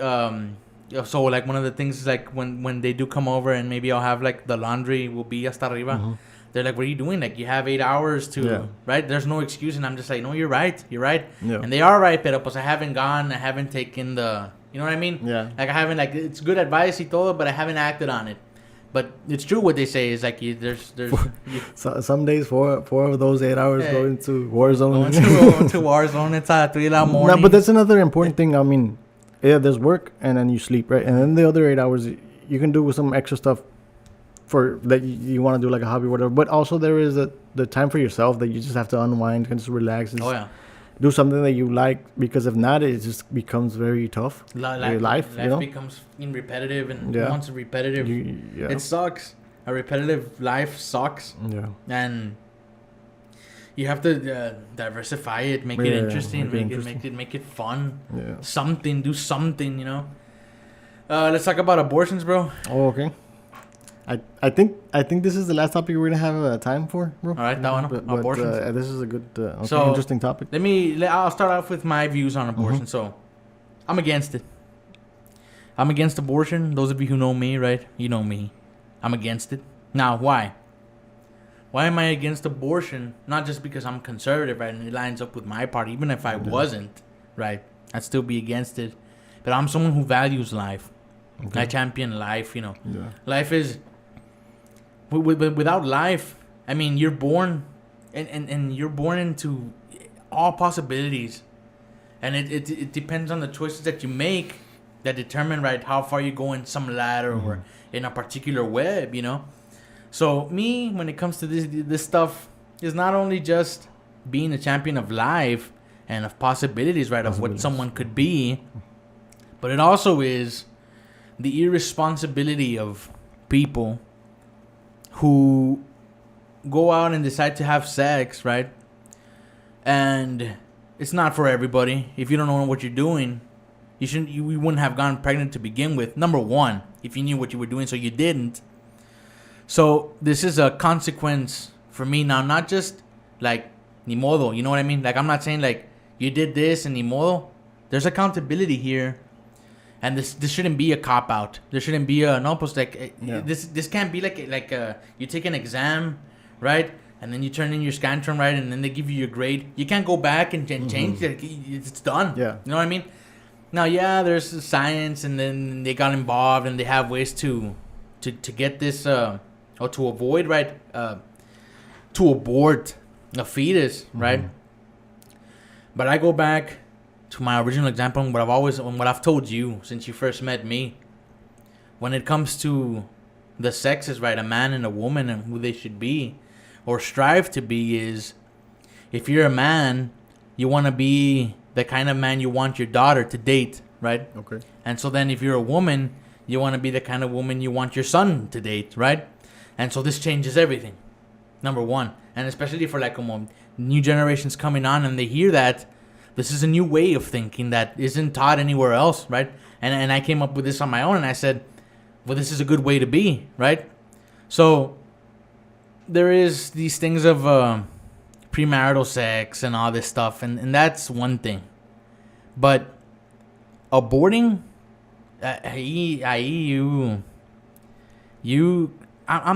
So like one of the things is, like, when they do come over and maybe I'll have, like, the laundry will be hasta arriba. They're like, what are you doing? Like, you have 8 hours to right. There's no excuse, and I'm just like, no, you're right. Yeah. And they are right, pero pues I haven't taken the. You know what I mean? Yeah. Like, I haven't, like, it's good advice y todo, but I haven't acted on it. But it's true what they say is, like, there's so some days four of those 8 hours go into war zone. Going to war zone. It's at 3 in the morning. No, but that's another important thing. I mean, yeah, there's work and then you sleep, right? And then the other 8 hours you can do with some extra stuff for that you want to do, like a hobby or whatever. But also there is the time for yourself that you just have to unwind and just relax. Oh yeah. Do something that you like, because if not, it just becomes very tough. Life becomes repetitive, and once repetitive, it sucks. A repetitive life sucks. Yeah. And you have to diversify it, make it interesting, make it fun. Yeah. Do something, Let's talk about abortions, bro. Oh, okay. I think this is the last topic we're gonna have time for, bro. All right, that one. Abortions. This is a good, interesting topic. I'll start off with my views on abortion. So, I'm against it. I'm against abortion. Those of you who know me, right? You know me. I'm against it. Now, why? Why am I against abortion? Not just because I'm conservative, right, and it lines up with my party. Even if I wasn't, right, I'd still be against it. But I'm someone who values life. Okay. I champion life. Yeah. Life is. Without life, I mean, you're born, and you're born into all possibilities, and it depends on the choices that you make that determine, right, how far you go in some ladder or in a particular web, So me, when it comes to this stuff, is not only just being a champion of life and of possibilities, right, of what someone could be, but it also is the irresponsibility of people who go out and decide to have sex, right? And it's not for everybody. If you don't know what you're doing, you wouldn't have gotten pregnant to begin with. Number one, if you knew what you were doing, so you didn't. So this is a consequence for me now, not just like ni modo, you know what I mean? Like, I'm not saying like you did this and ni modo. There's accountability here. And this shouldn't be a cop out. There shouldn't be this can't be like you take an exam, right? And then you turn in your Scantron, right? And then they give you your grade. You can't go back and change it. It's done. Yeah. You know what I mean? Now, yeah, there's science, and then they got involved, and they have ways to get this or to avoid, right? To abort a fetus, right? But I go back to my original example, and what I've told you since you first met me. When it comes to the sexes, right, a man and a woman and who they should be or strive to be, is if you're a man, you want to be the kind of man you want your daughter to date, right? Okay. And so then if you're a woman, you want to be the kind of woman you want your son to date, right? And so this changes everything. Number one. And especially for like new generations coming on, and they hear that this is a new way of thinking that isn't taught anywhere else, right? And I came up with this on my own, and I said, well, this is a good way to be, right? So there is these things of premarital sex and all this stuff, and that's one thing. But aborting, I'm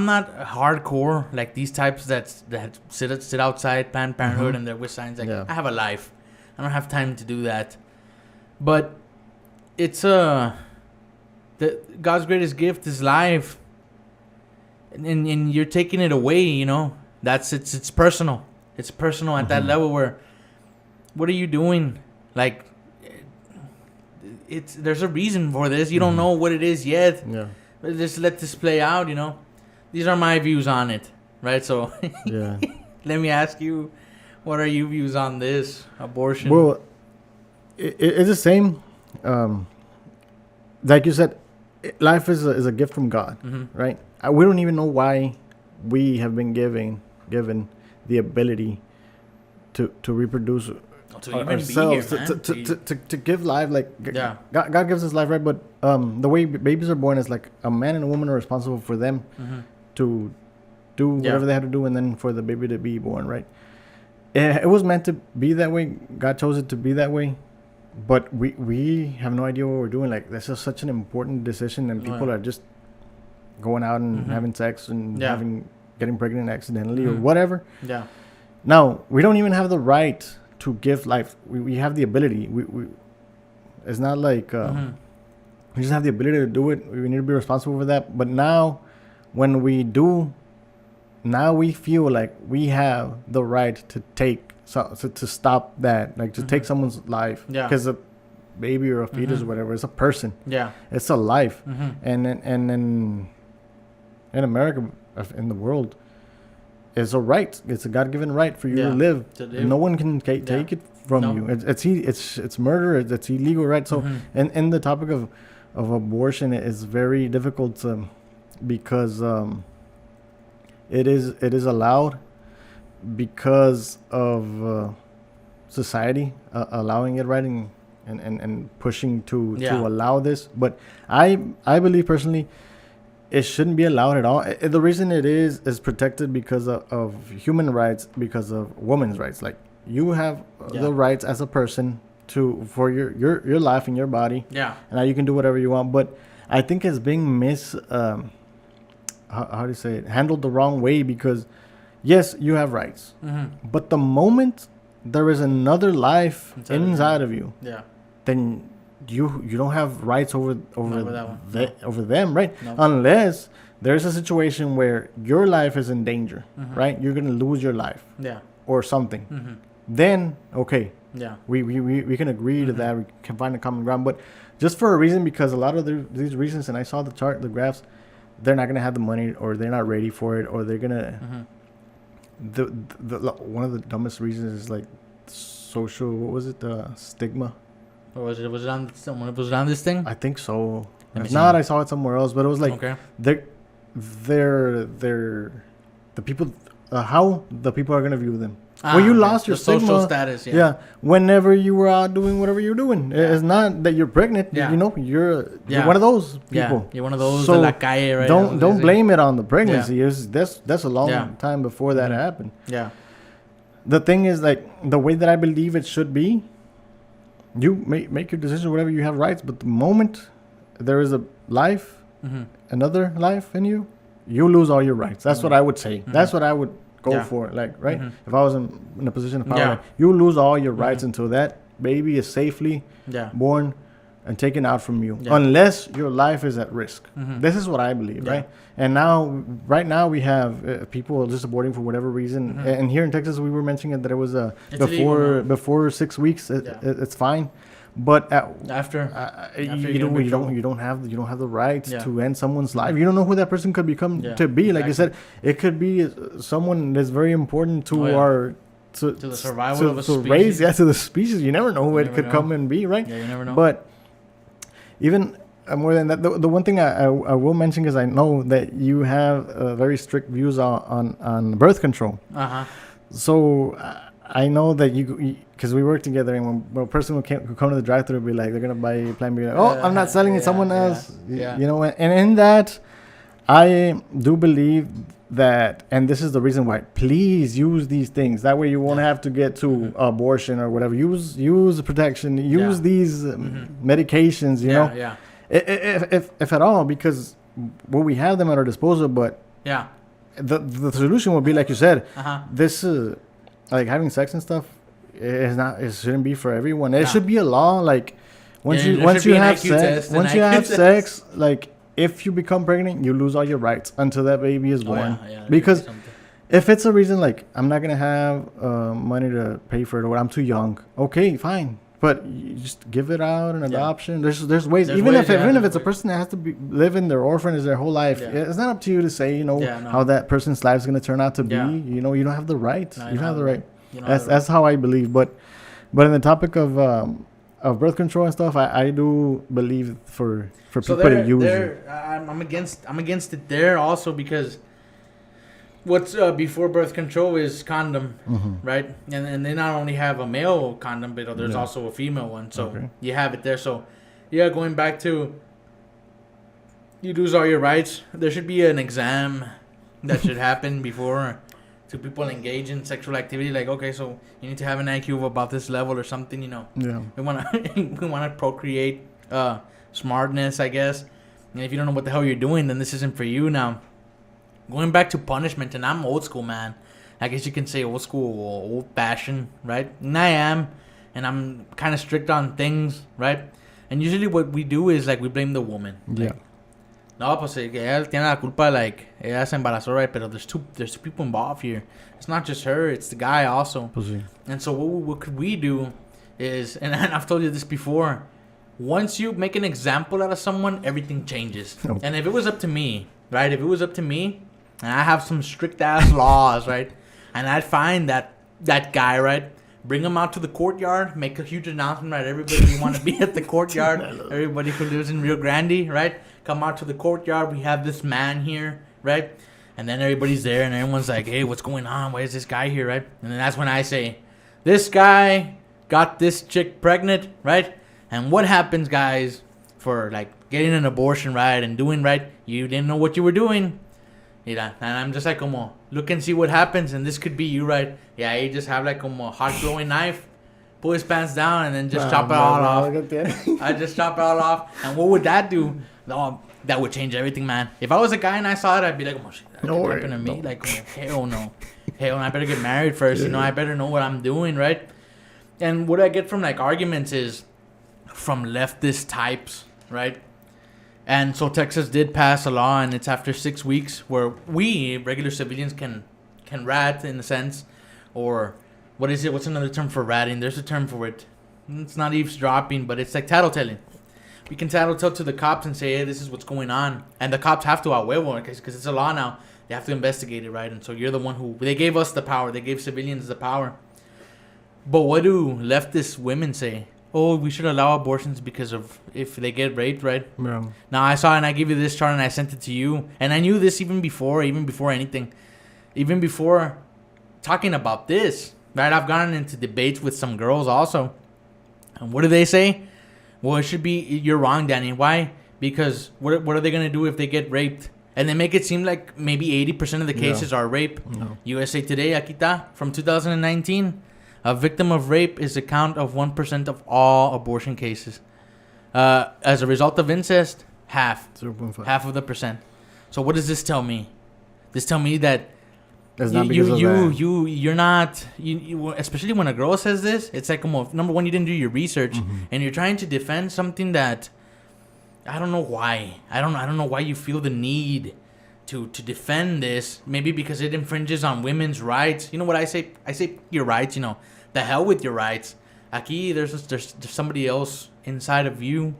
not hardcore like these types that sit outside Planned Parenthood and they're with signs like, I have a life. I don't have time to do that. But it's God's greatest gift is life, and you're taking it away. It's personal. It's personal at that level where, what are you doing? Like, there's a reason for this. You don't know what it is yet. Yeah. Just let this play out, you know. These are my views on it, right? So, Yeah. let me ask you, what are your views on this abortion? Well, it's the same. Like you said, life is a gift from God, right? We don't even know why we have been given the ability to reproduce To even ourselves, be here, man. to give life. Like, Yeah. God gives us life, right? But the way babies are born is like a man and a woman are responsible for them to do whatever they have to do, and then for the baby to be born, right? It was meant to be that way. God chose it to be that way. But we have no idea what we're doing. Like, this is such an important decision, and people are just going out and having sex and getting pregnant accidentally or whatever. Yeah. Now, we don't even have the right to give life. We have the ability. We it's not like we just have the ability to do it. We need to be responsible for that. But now, when we do, now we feel like we have the right to take. So to stop that, like to take someone's life, because a baby or a fetus or whatever, it's a person. Yeah, it's a life, and in America, in the world, it's a right. It's a God-given right for you to live. No one can take it from you. It's murder. It's illegal, right? So, and the topic of abortion is very difficult because it is allowed. Because of society allowing it, right, and pushing to allow this, but I believe personally it shouldn't be allowed at all. The reason it is protected because of human rights, because of women's rights. Like, you have the rights as a person for your life and your body. Yeah, and now you can do whatever you want. But I think it's being how do you say it, handled the wrong way, because yes, you have rights, but the moment there is another life inside of you, then you don't have rights over them, right? No. Unless there's a situation where your life is in danger, right? You're gonna lose your life, or something. Then we can agree to that. We can find a common ground, but just for a reason, because a lot of these reasons, and I saw the chart, the graphs, they're not gonna have the money, or they're not ready for it, or they're gonna. The one of the dumbest reasons is like social. What was it? Stigma. Or was it on someone? Was it on this thing? I think so. If not, I saw it somewhere else. But it was like they're the people. How the people are gonna view them. Well, you lost your stigma, social status. Yeah. Whenever you were out doing whatever you're doing, it's not that you're pregnant. You know, you're one of those people. You're one of those. So de la calle, right? Don't blame it on the pregnancy. That's a long time before that happened. Yeah. The thing is, like, the way that I believe it should be, you make your decision, whatever, you have rights. But the moment there is a life, another life in you, you lose all your rights. That's what I would say. That's what I would go for it, like, right? If I was in a position of power, like, you lose all your rights until that baby is safely born and taken out from you, unless your life is at risk. This is what I believe, right? And right now we have people just aborting for whatever reason. And here in Texas, we were mentioning that it was before 6 weeks. It's fine. But after you don't have the right to end someone's life. You don't know who that person could become to be. Like you said, it could be someone that's very important to our to the survival of a species. To the species. You never know who it could come and be, right? Yeah, you never know. But even more than that, the one thing I will mention is I know that you have very strict views on birth control. So I know that because we work together, and when a person who come to the drive-thru will be like, they're gonna buy Plan B. Like, I'm not selling it, someone else. You know, and in that, I do believe that, and this is the reason why. Please use these things. That way, you won't have to get to abortion or whatever. Use protection. Use these medications. You know, if at all, because we have them at our disposal. But the solution would be, like you said, this is. Like, having sex and stuff it shouldn't be for everyone. It should be a law. Like, once you have sex, like, if you become pregnant, you lose all your rights until that baby is born. Because if it's a reason like, I'm not gonna have money to pay for it, or I'm too young, okay, fine, But you just give it out an adoption. There's ways. There's Even ways, if it's a person that has to live in their orphanage their whole life, it's not up to you to say how that person's life is going to turn out to be. You don't have the right. You don't have the right. That's how I believe. But in the topic of birth control and stuff, I do believe for people to use it. I'm against it there also because what's before birth control is condom, right? And they not only have a male condom, but there's also a female one. So you have it there. So going back to you lose all your rights. There should be an exam that should happen before to people engage in sexual activity. Like, okay, so you need to have an IQ of about this level or something. We wanna procreate smartness, I guess. And if you don't know what the hell you're doing, then this isn't for you now. Going back to punishment, and I'm old school, man. I guess you can say old school or old fashioned, right? And I am. And I'm kind of strict on things, right? And usually what we do is, like, we blame the woman. Like, no, pues ella tiene la culpa, like, ella se embarazó, right? But there's two people involved here. It's not just her, it's the guy also. Pues sí. And so what could we do is, and I've told you this before, once you make an example out of someone, everything changes. And if it was up to me, right? If it was up to me, and I have some strict ass laws, right? And I'd find that guy, right? Bring him out to the courtyard, make a huge announcement, right? Everybody we want to be at the courtyard. Everybody who lives in Rio Grande, right? Come out to the courtyard. We have this man here, right? And then everybody's there, and everyone's like, "Hey, what's going on? Why is this guy here, right?" And then that's when I say, "This guy got this chick pregnant, right? And what happens, guys, for like getting an abortion, right, and doing right? You didn't know what you were doing." And I'm just like, como, look and see what happens. And this could be you, right? Yeah, you just have like como a hot glowing knife, pull his pants down, and then just chop it all off. I just chop it all off. And what would that do? No, that would change everything, man. If I was a guy and I saw it, I'd be like, oh, shit, that could happen to me. Like, hell no. Hell no, I better get married first. I better know what I'm doing, right? And what I get from like arguments is from leftist types, right? And so Texas did pass a law, and it's after 6 weeks where we, regular civilians, can rat in a sense. Or what is it? What's another term for ratting? There's a term for it. It's not eavesdropping, but it's like tattletelling. We can tattletale to the cops and say, hey, this is what's going on. And the cops have to huevo, because it's a law now. They have to investigate it, right? And so you're the one who... They gave us the power. They gave civilians the power. But what do leftist women say? Oh, we should allow abortions because of if they get raped, right? Yeah. Now, I saw and I gave you this chart and I sent it to you. And I knew this even before anything. Even before talking about this, right? I've gotten into debates with some girls also. And what do they say? Well, it should be, you're wrong, Danny. Why? Because what are they going to do if they get raped? And they make it seem like maybe 80% of the cases are rape. No. USA Today, aquí está, from 2019. A victim of rape is a count of 1% of all abortion cases. As a result of incest, half. 0.5. Half of the percent. So what does this tell me? This tell me that you're not, especially when a girl says this, it's like, number one, you didn't do your research, and you're trying to defend something that, I don't know why. I don't know why you feel the need to defend this. Maybe because it infringes on women's rights. You know what I say? I say your rights, the hell with your rights. Aquí, there's somebody else inside of you.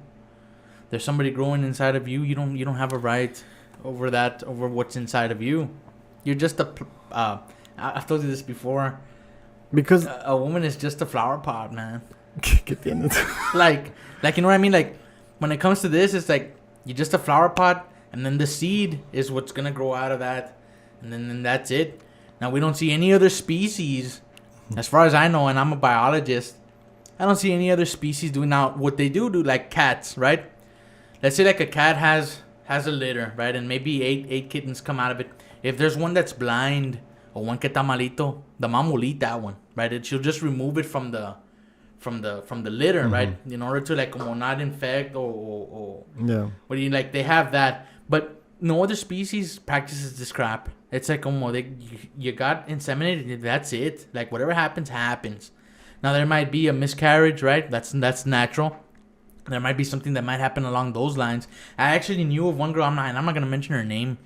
There's somebody growing inside of you. You don't have a right over what's inside of you. You're just I've told you this before. Because a woman is just a flower pot, man. like you know what I mean? Like when it comes to this, it's like you're just a flower pot, and then the seed is what's gonna grow out of that, and then that's it. Now we don't see any other species, as far as I know, and I'm a biologist. I don't see any other species doing now what they do like cats, right? Let's say like a cat has a litter, right, and maybe eight kittens come out of it. If there's one that's blind or one que está malito, the mom will eat that one, right? She'll just remove it from the litter, right? In order to like como not infect or yeah. What do you like? They have that, but no other species practices this crap. It's like como you got inseminated, that's it. Like whatever happens. Now there might be a miscarriage, right? That's natural. There might be something that might happen along those lines. I actually knew of one girl. I'm not gonna mention her name,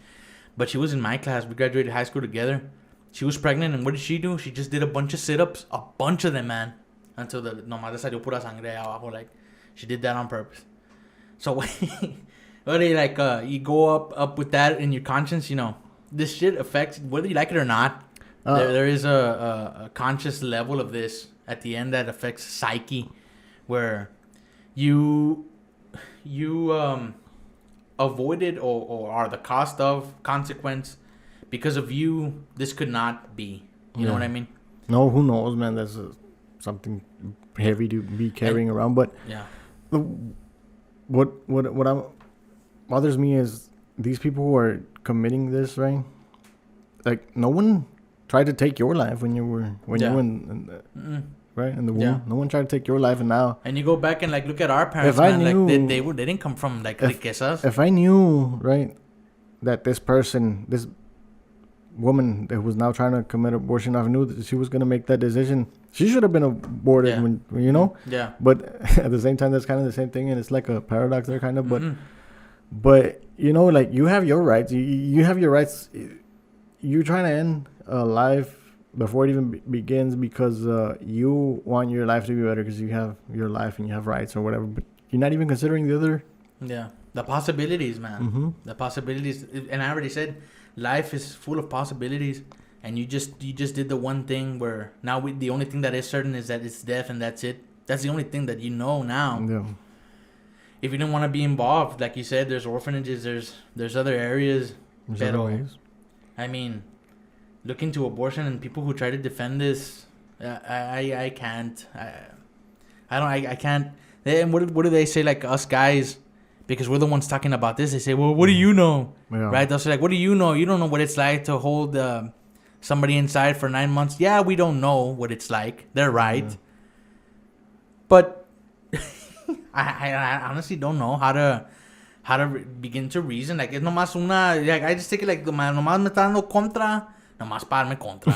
but she was in my class. We graduated high school together. She was pregnant, and what did she do? She just did a bunch of sit-ups, a bunch of them, man. until the nomás le salió pura sangre ahí abajo. Like, she did that on purpose. So, like, you go up with that in your conscience, you know, this shit affects, whether you like it or not, there is a conscious level of this at the end that affects psyche, where you avoided or are the cost of consequence because of you. This could not be. You know what I mean? No, who knows, man? That's something heavy to be carrying around. But yeah, what bothers me is these people who are committing this, right? Like, no one tried to take your life when you were in the, right, in the womb. Yeah. No one tried to take your life, and now. And you go back and like look at our parents, If I man. knew- Like they didn't come from like riquezas. If I knew, right, that this woman that was now trying to commit abortion, I knew that she was going to make that decision. She should have been aborted, Yeah. when you know. Yeah. But at the same time, that's kind of the same thing, and it's like a paradox there, kind of. Mm-hmm. But you know, like, you have your rights. You have your rights. You're trying to end a life before it even begins because you want your life to be better because you have your life and you have rights or whatever. But you're not even considering the other. Yeah, the possibilities, man. Mm-hmm. The possibilities, and I already said, life is full of possibilities, and you just did the one thing where now the only thing that is certain is that it's death, and that's it. That's the only thing that you know now. Yeah. If you don't want to be involved, like you said, there's orphanages, there's other areas. There's other ways. I mean, look into abortion and people who try to defend this. I can't. I can't. And what do they say? Like, us guys, because we're the ones talking about this. They say, "Well, what do you know?" Yeah. Right? They'll say, like, "What do you know? You don't know what it's like to hold somebody inside for 9 months." Yeah, we don't know what it's like. They're right. Yeah. But I honestly don't know how to begin to reason. Like, es nomás una, like, I just take it like, nomás me está dando contra, nomás parme contra.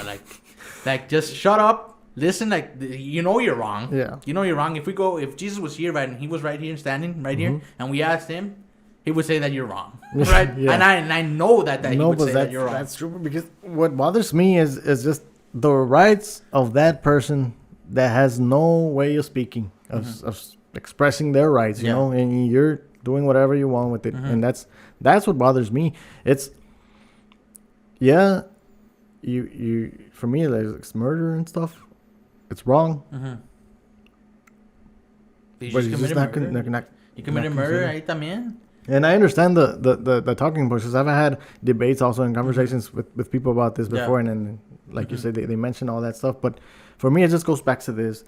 Like, just shut up, listen, like, you know you're wrong. Yeah. You know you're wrong. If Jesus was here, right, and he was right here, standing right here, and we asked him, he would say that you're wrong. Right? Yeah. And I know that he would say that you're wrong. That's true, because what bothers me is just the rights of that person that has no way of speaking, of expressing their rights, you Yeah. know, and you're doing whatever you want with it. And that's what bothers me. It's, yeah, you for me, like, it's murder and stuff. It's wrong. You But just it's just committed murder. not You committed murder ahí también. And I understand the talking points, because I've had debates also and conversations with people about this before, and then, like you said, they mention all that stuff. But for me, it just goes back to this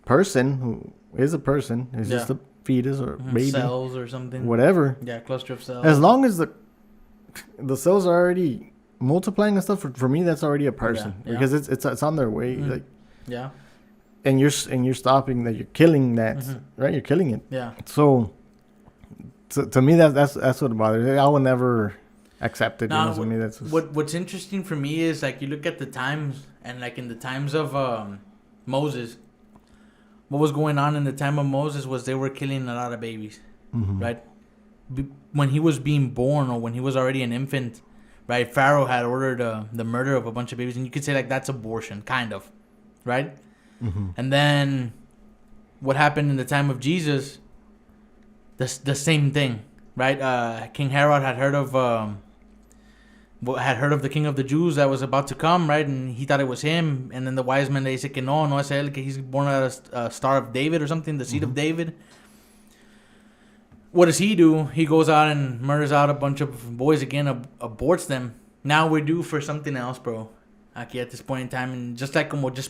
person who is a person, is just a fetus or baby, Cells or something. whatever. Yeah, cluster of cells. As long as the cells are already multiplying and stuff, for me, that's already a person, Yeah. because it's on their way, like, Yeah. and you're stopping that, you're killing that, right? You're killing it. Yeah. So to me, that's what bothers me. I will never accept it. Now, to me, that's just, what's interesting for me is, like, you look at the times, and like in the times of Moses, what was going on in the time of Moses was they were killing a lot of babies, right? When he was being born, or when he was already an infant, right? Pharaoh had ordered the murder of a bunch of babies, and you could say, like, that's abortion, kind of, right? And then what happened in the time of Jesus? The same thing, right? King Herod had heard of the king of the Jews that was about to come, right? And he thought it was him. And then the wise men, they said, no es él, que he's born out of a star of David or something, the seed of David. What does he do? He goes out and murders out a bunch of boys again, aborts them. Now we're due for something else, bro. Aquí at this point in time, and just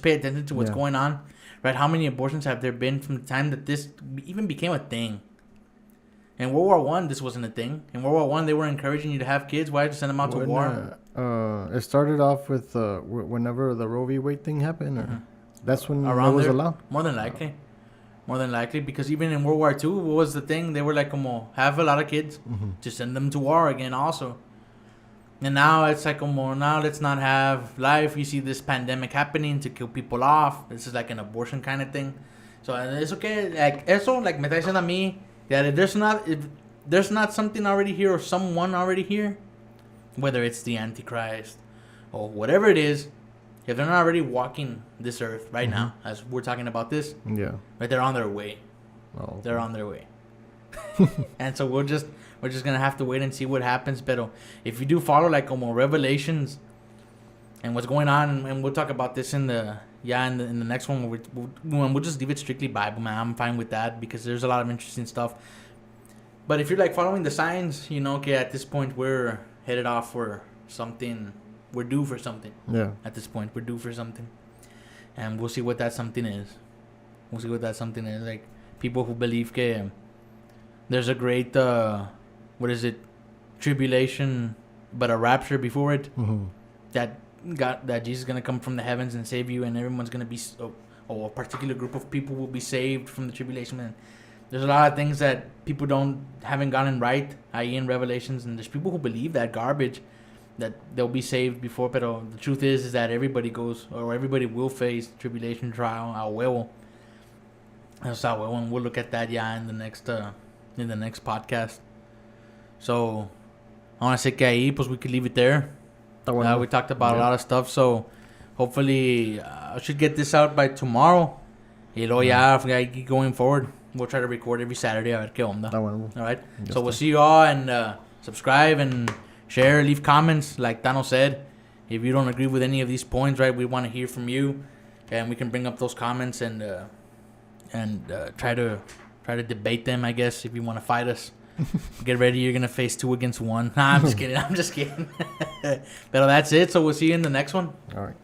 pay attention to what's going on, right? How many abortions have there been from the time that this even became a thing? In World War One, this wasn't a thing. In World War One, they were encouraging you to have kids. Why did you send them out to war? It started off with whenever the Roe v. Wade thing happened, or that's when Around it was there? allowed. More than likely, because even in World War Two, what was the thing? They were like, have a lot of kids, to send them to war again also. And now it's like, now let's not have life. You see this pandemic happening to kill people off. This is like an abortion kind of thing. So it's okay. Like, eso, like, me está diciendo a mí that if there's not something already here or someone already here, whether it's the Antichrist or whatever it is, if they're not already walking this earth right now, as we're talking about this, Yeah. right, they're on their way. Oh. They're on their way. And so we're just gonna have to wait and see what happens. But if you do follow like como Revelations and what's going on, and we'll talk about this in the next one, we'll just leave it strictly Bible, man. I'm fine with that because there's a lot of interesting stuff. But if you're like following the signs, you know, okay, at this point we're headed off for something. We're due for something. Yeah. At this point, we're due for something, and we'll see what that something is. We'll see what that something is. Like people who believe que there's a great tribulation, but a rapture before it. Mm-hmm. That Jesus is gonna come from the heavens and save you, and everyone's gonna be a particular group of people will be saved from the tribulation. And there's a lot of things that people haven't gotten right, i.e. in Revelations, and there's people who believe that garbage, that they'll be saved before. But the truth is that everybody will face tribulation trial. A huevo. That's a huevo, and we'll look at that in the next podcast. So I want to say que ahí, pues we could leave it there. We talked about a lot of stuff, so hopefully I should get this out by tomorrow. Y luego going forward, we'll try to record every Saturday. A ver qué onda. All right. So we'll see you all, and subscribe and share, leave comments. Like Tano said, if you don't agree with any of these points, right, we want to hear from you, and we can bring up those comments and try to debate them. I guess if you want to fight us. Get ready, you're going to face 2 against 1. Nah, I'm just kidding. But that's it. So we'll see you in the next one. All right.